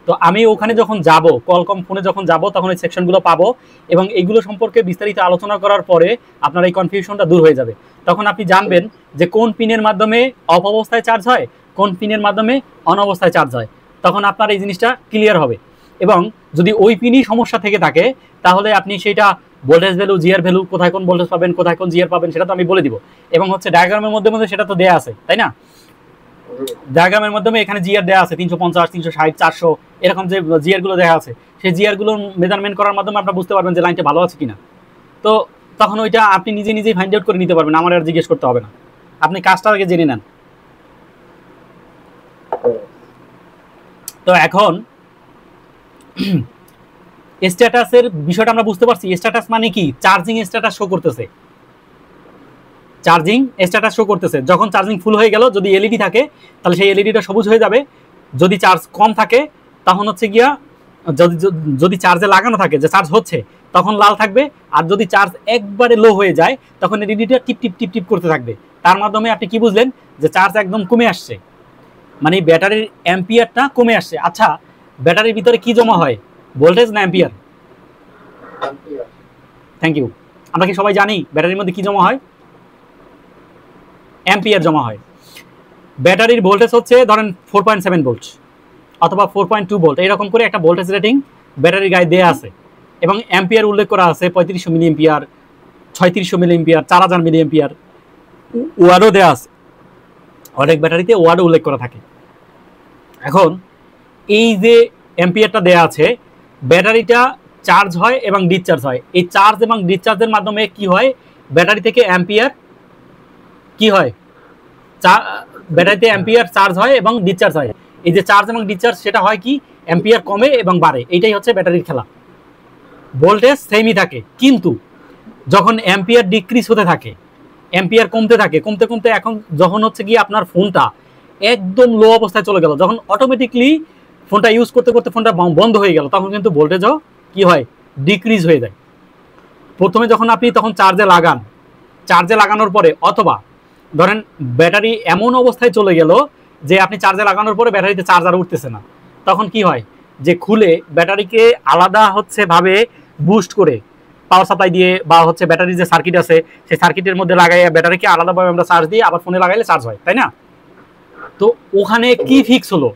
তো আমি ওখানে যখন যাব, কলকম ফোনে যখন যাব, তখন এই সেকশনগুলো পাবো এবং এইগুলো সম্পর্কে বিস্তারিত আলোচনা করার পরে আপনার এই কনফিউশনটা দূর হয়ে যাবে। তখন আপনি জানবেন যে কোন পিনের মাধ্যমে অফ অবস্থায় চার্জ হয়, কোন পিনের মাধ্যমে অন অবস্থায় চার্জ হয়। তখন আপনার এই জিনিসটা ক্লিয়ার হবে। এবং যদি ওই পিনই সমস্যা থেকে থাকে তাহলে আপনি সেটা ভোল্টেজ ভ্যালু, জিআর ভ্যালু, কোথায় কোন ভোল্টেজ পাবেন, কোথায় কোন জিআর পাবেন, সেটা তো আমি বলে দিব। এবং হচ্ছে ডায়াগ্রামের মধ্যে মধ্যে সেটা তো দেয়া আছে, তাই না? ডায়াগ্রামের মাধ্যমে এখানে জিআর দেওয়া আছে 350, 360, 400 এরকম যে জিআর গুলো দেওয়া আছে, সেই জিআর গুলো মেজারমেন্ট করার মাধ্যমে আপনারা বুঝতে পারবেন যে লাইনটা ভালো আছে কিনা। তো তখন ওইটা আপনি নিজে নিজেই ফাইন্ড আউট করে নিতে পারবেন, আমার আর জিজ্ঞেস করতে হবে না। আপনি কাজটা আগে জেনে নেন। তো এখন স্ট্যাটাসের বিষয়টা আমরা বুঝতে পারছি। স্ট্যাটাস মানে কি? চার্জিং স্ট্যাটাস শো করতেছে, চার্জিং স্ট্যাটাস শো করতেছে। যখন চার্জিং ফুল হয়ে গেল, যদি এলইডি থাকে তাহলে সেই এলইডিটা সবুজ হয়ে যাবে। যদি চার্জ কম থাকে তখন হচ্ছে গিয়া, যদি চার্জে লাগানো থাকে যে চার্জ হচ্ছে, তখন লাল থাকবে। আর যদি চার্জ একবারে লো হয়ে যায় তখন এলইডিটা টিপ টিপ টিপ টিপ করতে থাকবে। তার মাধ্যমে আপনি কি বুঝলেন যে চার্জ একদম কমে আসছে, মানে ব্যাটারির অ্যাম্পিয়ারটা কমে আসছে। আচ্ছা, ব্যাটারির ভিতরে কি জমা হয়, ভোল্টেজ না অ্যাম্পিয়ার? Thank you. আমরা কি সবাই জানি ব্যাটারির মধ্যে কি জমা হয়? অ্যাম্পিয়ার জমা হয়। ব্যাটারির ভোল্টেজ হচ্ছে ধরেন 4.7 ভোল্ট অথবা 4.2 ভোল্ট, এরকম করে একটা ভোল্টেজ রেটিং ব্যাটারির গায়ে দেয়া আছে এবং অ্যাম্পিয়ার উল্লেখ করা আছে 3500 milli ampere, 3600 milli ampere, 4000 milli ampere. ওয়াটও দেওয়া আছে, অনেক ব্যাটারিতে ওয়াটও উল্লেখ করা থাকে। এখন এই যে অ্যাম্পিয়ারটা দেয়া আছে, ব্যাটারিটা চার্জ হয় এবং ডিসচার্জ হয়। এই চার্জ এবং ডিসচার্জের মাধ্যমে কি হয়, ব্যাটারি থেকে অ্যাম্পিয়ার কি হয়, ব্যাটারিতে অ্যাম্পিয়ার চার্জ হয় এবং ডিসচার্জ হয়। এই যে চার্জ এবং ডিসচার্জ, সেটা হয় কি, অ্যাম্পিয়ার কমে এবং বাড়ে। এইটাই হচ্ছে ব্যাটারির খেলা। ভোল্টেজ সেমই থাকে, কিন্তু যখন অ্যাম্পিয়ার ডিক্রিজ হতে থাকে, অ্যাম্পিয়ার কমতে থাকে, কমতে কমতে এখন যখন হচ্ছে কি আপনার ফোনটা একদম লো অবস্থায় চলে গেল, যখন অটোমেটিকলি ফোনটা ইউজ করতে করতে ফোনটা বন্ধ হয়ে গেল, তখন কিন্তু ভোল্টেজও কি হয়, ডিক্রিজ হয়ে যায়। প্রথমে যখন আপনি তখন চার্জে লাগান, চার্জে লাগানোর পরে, অথবা ধরেন ব্যাটারি এমন অবস্থায় চলে গেল যে আপনি চার্জে লাগানোর পরে ব্যাটারিতে চার্জ আর উঠতেছে না, তখন কি হয়, যে খুলে ব্যাটারিকে আলাদা হচ্ছে ভাবে বুস্ট করে পাওয়ার সাপ্লাই দিয়ে, বা হচ্ছে ব্যাটারির যে সার্কিট আছে সেই সার্কিটের মধ্যে লাগাইয়া ব্যাটারিকে আলাদাভাবে আমরা চার্জ দিয়ে আবার ফোনে লাগাইলে চার্জ হয়, তাই না? তো ওখানে কি ফিক্স হলো,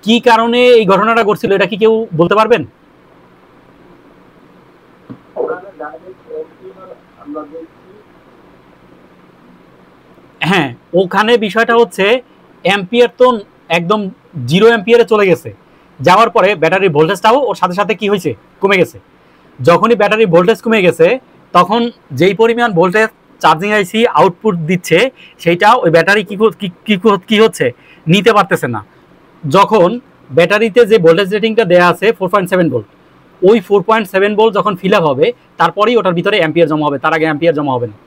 কি কারণে এই ঘটনাটা ঘটছিল, এটা কি কেউ বলতে পারবেন? হ্যাঁ, ওখানে বিষয়টা হচ্ছে অ্যাম্পিয়ার তো একদম 0 অ্যাম্পিয়ারে চলে গেছে, যাওয়ার পরে ব্যাটারির ভোল্টেজটাও ওর সাথে সাথে কি হয়েছে, কমে গেছে। যখনই ব্যাটারির ভোল্টেজ কমে গেছে, তখন যেই পরিমাণ ভোল্টেজ চার্জিং আইসি আউটপুট দিচ্ছে, সেইটা ওই ব্যাটারি কি হচ্ছে, নিতে পারতেছে না। যখন ব্যাটারিতে যে ভোল্টেজ রেটিংটা দেওয়া আছে 4.7 ভোল্ট, ওই 4.7 ভোল্ট যখন ফিল আপ হবে, তারপরেই ওটার ভিতরে অ্যাম্পিয়ার জমা হবে, তার আগে অ্যাম্পিয়ার জমা হবে না।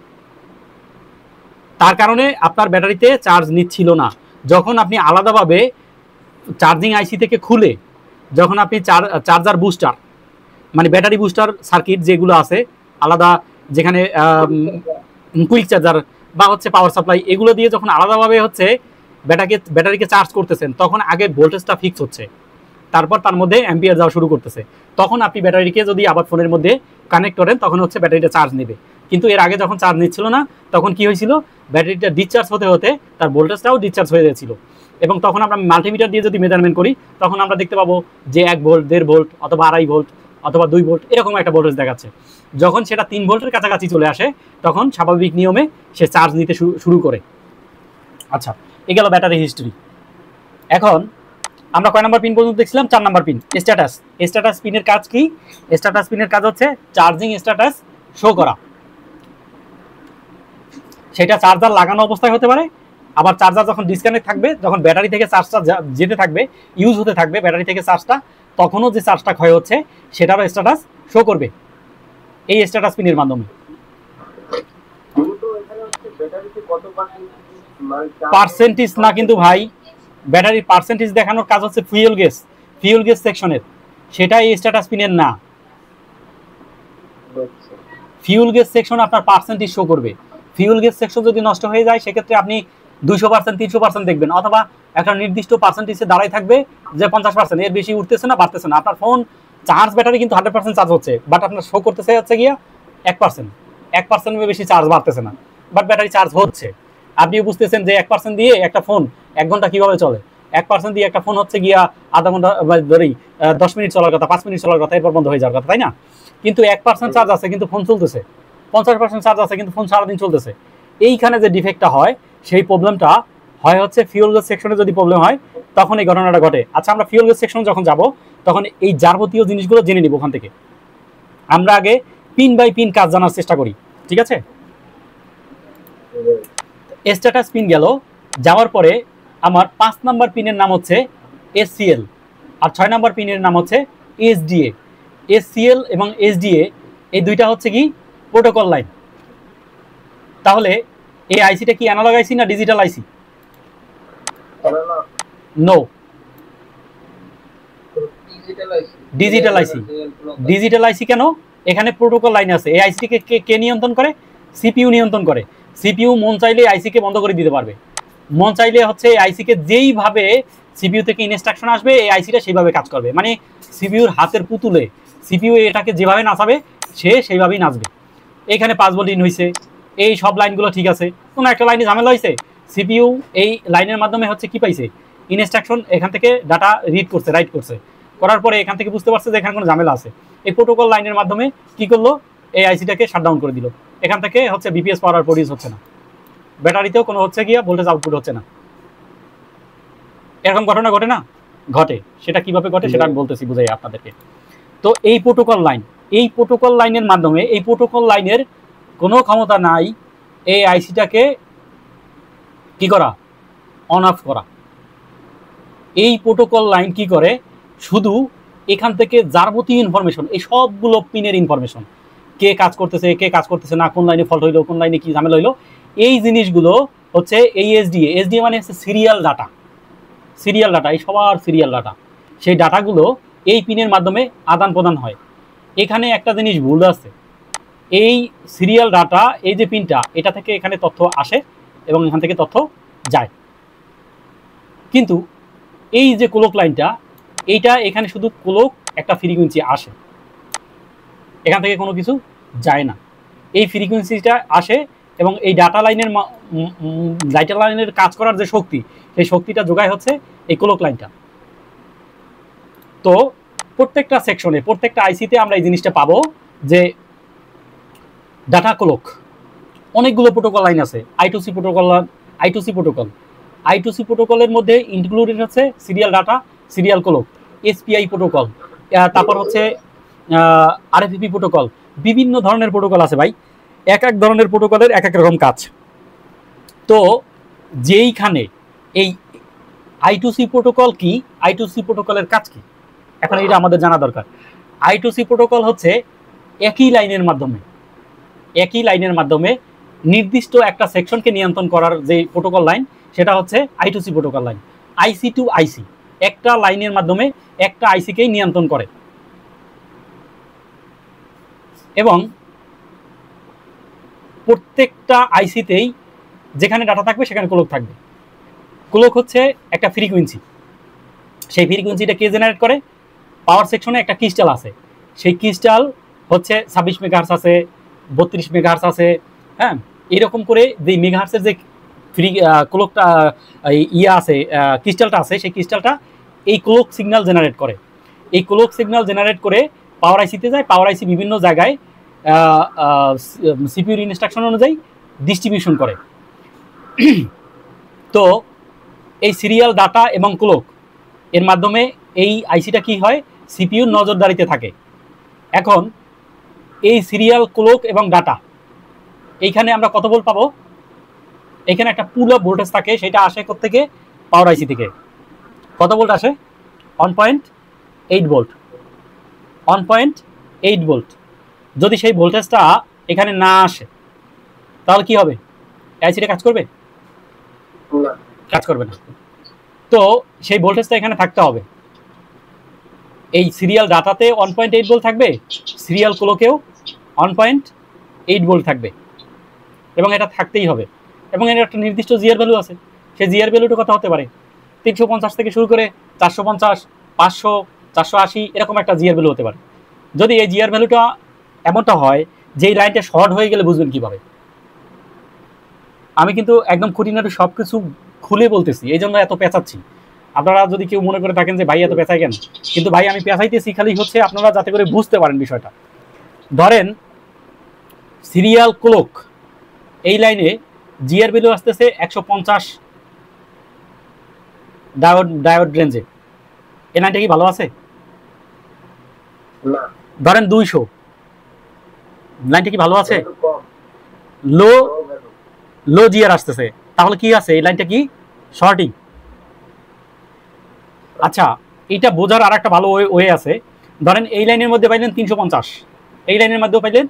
তার কারণে আপনার ব্যাটারিতে চার্জ নিচ্ছিল না। যখন আপনি আলাদাভাবে চার্জিং আইসি থেকে খুলে, যখন আপনি চার্জার বুস্টার, মানে ব্যাটারি বুস্টার সার্কিট যেগুলো আছে আলাদা, যেখানে কুইক চার্জার বা হচ্ছে পাওয়ার সাপ্লাই, এগুলো দিয়ে যখন আলাদাভাবে হচ্ছে ব্যাটারিকে চার্জ করতেছেন, তখন আগে ভোল্টেজটা ফিক্স হচ্ছে, তারপর তার মধ্যে অ্যাম্পিয়ার যাওয়া শুরু করতেছে। তখন আপনি ব্যাটারিকে যদি আবার ফোনের মধ্যে কানেক্ট করেন, তখন হচ্ছে ব্যাটারিটা চার্জ নেবে। কিন্তু এর আগে যখন চার্জ নিচ্ছিল না, তখন কি হয়েছিল, ব্যাটারিটা ডিসচার্জ হতে হতে তার ভোল্টেজটাও ডিসচার্জ হয়ে যাচ্ছিল। এবং তখন আমরা মাল্টিমিটার দিয়ে যদি মেজারমেন্ট করি, তখন আমরা দেখতে পাবো যে 1 ভোল্ট, 1.5 ভোল্ট অথবা 2.5 ভোল্ট অথবা 2 ভোল্ট এরকম একটা ভোল্টেজ দেখাচ্ছে। যখন সেটা 3 ভোল্টের কাছাকাছি চলে আসে, তখন স্বাভাবিক নিয়মে সে চার্জ নিতে শুরু করে। আচ্ছা, এই গেল ব্যাটারি হিস্ট্রি। এখন আমরা কয় নাম্বার পিন পর্যন্ত দেখছিলাম? 4 নাম্বার পিন, স্ট্যাটাস। স্ট্যাটাস পিনের কাজ কি? স্ট্যাটাস পিনের কাজ হচ্ছে চার্জিং স্ট্যাটাস শো করা। সেটা চার্জার লাগানো অবস্থায় হতে পারে, আবার চার্জার যখন ডিসকানেক্ট থাকবে, যখন ব্যাটারি থেকে চার্জটা যেতে থাকবে, ইউজ হতে থাকবে ব্যাটারি থেকে চার্জটা, তখনও যে চার্জটা ক্ষয় হচ্ছে সেটারও স্ট্যাটাস শো করবে এই স্ট্যাটাস পিনের মাধ্যমে। পার্সেন্টেজ না কিন্তু ভাই, ব্যাটারির পার্সেন্টেজ দেখানোর কাজ হচ্ছে ফুয়েল গেজ সেকশনের, সেটা এই স্ট্যাটাস পিনের না। ফিউল গেজ সেকশন আপনার পার্সেন্টেজ শো করবে, ফিউল গেজ সেকশন যদি নষ্ট হয়ে যায় সেক্ষেত্রে আপনি 200% 300% দেখবেন, অথবা একটা নির্দিষ্ট পার্সেন্টেজে দাঁড়াই থাকবে যে 50%, এর বেশি উঠতেছে না বাড়তেছে না। আপনার ফোন চার্জ ব্যাটারি কিন্তু 100% চার্জ হচ্ছে, বাট আপনার শো করতেছে হচ্ছে গিয়া 1%, বেশি চার্জ বাড়তেছে না, বাট ব্যাটারি চার্জ হচ্ছে। আপনিও বুঝতেছেন যে 1% দিয়ে একটা ফোন 1 ঘন্টা কিভাবে চলে। 1% দিয়ে একটা ফোন হচ্ছে গিয়া আধা ঘন্টা ধরেই 10 মিনিট চলার কথা, 5 মিনিট চলার কথা, এরপর বন্ধ হয়ে যাওয়ার কথা, তাই না? কিন্তু 1% চার্জ আছে কিন্তু ফোন চলতেছে, 50% চার্জ আছে কিন্তু ফোন সারাদিন চলতেছে। এইখানে যে ডিফেক্টটা হয়, সেই প্রবলেমটা হয় হচ্ছে ফিউল গেজ সেকশনে যদি প্রবলেম হয় তখন এই ঘটনাটা ঘটে। আচ্ছা, আমরা ফিউল গেজ সেকশনে যখন যাব তখন এই যাবতীয় জিনিসগুলো জেনে নিব ওখান থেকে। আমরা আগে পিন বাই পিন কাজ জানার চেষ্টা করি, ঠিক আছে? স্ট্যাটাস পিন গেল, যাওয়ার পরে আমার 5 নাম্বার পিনের নাম হচ্ছে এসসিএল, আর 6 নাম্বার পিনের নাম হচ্ছে এসডিএ। এসসিএল এবং এসডিএ এই দুইটা হচ্ছে কি প্রোটোকল লাইন। তাহলে এই আইসিটা কি অ্যানালগ আইসি না ডিজিটাল আইসি? নো, ডিজিটাল আইসি। ডিজিটাল আইসি কেন? এখানে প্রোটোকল লাইন আছে। এই আইসিকে কে নিয়ন্ত্রণ করে? সিপিইউ নিয়ন্ত্রণ করে। সিপিইউ মন চাইলে আইসিকে বন্ধ করে দিতে পারবে, মন চাইলে হচ্ছে এই আইসিকে যেইভাবে সিপিইউ থেকে ইনস্ট্রাকশন আসবে এই আইসিটা সেইভাবে কাজ করবে। মানে সিপিইউর হাতের পুতুলে সিপিইউ এটাকে যেভাবে নাচাবে সে সেইভাবেই নাচবে। এখানে 5 ভোল্ট ইন হয়েছে, এই সব লাইনগুলো ঠিক আছে, কোনো একটা লাইনে ঝামেলা হয়েছে, সিপিইউ এই লাইনের মাধ্যমে হচ্ছে কি পাইছে ইনস্ট্রাকশন, এখান থেকে ডাটা রিড করছে, রাইট করছে, করার পরে এখান থেকে বুঝতে পারছে যে এখানে কোনো ঝামেলা আছে। এই প্রোটোকল লাইনের মাধ্যমে কি করলো, এই আইসিটাকে শাটডাউন করে দিল। এখান থেকে হচ্ছে বিপিএস পাওয়ার প্রডিউস হচ্ছে না, ব্যাটারিতেও কোনো হচ্ছে গিয়া ভোল্টেজ আউটপুট হচ্ছে না। এরকম ঘটনা ঘটে না? ঘটে। সেটা কিভাবে ঘটে সেটা আমি বলতেছি, বুঝাই আপনাদেরকে। তো এই প্রোটোকল লাইন, এই প্রোটোকল লাইনের মাধ্যমে, এই প্রোটোকল লাইনের কোনো ক্ষমতা নাই এই আইসিটাকে কি করা, অন অফ করা। এই প্রোটোকল লাইন কি করে, শুধু এখান থেকে যাবতীয় ইনফরমেশন, এই সবগুলো পিনের ইনফরমেশন, কে কাজ করতেছে কে কাজ করতেছে না, কোন লাইনে ফল্ট হইলো, কোন লাইনে কি ঝামেলা হইলো, এই জিনিসগুলো হচ্ছে এই এসডিএ। এসডিএ মানে হচ্ছে সিরিয়াল ডাটা, সিরিয়াল ডাটা, এই সবার সিরিয়াল ডাটা, সেই ডাটাগুলো এই পিনের মাধ্যমে আদান প্রদান হয়। এখানে একটা জিনিস ভুল আছে, এই সিরিয়াল ডাটা, এই যে পিনটা, এটা থেকে এখানে তথ্য আসে এবং এখান থেকে তথ্য যায়, কিন্তু এই যে ক্লক লাইনটা, এইটা এখানে শুধু ক্লক একটা ফ্রিকোয়েন্সি আসে, এখান থেকে কোনো কিছু যায় না। এই ফ্রিকোয়েন্সিটা আসে এবং এই ডাটা লাইনের কাজ করার যে শক্তি, সেই শক্তিটা যোগায় হচ্ছে এই ক্লক লাইনটা। তো প্রত্যেকটা সেকশনে, প্রত্যেকটা আইসিতে আমরা এই জিনিসটা পাবো যে ডাটা ক্লক, অনেকগুলো প্রোটোকল লাইন আছে। I2C প্রোটোকল, I2C প্রোটোকলের মধ্যে ইনক্লুডেড হচ্ছে serial data, serial clock, SPI protocol, তারপর হচ্ছে আরএফপি প্রোটোকল, বিভিন্ন ধরনের প্রোটোকল আছে ভাই। এক এক ধরনের প্রোটোকলের এক এক রকম কাজ। তো যেইখানে এই I2C প্রোটোকল কি, I2C প্রোটোকলের কাজ কি, এখন এটা আমাদের জানা দরকার। I2C প্রোটোকল হচ্ছে একই লাইনের মাধ্যমে নির্দিষ্ট একটা সেকশনকে নিয়ন্ত্রণ করার যে প্রোটোকল লাইন, সেটা হচ্ছে I2C প্রোটোকল লাইন। আইসি টু আইসি, একটা লাইনের মাধ্যমে একটা আইসিকেই নিয়ন্ত্রণ করে, এবং প্রত্যেকটা আইসিতেই যেখানে ডাটা থাকবে সেখানে ক্লক থাকবে। ক্লক হচ্ছে একটা ফ্রিকোয়েন্সি, সেই ফ্রিকোয়েন্সিটা কে জেনারেট করে? পাওয়ার সেকশনে একটা ক্রিস্টাল আছে, সেই ক্রিস্টাল হচ্ছে 26 মেগাহার্টজ আছে, 32 মেগাহার্টজ আছে, হ্যাঁ, এরকম করে যে মেগাহার্টজের যে ক্লকটা আছে, ক্রিস্টালটা আছে, সেই ক্রিস্টালটা এই ক্লক সিগন্যাল জেনারেট করে। এই ক্লক সিগন্যাল জেনারেট করে পাওয়ার আইসিতে যায়। পাওয়ার আইসি বিভিন্ন জায়গায় সিপিইউর ইনস্ট্রাকশন অনুযায়ী ডিস্ট্রিবিউশন করে। তো এই সিরিয়াল ডাটা এবং ক্লক এর মাধ্যমে এই আইসিটা কি হয়, সিপিইউর নজরদারিতে থাকে। এখন এই সিরিয়াল ক্লক এবং ডাটা, এইখানে আমরা কত ভোল্ট পাবো? এখানে একটা পুল আপ ভোল্টেজ থাকে, সেটা আসে থেকে পাওয়ার আইসি থেকে। কত ভোল্ট আসে? 1.8 ভোল্ট, 1.8 ভোল্ট। যদি সেই ভোল্টেজটা এখানে না আসে তাহলে কি হবে? আইসিটা কাজ করবে? কাজ করবে না। তো সেই ভোল্টেজটা এখানে থাকতে হবে। এই সিরিয়াল ডাটাতে 1.8 ভোল্ট থাকবে, সিরিয়াল ক্লকেও 1.8 ভোল্ট থাকবে। এবং এটা থাকতেই হবে, এবং এর একটা নির্দিষ্ট জিআর ভ্যালু আছে। সেই জিআর ভ্যালুটা কত হতে পারে, 350 থেকে শুরু করে 450, 500, 480 এরকম একটা জিআর ভ্যালু হতে পারে। যদি এই জিআর ভ্যালুটা এমনটা হয় যে এই লাইনটা শর্ট হয়ে গেলে বুঝবেন কিভাবে? আমি কিন্তু একদম খুঁটিনাটি সব কিছু খুলে বলতেছি, এই জন্য এত পেঁচাচ্ছি। আপনারা যদি কেউ মনে করে থাকেন যে ভাই এত পেঁচাই কেন, কিন্তু ভাই আমি পেঁচাইতেছি খালি হচ্ছে আপনারা যাতে করে বুঝতে পারেন বিষয়টা। ধরেন সিরিয়াল ক্লক এই লাইনে জিআর ভ্যালু আসতেছে 150 ডায়োড রেঞ্জে। এই লাইনটা কি ভালো আছে? না, ধরেন 200, লাইনটা কি ভালো আছে? একটু কম, লো low value। লো জিআর আসতেছে, তাহলে কি আছে এই লাইনটা কি শর্টিং। আচ্ছা, এটা বোঝার আর একটা ভালো ওয়ে আছে। ধরেন এই লাইনের মধ্যে পাইলেন 350, এই লাইনের মধ্যেও পাইলেন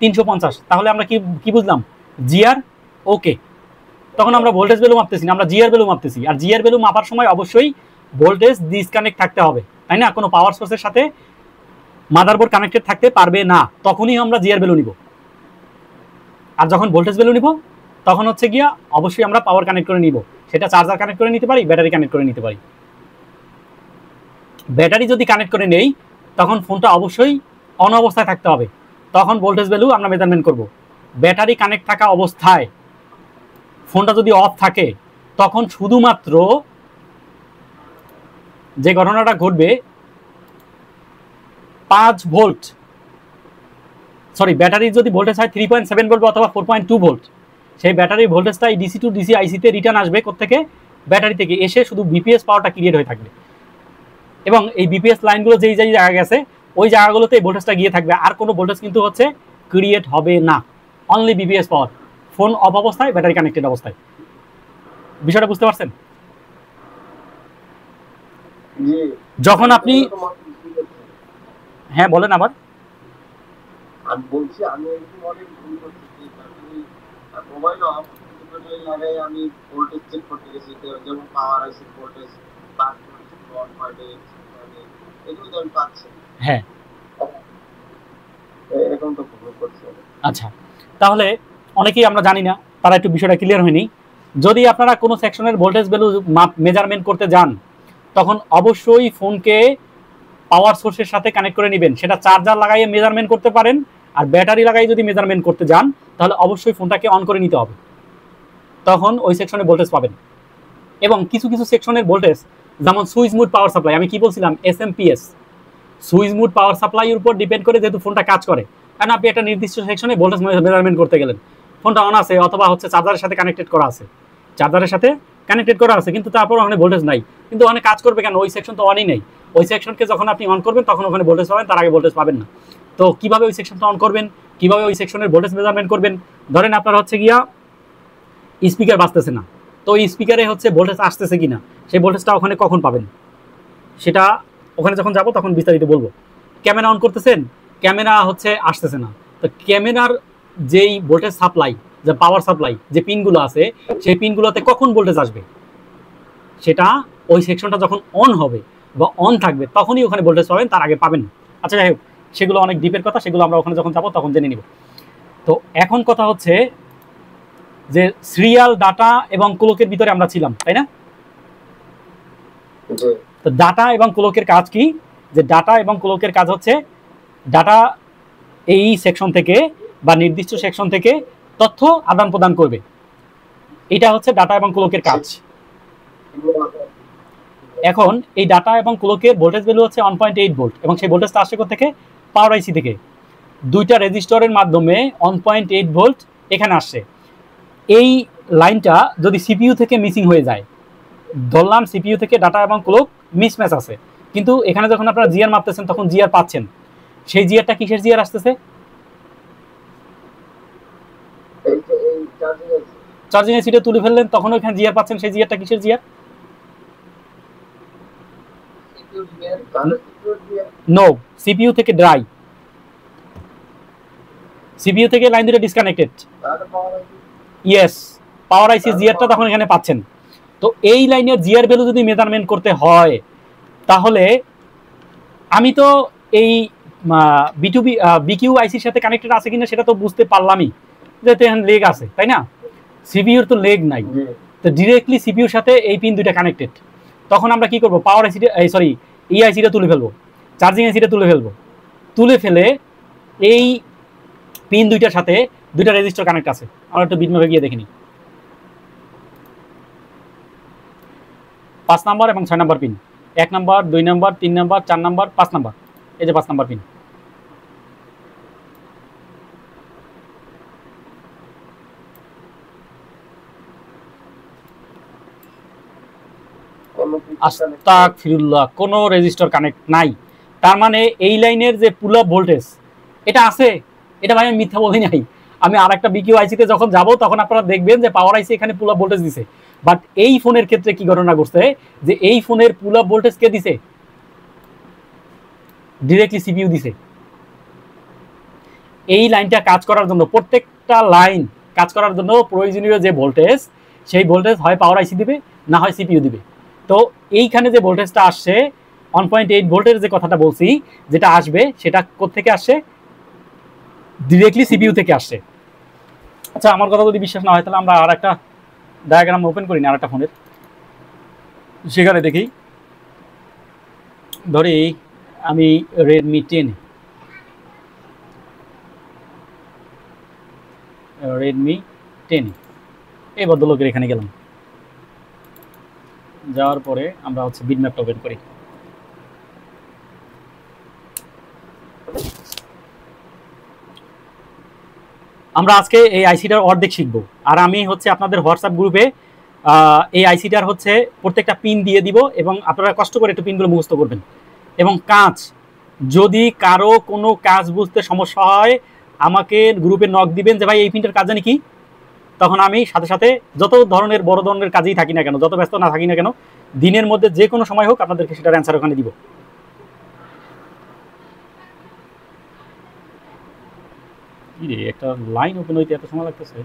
350, তাহলে আমরা কি কি বুঝলাম? জিআর ওকে। তখন আমরা ভোল্টেজ ভ্যালু মাপতেছি না, আমরা জিআর ভ্যালু মাপতেছি। আর জিআর ভ্যালু মাপার সময় অবশ্যই ভোল্টেজ ডিসকানেক্ট থাকতে হবে, তাই না? কোনো পাওয়ার সোর্সের সাথে মাদারবোর্ড কানেক্টেড থাকতে পারবে না, তখনই আমরা জিআর ভ্যালু নিব। আর যখন ভোল্টেজ ভ্যালু নিব তখন হচ্ছে গিয়া অবশ্যই আমরা পাওয়ার কানেক্ট করে নিব। সেটা চার্জার কানেক্ট করে নিতে পারি, ব্যাটারি কানেক্ট করে নিতে পারি। ব্যাটারি যদি কানেক্ট করে নেই তখন ফোনটা অবশ্যই অন অবস্থায় থাকতে হবে, তখন ভোল্টেজ ভ্যালু আমরা মেজারমেন্ট করব। ব্যাটারি কানেক্ট থাকা অবস্থায় ফোনটা যদি অফ থাকে তখন শুধুমাত্র যে ঘটনাটা ঘটবে 5 ভোল্ট, সরি ব্যাটারির যদি ভোল্টেজ হয় 3.7 ভোল্ট অথবা 4.2 ভোল্ট, সেই ব্যাটারির ভোল্টেজটা এই ডিসি টু ডিসি আইসিতে রিটার্ন আসবে কোত্থেকে? ব্যাটারি থেকে এসে শুধু বিপিএস পাওয়ারটা ক্রিয়েট হয়ে থাকবে, এবং এই বিপিএস লাইনগুলো যেই যেই জায়গা গেছে ওই জায়গাগুলোতে এই ভোল্টেজটা গিয়ে থাকবে। আর কোনো ভোল্টেজ কিন্তু হচ্ছে ক্রিয়েট হবে না, অনলি বিপিএস পাওয়ার, ফোন অফ অবস্থায়, ব্যাটারি কানেক্টেড অবস্থায়। বিষয়টা বুঝতে পারছেন? জি, যখন আপনি, তোমার বুঝতে পারছি। হ্যাঁ বলেন আবার। আমি বলছি আমি এরকম অনেক ভুল করছি যে ব্যাটারি মোবাইল অফ ব্যাটারি লাগাই আমি ভোল্টেজ চেক করতে গেছি, যেমন পাওয়ার আইসি ভোল্টেজ 5 ভোল্ট 1.8 এগুলো তো আমি পাচ্ছি না। হ্যাঁ, এরকম তো ভুল করছি আমি। আচ্ছা, তাহলে অনেকেই আমরা জানি না, তারা একটু বিষয়টা ক্লিয়ার হয়নি। যদি আপনারা কোনো সেকশনের ভোল্টেজ ভ্যালু মেজারমেন্ট করতে যান তখন অবশ্যই ফোনকে পাওয়ার সোর্সের সাথে কানেক্ট করে নেবেন। সেটা চার্জার লাগাইয়ে মেজারমেন্ট করতে পারেন, আর ব্যাটারি লাগাই যদি মেজারমেন্ট করতে যান তাহলে অবশ্যই ফোনটাকে অন করে নিতে হবে, তখন ওই সেকশনে ভোল্টেজ পাবেন। এবং কিছু কিছু সেকশনের ভোল্টেজ, যেমন সুইচ মুড পাওয়ার সাপ্লাই, আমি কি বলছিলাম এসএমপিএস, সুইচ মুড পাওয়ার সাপ্লাইয়ের উপর ডিপেন্ড করে যেহেতু ফোনটা কাজ করে। কারণ আপনি একটা নির্দিষ্ট সেকশনে ভোল্টেজ মেজারমেন্ট করতে গেলেন, ফোনটা অন আছে অথবা হচ্ছে চার্জারের সাথে কানেক্টেড করা আছে, চার্জারের সাথে কানেক্টেড করা আছে, কিন্তু তারপর ওখানে ভোল্টেজ নাই, কিন্তু ওখানে কাজ করবে কেন? ওই সেকশন তো অনই নেই। ওই সেকশনকে যখন আপনি অন করবেন তখন ওখানে ভোল্টেজ পাবেন, তার আগে ভোল্টেজ পাবেন না। তো কিভাবে ওই সেকশনটা অন করবেন, কিভাবে ওই সেকশনের ভোল্টেজ মেজারমেন্ট করবেন? ধরেন আপনার হচ্ছে গিয়া স্পিকার বাজতেছে না, তো ওই স্পিকারে হচ্ছে ভোল্টেজ আসতেছে কিনা, সেই ভোল্টেজটা ওখানে কখন পাবেন সেটা ওখানে যখন যাব তখন বিস্তারিত বলবো। ক্যামেরা অন করতেছেন, ক্যামেরা হচ্ছে আসতেছে না, তো ক্যামেরার যেই ভোল্টেজ সাপ্লাই, যে পাওয়ার সাপ্লাই যে পিনগুলো আছে সেই পিনগুলোতে কখন ভোল্টেজ আসবে সেটা ওই সেকশনটা যখন অন হবে বা অন থাকবে তখনই ওখানে ভোল্টেজ পাবেন, তার আগে পাবেন না। আচ্ছা যাই হোক, সেগুলো অনেক ডিপের কথা, সেগুলো আমরা ওখানে যখন যাবো তখন জেনে নিব। তো এখন কথা হচ্ছে যে সিরিয়াল ডাটা এবং ক্লকের ভিতরে আমরা ছিলাম, তাই না? জি, তো ডাটা এবং ক্লকের কাজ কি? যে ডাটা এবং ক্লকের কাজ হচ্ছে ডাটা এই সেকশন থেকে বা নির্দিষ্ট সেকশন থেকে তথ্য আদান প্রদান করবে, এটা হচ্ছে ডাটা এবং ক্লকের কাজ। এখন এই ডাটা এবং ক্লকের ভোল্টেজ ভ্যালু হচ্ছে 1.8 ভোল্ট, এবং সেই ভোল্টেজটা আসে থেকে পাওয়ার আইসি থেকে, দুইটা রেজিস্টরের মাধ্যমে 1.8 ভোল্ট এখানে আসছে। এই লাইনটা যদি সিপিইউ থেকে মিসিং হয়ে যায়, ধরলাম সিপিইউ থেকে ডাটা এবং ক্লক মিসম্যাচ আছে, কিন্তু এখানে যখন আপনারা জিআর মাপতেছেন তখন জিআর পাচ্ছেন, সেই জিআরটা কিসের জিআর আসতেছে? চার্জিং এসিটা তুলে ফেললেন তখন ওখানে জিআর পাচ্ছেন, সেই জিআরটা কিসের জিআর? নো, সিপিইউ থেকে ড্রাই, সিপিইউ থেকে লাইন দুটো ডিসকানেক্টেড। ইয়েস, পাওয়ার আইসি জিআরটা তখন এখানে পাচ্ছেন। তো এই লাইনের জিআর ভ্যালু যদি মেজারমেন্ট করতে হয় তাহলে আমি তো এই বিকিউ আইসির সাথে কানেক্টেড আছে কিনা সেটা তো বুঝতে পারলামই, যেহেতু এখানে লেগ আছে, তাই না? সিপিইউর তো লেগ নাই, তো ডিরেক্টলি সিপিইউর সাথে এই পিন দুইটা কানেক্টেড। তখন আমরা কি করব, পাওয়ার আইসিটা সরি এই আইসিটা তুলে ফেলবো, চার্জিং আইসিটা তুলে ফেলবো, তুলে ফেলে এই পিন দুইটার সাথে দুইটা রেজিস্টার কানেক্ট আছে। আমরা একটু বিটম্যাপে গিয়ে দেখিনি 5 নাম্বার এবং 6 number pin, 1 number 2 number 3 number 4 number 5 number, এই যে 5 নাম্বার পিন। আস্তাগফিরুল্লাহ, কোনো রেজিস্টার কানেক্ট নাই। তার মানে এই লাইনের যে পুল আপ ভোল্টেজ এটা আছে, এটা ভাই আমি মিথ্যা বলি নাই। আমি আরেকটা বিকিউ আইসিতে যখন যাব তখন আপনারা দেখবেন যে পাওয়ার আইসি এখানে পুল আপ ভোল্টেজ দিছে, বাট এই ফোনের ক্ষেত্রে কি ঘটনা ঘটছে যে এই ফোনের পুল আপ ভোল্টেজ কে দিছে, ডিরেক্টলি সিপিইউ দিছে। এই লাইনটা কাজ করার জন্য, প্রত্যেকটা লাইন কাজ করার জন্য প্রয়োজনীয় যে ভোল্টেজ, সেই ভোল্টেজ হয় পাওয়ার আইসি দিবে, না হয় সিপিইউ দিবে। তো এইখানে যে ভোল্টেজটা আসছে 1.8 ভোল্টের যে কথাটা বলছি, যেটা আসবে সেটা কোত্থেকে আসছে, ডিরেক্টলি সিপিইউ থেকে আসছে। আচ্ছা, আমার কথা যদি বিশ্বাস না হয় তাহলে আমরা আর একটা ডায়াগ্রাম ওপেন করি না, আর একটা ফোনের, সেখানে দেখি। ধরি আমি রেডমি 10, এই ভদ্রলোকের এখানে গেলাম, যাওয়ার পরে আমরা হচ্ছে বিটম্যাপটা ওপেন করি। আমরা আজকে এই আইসিটার অর্ধেক শিখবো, আর আমি হচ্ছে আপনাদের হোয়াটসঅ্যাপ গ্রুপে এই আইসিটার হচ্ছে প্রত্যেকটা পিন দিয়ে দিব, এবং আপনারা কষ্ট করে একটু পিনগুলো মুখস্থ করবেন। এবং কাজ, যদি কারো কোনো কাজ বুঝতে সমস্যা হয় আমাকে গ্রুপে নক দিবেন যে ভাই এই পিনটার কাজ জানি কি, তখন আমি সাথে সাথে যত ধরনের বড় ধরনের কাজেই থাকি না কেন, যত ব্যস্ত না থাকি না কেন, দিনের মধ্যে যে কোনো সময় হোক আপনাদেরকে সেটার অ্যান্সার ওখানে দিব। একটা লাইন ওপেন হইতে এত সময় লাগতেছে।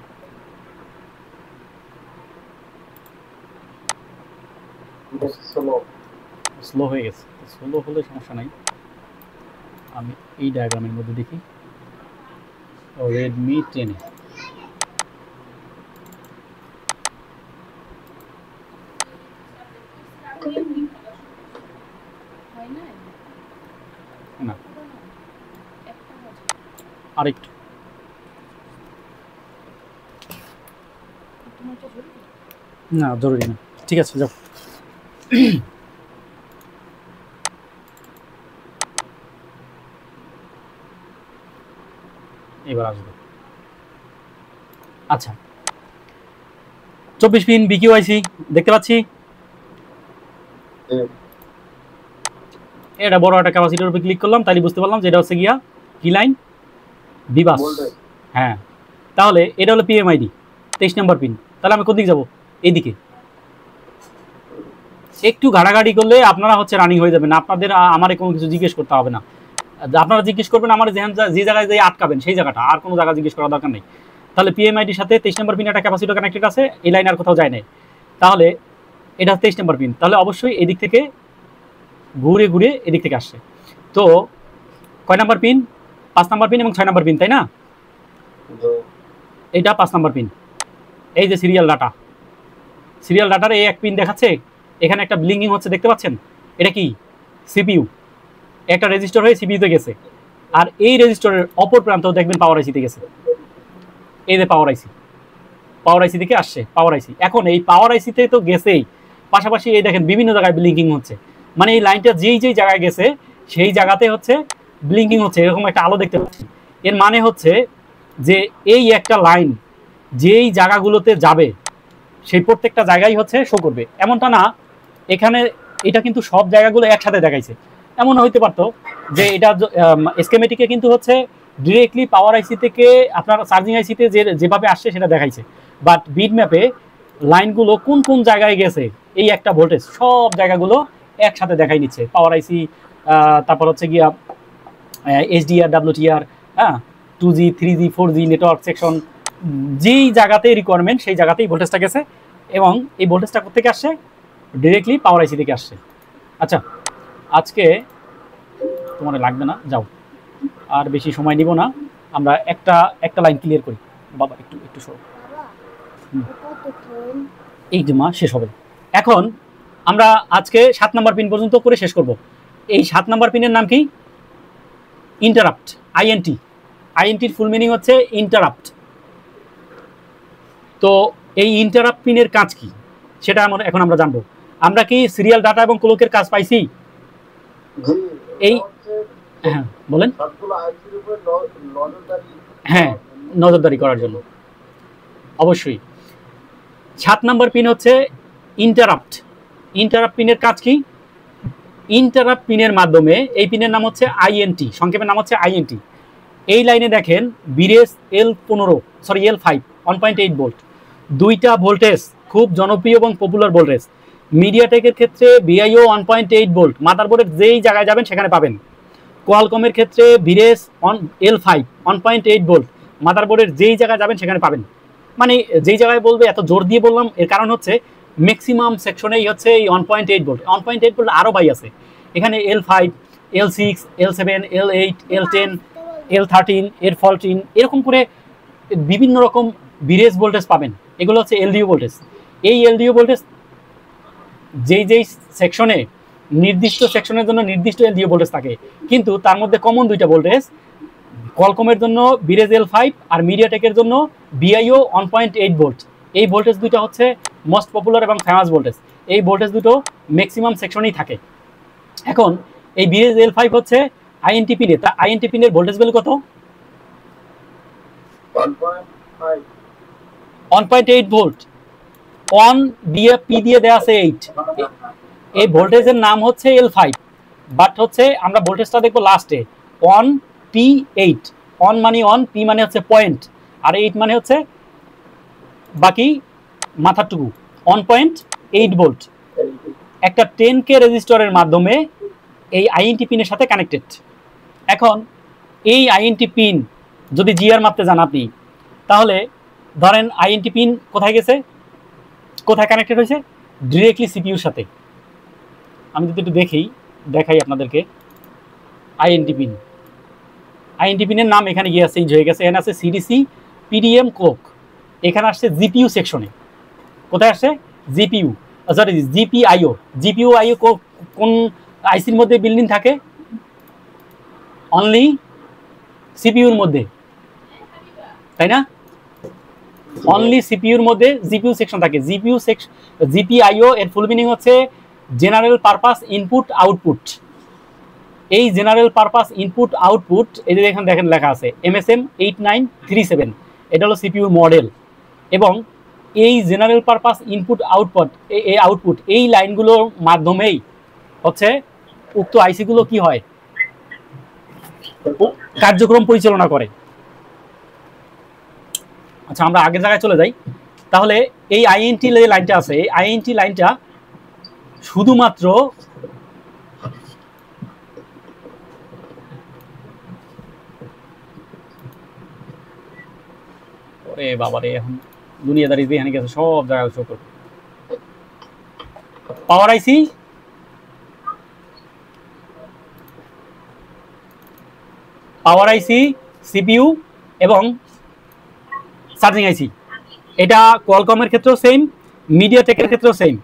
স্লো হয়ে গেছে, স্লো হলে সমস্যা নাই। আমি এই ডায়াগ্রামের মধ্যে দেখি রেডমি 10, না আরেকটু, না জরুরি না, ঠিক আছে যাও। এবার আসবে। আচ্ছা, 24 পিন বিকিউ আইসি দেখতে পাচ্ছি, এটা বড় একটা ক্যাপাসিটরের উপর ক্লিক করলাম, তাহলে বুঝতে পারলাম যে এটা হচ্ছে গিয়া কি লাইন, বিবাস। হ্যাঁ, তাহলে এটা হলো পিএমআইডি 23 নম্বর পিন। তাহলে আমি কোন দিকে যাবো, এইদিকে। একটু ঘাটাঘাটি করলে আপনারা হচ্ছে রানিং হয়ে যাবেন, আপনাদের আমারে কোনো কিছু জিজ্ঞেস করতে হবে না। আপনারা জিজ্ঞেস করবেন আমার যে জায়গায় যে আটকাবেন সেই জায়গাটা, আর কোনো জায়গা জিজ্ঞেস করার দরকার নেই। তাহলে পিএমআইডির সাথে 23 নম্বর পিন একটা ক্যাপাসিটর কানেক্টেড আছে, এই লাইন আর কোথাও যায় নাই, তাহলে এটা 23 নম্বর পিন, তাহলে অবশ্যই এদিক থেকে ঘুরে ঘুরে এদিক থেকে আসছে। তো কয় নাম্বার পিন, 5 নাম্বার পিন এবং 6 নাম্বার পিন, তাই না? এইটা 5 নাম্বার পিন। এই যে সিরিয়াল ডাটার এই এক পিন দেখাচ্ছে, এখানে একটা ব্লিঙ্কিং হচ্ছে দেখতে পাচ্ছেন, এটা কি সিপিইউ, একটা রেজিস্টার হয়ে সিপিইউতে গেছে, আর এই রেজিস্টারের অপর প্রান্ত দেখবেন পাওয়ার আইসিতে গেছে। এই যে পাওয়ার আইসি থেকে আসছে পাওয়ার আইসি। এখন এই পাওয়ার আইসিতে তো গেছেই, পাশাপাশি এই দেখেন বিভিন্ন জায়গায় ব্লিঙ্কিং হচ্ছে, মানে এই লাইনটা যেই জায়গায় গেছে সেই জায়গাতে হচ্ছে ব্লিঙ্কিং হচ্ছে, এরকম একটা আলো দেখতে পাচ্ছি। এর মানে হচ্ছে যে এই একটা লাইন যেই জায়গাগুলোতে যাবে সেই প্রত্যেকটা জায়গায় হচ্ছে শো করবে। এমনটা না এখানে এটা কিন্তু সব জায়গাগুলো একসাথে দেখাইছে, এমন হইতে পারতো যে এটা স্কেমেটিকে কিন্তু হচ্ছে ডিরেক্টলি পাওয়ার আইসি থেকে আপনার চার্জিং আইসিতে যেভাবে আসছে সেটা দেখাইছে, বাট বিট ম্যাপে লাইনগুলো কোন কোন জায়গায় গেছে এই একটা ভোল্টেজ সব জায়গাগুলো একসাথে দেখাই নিচ্ছে। পাওয়ার আইসি, তারপর হচ্ছে গিয়া এইচডিআর, ডাব্লিউটিআর, হ্যাঁ, 2G 3G 4G network section, যেই জায়গাতে রিকোয়ারমেন্ট সেই জায়গাতেই ভোল্টেজটা গেছে, এবং এই ভোল্টেজটা কোথা থেকে আসছে, ডিরেক্টলি পাওয়ার আইসি থেকে আসছে। আচ্ছা, আজকে তোমার লাগবে না, যাও, আর বেশি সময় নিব না, আমরা একটা লাইন ক্লিয়ার করি। বাবা একটু একটু সরো, এই যে মা শেষ হবে। এখন আমরা আজকে 7 নাম্বার পিন পর্যন্ত করে শেষ করব। এই 7 নাম্বার পিনের নাম কি? Interrupt, INT. আইএনটির ফুল মিনিং হচ্ছে ইন্টারাপ্ট। তো এই ইন্টারাপ্ট পিনের কাজ কি সেটা এখন আমরা জানবো। আমরা কি সিরিয়াল ডাটা এবং ক্লকের কাজ পাইছি? এই হ্যাঁ বলেন। হ্যাঁ, নজরদারি করার জন্য অবশ্যই। 7 নাম্বার পিন হচ্ছে ইন্টারাপ্ট। ইন্টারাপ্ট পিনের কাজ কি? ইন্টারাপ্ট পিনের মাধ্যমে, এই পিনের নাম হচ্ছে আইএনটি, সংক্ষেপের নাম হচ্ছে আইএনটি। এই লাইনে দেখেন বিরেস L5 1.8 ভোল্ট, দুইটা ভোল্টেজ খুব জনপ্রিয় এবং পপুলার ভোল্টেজ। মিডিয়াটেকের ক্ষেত্রে বিআইও 1.8 ভোল্ট, মাদারবোর্ডের যেই জায়গায় যাবেন সেখানে পাবেন। কোয়ালকমের ক্ষেত্রে বিরেস L5 1.8 ভোল্ট, মাদারবোর্ডের যেই জায়গায় যাবেন সেখানে পাবেন। মানে যেই জায়গায় বলবে, এত জোর দিয়ে বললাম এর কারণ হচ্ছে ম্যাক্সিমাম সেকশনেই হচ্ছে এই 1.8 ভোল্ট। 1.8 ভোল্ট আরও বাই আছে, এখানে L5, L6, L7, L8, L10, L13, L14 এরকম করে বিভিন্ন রকম বিরেস ভোল্টেজ পাবেন। এগুলো হচ্ছে এলডিও ভোল্টেজ। এই এলডিও ভোল্টেজ যেই সেকশনে, নির্দিষ্ট সেকশনের জন্য নির্দিষ্ট এলডিও ভোল্টেজ থাকে, কিন্তু তার মধ্যে কমন দুইটা ভোল্টেজ। কোয়ালকমের জন্য বিরেস L5 আর মিডিয়াটেকের জন্য বিআইও 1.8 ভোল্ট। এই ভোল্টেজ দুটো হচ্ছে মোস্ট পপুলার এবং ফেমাস ভোল্টেজ। এই ভোল্টেজ দুটো ম্যাক্সিমাম সেকশনেই থাকে। এখন এই বিরেস L5 হচ্ছে আইএনটি পিনে, তা আইএনটি পিনের ভোল্টেজ ভ্যালু কত? 1.8 ভোল্ট। 1 দিয়ে পি দিয়ে দেওয়া আছে 8। এই ভোল্টেজের নাম হচ্ছে L5, বাট হচ্ছে আমরা ভোল্টেজটা দেখবো লাস্টে 1P8। 1 মানে 1, P মানে হচ্ছে পয়েন্ট, আর 8 মানে হচ্ছে বাকি মাথাটুকু। 1.8 ভোল্ট একটা 10K রেজিস্টরের মাধ্যমে এই আইএনটি পিনের সাথে কানেক্টেড। এখন এই আইএনটি পিন যদি জিআর মাপতে যান আপনি, তাহলে ধরেন আইএনটি পিন কোথায় গেছে, কোথায় কানেক্টেড হয়েছে? ডিরেক্টলি সিপিইউর সাথে। আমি যদি একটু দেখাই আপনাদেরকে আইএনটি পিন। আইএনটি পিনের নাম এখানে গিয়ে চেঞ্জ হয়ে গেছে। এখানে আছে সিডিসি পিডিএম ক্লক, এখানে আসছে জিপিইউ সেকশনে। কোথায় আসছে? GPU, sorry GPIO. জিপিইউ কোন আইসির মধ্যে বিল্ডিং থাকে? অনলি সিপিইউর মধ্যে, তাই না? অনলি সিপিইউর মধ্যে জিপিইউ সেকশন থাকে। জিপিআইও এর ফুল মিনিং হচ্ছে জেনারেল পারপাস ইনপুট আউটপুট। এই জেনারেল পারপাস ইনপুট আউটপুট, এই যে এখানে দেখেন লেখা আছে MSM 8937, এটা হলো সিপিইউর মডেল। এবং এই জেনারেল পারপাস ইনপুট আউটপুট এই লাইনগুলোর মাধ্যমেই হচ্ছে উক্ত আইসিগুলো কি হয়, কার্যক্রম পরিচালনা করে। আচ্ছা, আমরা আগের জায়গায় চলে যাই। তাহলে এই আইএনটি লাইনটা আছে, এই আইএনটি লাইনটা শুধুমাত্র ওরে বাবারে, এখন দুনিয়াদারি এখানে গেছে, সব জায়গায় শো করবে। পাওয়ার আইসি, সিপিইউ এবং চার্জিং আইসি। এটা কোয়ালকমের ক্ষেত্রেও সেম, মিডিয়াটেকের ক্ষেত্রেও সেম।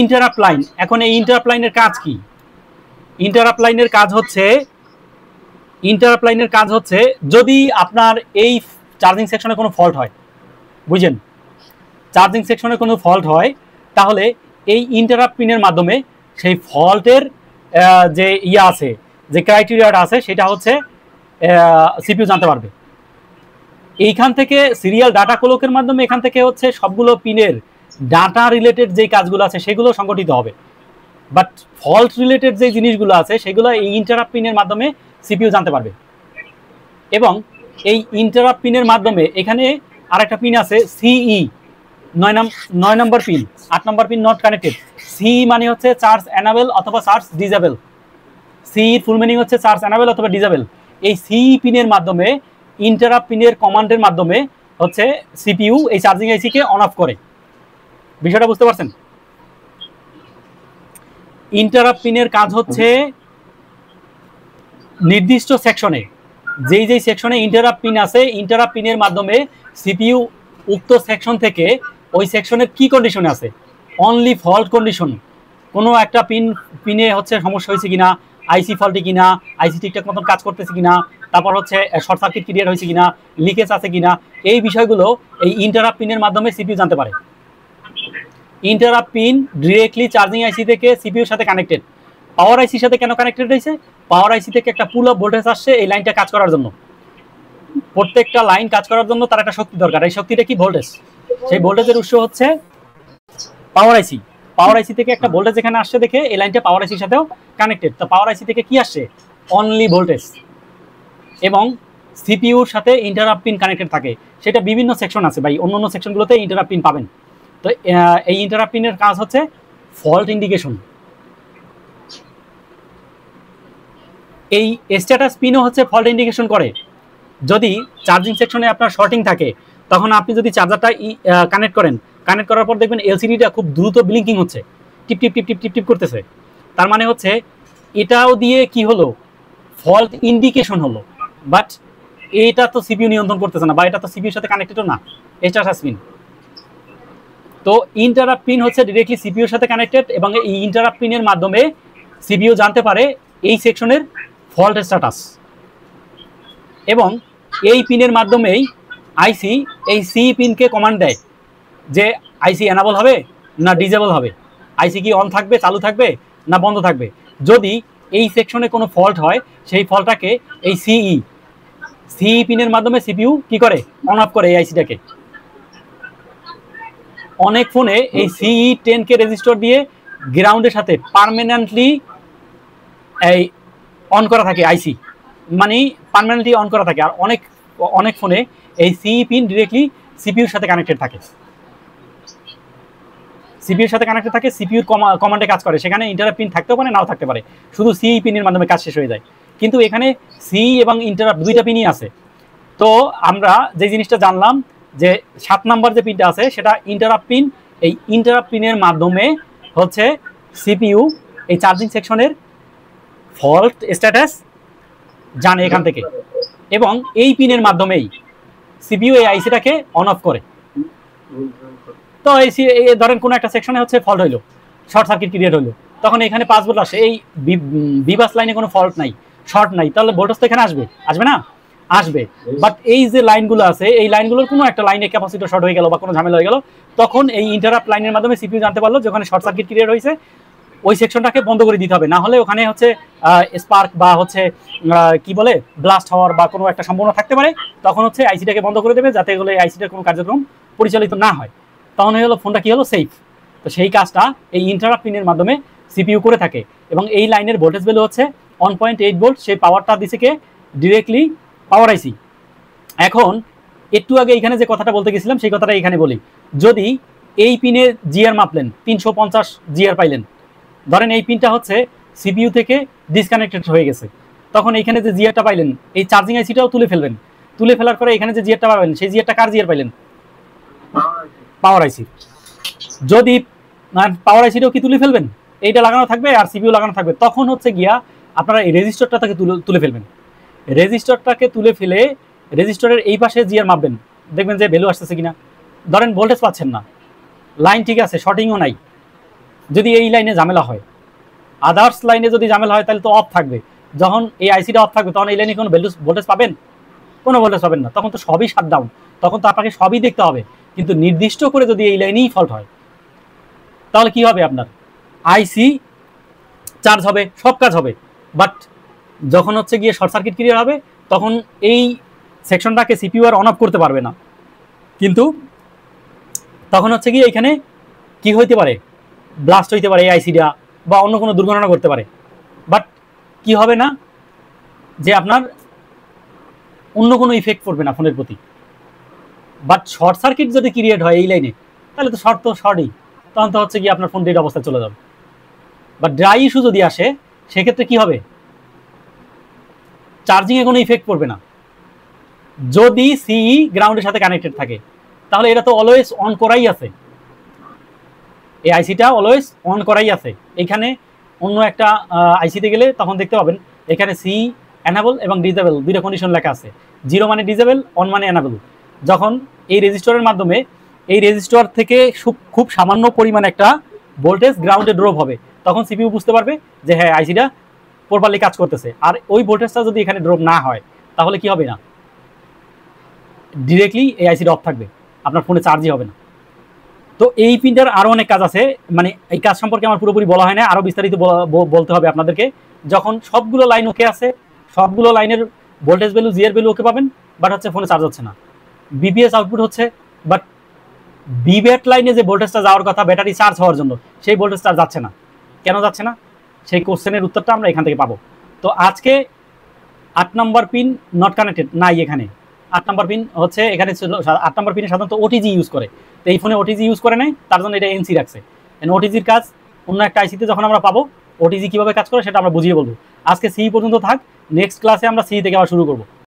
ইন্টারাপ্ট লাইন, এখন এই ইন্টারাপ্ট লাইনের কাজ কি? ইন্টারাপ্ট লাইনের কাজ হচ্ছে যদি আপনার এই চার্জিং সেকশনে কোনো ফল্ট হয়, বুঝেন, চার্জিং সেকশনে কোনো ফল্ট হয়, তাহলে এই ইন্টারাপ্ট পিনের মাধ্যমে সেই ফল্টের যে আছে, যে ক্রাইটেরিয়াটা আছে, সেটা হচ্ছে সিপিইউ জানতে পারবে। এইখান থেকে সিরিয়াল ডাটা ক্লকের মাধ্যমে এখান থেকে হচ্ছে সবগুলো পিনের ডাটা রিলেটেড যে কাজগুলো আছে সেগুলো সংগঠিত হবে, বাট ফল্ট রিলেটেড যে জিনিসগুলো আছে সেগুলো এই ইন্টারাপ্ট পিনের মাধ্যমে সিপিইউ জানতে পারবে। এবং এই ইন্টারাপ্ট পিনের মাধ্যমে এখানে আরেকটা পিন আছে সিই, 9 নম্বর পিন, 8 নম্বর পিন নট কানেক্টেড। সি মানে হচ্ছে চার্জ এনাবেল অথবা charge disable. C full meaning হচ্ছে চার্জ এনাবেল অথবা ডিসেবল। এই সি পিনের মাধ্যমে, ইন্টারাপ্ট পিনের কমান্ডের মাধ্যমে হচ্ছে সিপিইউ এই চার্জিং আইসিকে অন অফ করে। বিষয়টা বুঝতে পারছেন? ইন্টারাপ্ট পিনের কাজ হচ্ছে নির্দিষ্ট সেকশনে যেই যেই সেকশনে ইন্টারাপ্ট পিন আছে, ইন্টারাপ্ট পিনের মাধ্যমে সিপিইউ উক্ত সেকশন থেকে ওই সেকশনের কি কন্ডিশনে আছে, অনলি ফল্ট কন্ডিশন, কোনো একটা পিনে হচ্ছে সমস্যা হয়েছে কিনা, আইসি ফল্টি কিনা, আইসি ঠিকঠাক মতন কাজ করতেছে কিনা, তারপর হচ্ছে শর্ট সার্কিট ক্রিয়েট হয়েছে কিনা, লিকেজ আছে কিনা, এই বিষয়গুলো এই ইন্টারাপ্ট পিনের মাধ্যমে সিপিইউ জানতে পারে। ইন্টারাপ্ট পিন ডিরেক্টলি চার্জিং আইসি থেকে সিপিইউর সাথে কানেক্টেড। পাওয়ার আইসির সাথে কেন কানেক্টেড হয়েছে? পাওয়ার আইসি থেকে একটা পুল আপ ভোল্টেজ আসছে এই লাইনটা কাজ করার জন্য। প্রত্যেকটা লাইন কাজ করার জন্য তার একটা শক্তি দরকার। এই শক্তিটা কি? ভোল্টেজ। সেই ভোল্টেজের উৎস হচ্ছে পাওয়ার আইসি। পাওয়ার আইসি থেকে একটা ভোল্টেজ এখানে আসছে দেখে এই লাইনটা পাওয়ার আইসির সাথেও কানেক্টেড। তো পাওয়ার আইসি থেকে কি আসছে? Only voltage. এবং সিপিইউর সাথে ইন্টারাপ্ট পিন কানেক্টেড থাকে। সেটা বিভিন্ন সেকশন আছে ভাই, অন্য অন্য সেকশনগুলোতে ইন্টারাপ্ট পিন পাবেন। তো এই ইন্টারাপ্ট পিনের কাজ হচ্ছে ফল্ট ইন্ডিকেশন। এই স্ট্যাটাস পিনও হচ্ছে ফল্ট ইন্ডিকেশন করে। যদি চার্জিং সেকশনে আপনার শর্টিং থাকে তখন আপনি যদি চার্জারটা কানেক্ট করেন, কানেক্ট করার পর দেখবেন এলসিডিটা খুব দ্রুত ব্লিঙ্কিং হচ্ছে, টিপ টিপ টিপ টিপ টিপ টিপ করতেছে। তার মানে হচ্ছে এটাও দিয়ে কি হলো? ফল্ট ইন্ডিকেশন হলো। বাট এইটা তো সিপিইউ নিয়ন্ত্রণ করতেছে না, বা এটা তো সিপিইউর সাথে কানেক্টেডও না, স্ট্যাটাস পিন। তো ইন্টারাপ্ট পিন হচ্ছে ডিরেক্টলি সিপিইউর সাথে কানেক্টেড, এবং এই ইন্টারাপ্ট পিনের মাধ্যমে সিপিইউ জানতে পারে এই সেকশনের ফল্ট স্ট্যাটাস। এবং এই পিনের মাধ্যমেই আইসি এই সি পিনকে কমান্ড দেয় যে আইসি এনাবল হবে না ডিজেবল হবে, আইসি কি অন থাকবে, চালু থাকবে না বন্ধ থাকবে। যদি এই সেকশনে কোনো ফল্ট হয় সেই ফল্টটাকে এই সি পিনের মাধ্যমে সিপিইউ কি করে? অন অফ করে এই আইসিটাকে। অনেক ফোনে এই সিই 10K রেজিস্টার দিয়ে গ্রাউন্ডের সাথে পার্মানেন্টলি এই অন করা থাকে আইসি, মানে পার্মানেন্টলি অন করা থাকে। আর অনেক ফোনে এই সিই পিন ডিরেক্টলি সিপিইউর সাথে কানেক্টেড থাকে, সিপিইউর সাথে কানেক্টেড থাকে, সিপিইউর কমান্ডে কাজ করে। সেখানে ইন্টারাপ্ট পিন থাকতেও পারে, নাও থাকতে পারে, শুধু সিই পিনের মাধ্যমে কাজ শেষ হয়ে যায়। কিন্তু এখানে সি এবং ইন্টারাপ্ট দুইটা পিনই আছে। তো আমরা যে জিনিসটা জানলাম যে 7 নাম্বার যে পিনটা আছে সেটা ইন্টারাপ্ট পিন। এই ইন্টারাপ্ট পিনের মাধ্যমে হচ্ছে সিপিইউ এই চার্জিং সেকশনের ফল্ট স্ট্যাটাস জানে এখান থেকে, এবং এই পিনের মাধ্যমেই সিপিইউ এই আইসিটাকে অন অফ করে। তো এই ধরেন কোনো একটা সেকশনে হচ্ছে ফল্ট হইলো, শর্ট সার্কিট ক্রিয়েট হইলো, তখন এখানে 5 ভোল্ট আসে, এই বিবাস লাইনে কোনো ফল্ট নাই, শর্ট নাই, তাহলে ভোল্টেজ তো এখানে আসবে, আসবে না? আসবে। বাট এই যে লাইনগুলো আছে এই লাইনগুলোর কোনো একটা লাইনে ক্যাপাসিটর শর্ট হয়ে গেল বা কোনো ঝামেলা হয়ে গেল, তখন এই ইন্টারাপ্ট লাইনের মাধ্যমে সিপিইউ জানতে পারলো যে ওখানে শর্ট সার্কিট ক্রিয়েট হয়েছে, ওই সেকশনটাকে বন্ধ করে দিতে হবে, না হলে ওখানে হচ্ছে স্পার্ক বা হচ্ছে কি বলে ব্লাস্ট হওয়ার বা কোনো একটা সম্ভাবনা থাকতে পারে। তখন হচ্ছে আইসিটাকে বন্ধ করে দেবে যাতে এগুলো আইসিটার কোনো কার্যক্রম পরিচালিত না হয়। তখন হয়ে গেলো ফোনটা কি হলো? সেফ। তো সেই কাজটা এই ইন্টারাপ্ট পিনের মাধ্যমে সিপিইউ করে থাকে। এবং এই লাইনের ভোল্টেজ ভ্যালু হচ্ছে 1.8 ভোল্ট। সেই পাওয়ারটা দিছে কে? ডিরেক্টলি পাওয়ার আইসি। এখন একটু আগে এখানে যে কথাটা বলতে গেছিলাম সেই কথাটা এখানে বলি। যদি এই পিনে জিআর মাপলেন, 350 জিআর পাইলেন, ধরেন এই পিনটা হচ্ছে সিপিইউ থেকে ডিসকানেক্টেড হয়ে গেছে, তখন এইখানে যে জিআরটা পাইলেন এই চার্জিং আইসিটাও তুলে ফেলবেন। তুলে ফেলার পরে এখানে যে জিআরটা পাবেন সেই জিআরটা কার জিআর পাইলেন? পাওয়ার আইসি। যদি পাওয়ার আইসিটাও কি তুলে ফেলবেন, এইটা লাগানো থাকবে আর সিপিইউ লাগানো থাকবে, তখন হচ্ছে গিয়া আপনারা এই রেজিস্টারটাকে তুলে ফেলবেন। রেজিস্টারটাকে তুলে ফেলে রেজিস্টারের এই পাশে জিআর মাপবেন, দেখবেন যে ভ্যালু আসতেছে কিনা। ধরেন ভোল্টেজ পাচ্ছেন না, লাইন ঠিক আছে, শর্টিংও নাই, যদি এই লাইনে ঝামেলা হয়, আদার্স লাইনে যদি ঝামেলা হয় তাহলে তো অফ থাকবে। যখন এই আইসিটা অফ থাকবে তখন এই লাইনে কোনো ভোল্টেজ পাবেন? কোনো ভোল্টেজ পাবেন না, তখন তো সবই শাটডাউন, তখন তো আপনাকে সবই দেখতে হবে। কিন্তু নির্দিষ্ট করে যদি এই লাইনেই ফল্ট হয় তাহলে কি হবে? আপনার আইসি চার্জ হবে, সব কাজ হবে, বাট যখন হচ্ছে গিয়ে শর্ট সার্কিট ক্রিয়েট হবে তখন এই সেকশনটাকে সিপিইউ আর অন অফ করতে পারবে না। কিন্তু তখন হচ্ছে গিয়ে এখানে কি হইতে পারে? ব্লাস্ট হইতে পারে এই আইসিটা, বা অন্য কোনো দুর্ঘটনা করতে পারে। বাট কি হবে না যে আপনার অন্য কোনো ইফেক্ট পড়বে না ফোনের প্রতি। বাট শর্ট সার্কিট যদি ক্রিয়েট হয় এই লাইনে তাহলে তো শর্টই, তখন তো হচ্ছে গিয়ে আপনার ফোন ডেড অবস্থায় চলে যাবে। বাট ড্রাই ইস্যু যদি আসে সেক্ষেত্রে কি হবে? চার্জিংয়ে কোনো ইফেক্ট পড়বে না। যদি সিই গ্রাউন্ডের সাথে কানেক্টেড থাকে তাহলে এটা তো অলওয়েজ অন করাই আছে, এই আইসিটা অলওয়েজ অন করাই আছে। এখানে অন্য একটা আইসিতে গেলে তখন দেখতে পাবেন এখানে সি অ্যানাবল এবং ডিজেবল দুইটা কন্ডিশন লেখা আছে। 0 মানে ডিজেবল, অন মানে অ্যানাবল। যখন এই রেজিস্টরের মাধ্যমে এই রেজিস্টর থেকে খুব সামান্য পরিমাণ একটা ভোল্টেজ গ্রাউন্ডে ড্রপ হবে, তখন সিপিইউ বুঝতে পারবে যে হ্যাঁ আইসিটা প্রপারলি কাজ করতেছে। আর ওই ভোল্টেজটা যদি এখানে ড্রপ না হয় তাহলে কি হবে না, ডিরেক্টলি এই আইসিটা অফ থাকবে, আপনার ফোনে চার্জই হবে না। তো এই পিনটার আরও অনেক কাজ আছে, মানে এই কাজ সম্পর্কে আমার পুরোপুরি বলা হয় না, আরও বিস্তারিত বলতে হবে আপনাদেরকে। যখন সবগুলো লাইন ওকে আছে, সবগুলো লাইনের ভোল্টেজ ভ্যালু জিএর ভ্যালু ওকে পাবেন, বাট হচ্ছে ফোনে চার্জ হচ্ছে না, বিপিএস আউটপুট হচ্ছে, বাট বিব্যাট লাইনে যে ভোল্টেজটা যাওয়ার কথা ব্যাটারি চার্জ হওয়ার জন্য, সেই ভোল্টেজটা যাচ্ছে না। কেন যাচ্ছে না, সেই কোশ্চেনের উত্তরটা আমরা এখান থেকে পাবো। তো আজকে 8 নম্বর পিন নট কানেক্টেড নাই এখানে। 8 নম্বর পিন হচ্ছে এখানে 8 নম্বর পিনে সাধারণত ওটিজি ইউজ করে, তো এই ফোনে ওটিজি ইউজ করে নাই, তার জন্য এটা এনসি রাখছে। ওটিজির কাজ অন্য একটা আইসিতে যখন আমরা পাবো, ওটিজি কীভাবে কাজ করে সেটা আমরা বুঝিয়ে বলবো। আজকে সি পর্যন্ত থাক, নেক্সট ক্লাসে আমরা সি থেকে আবার শুরু করবো।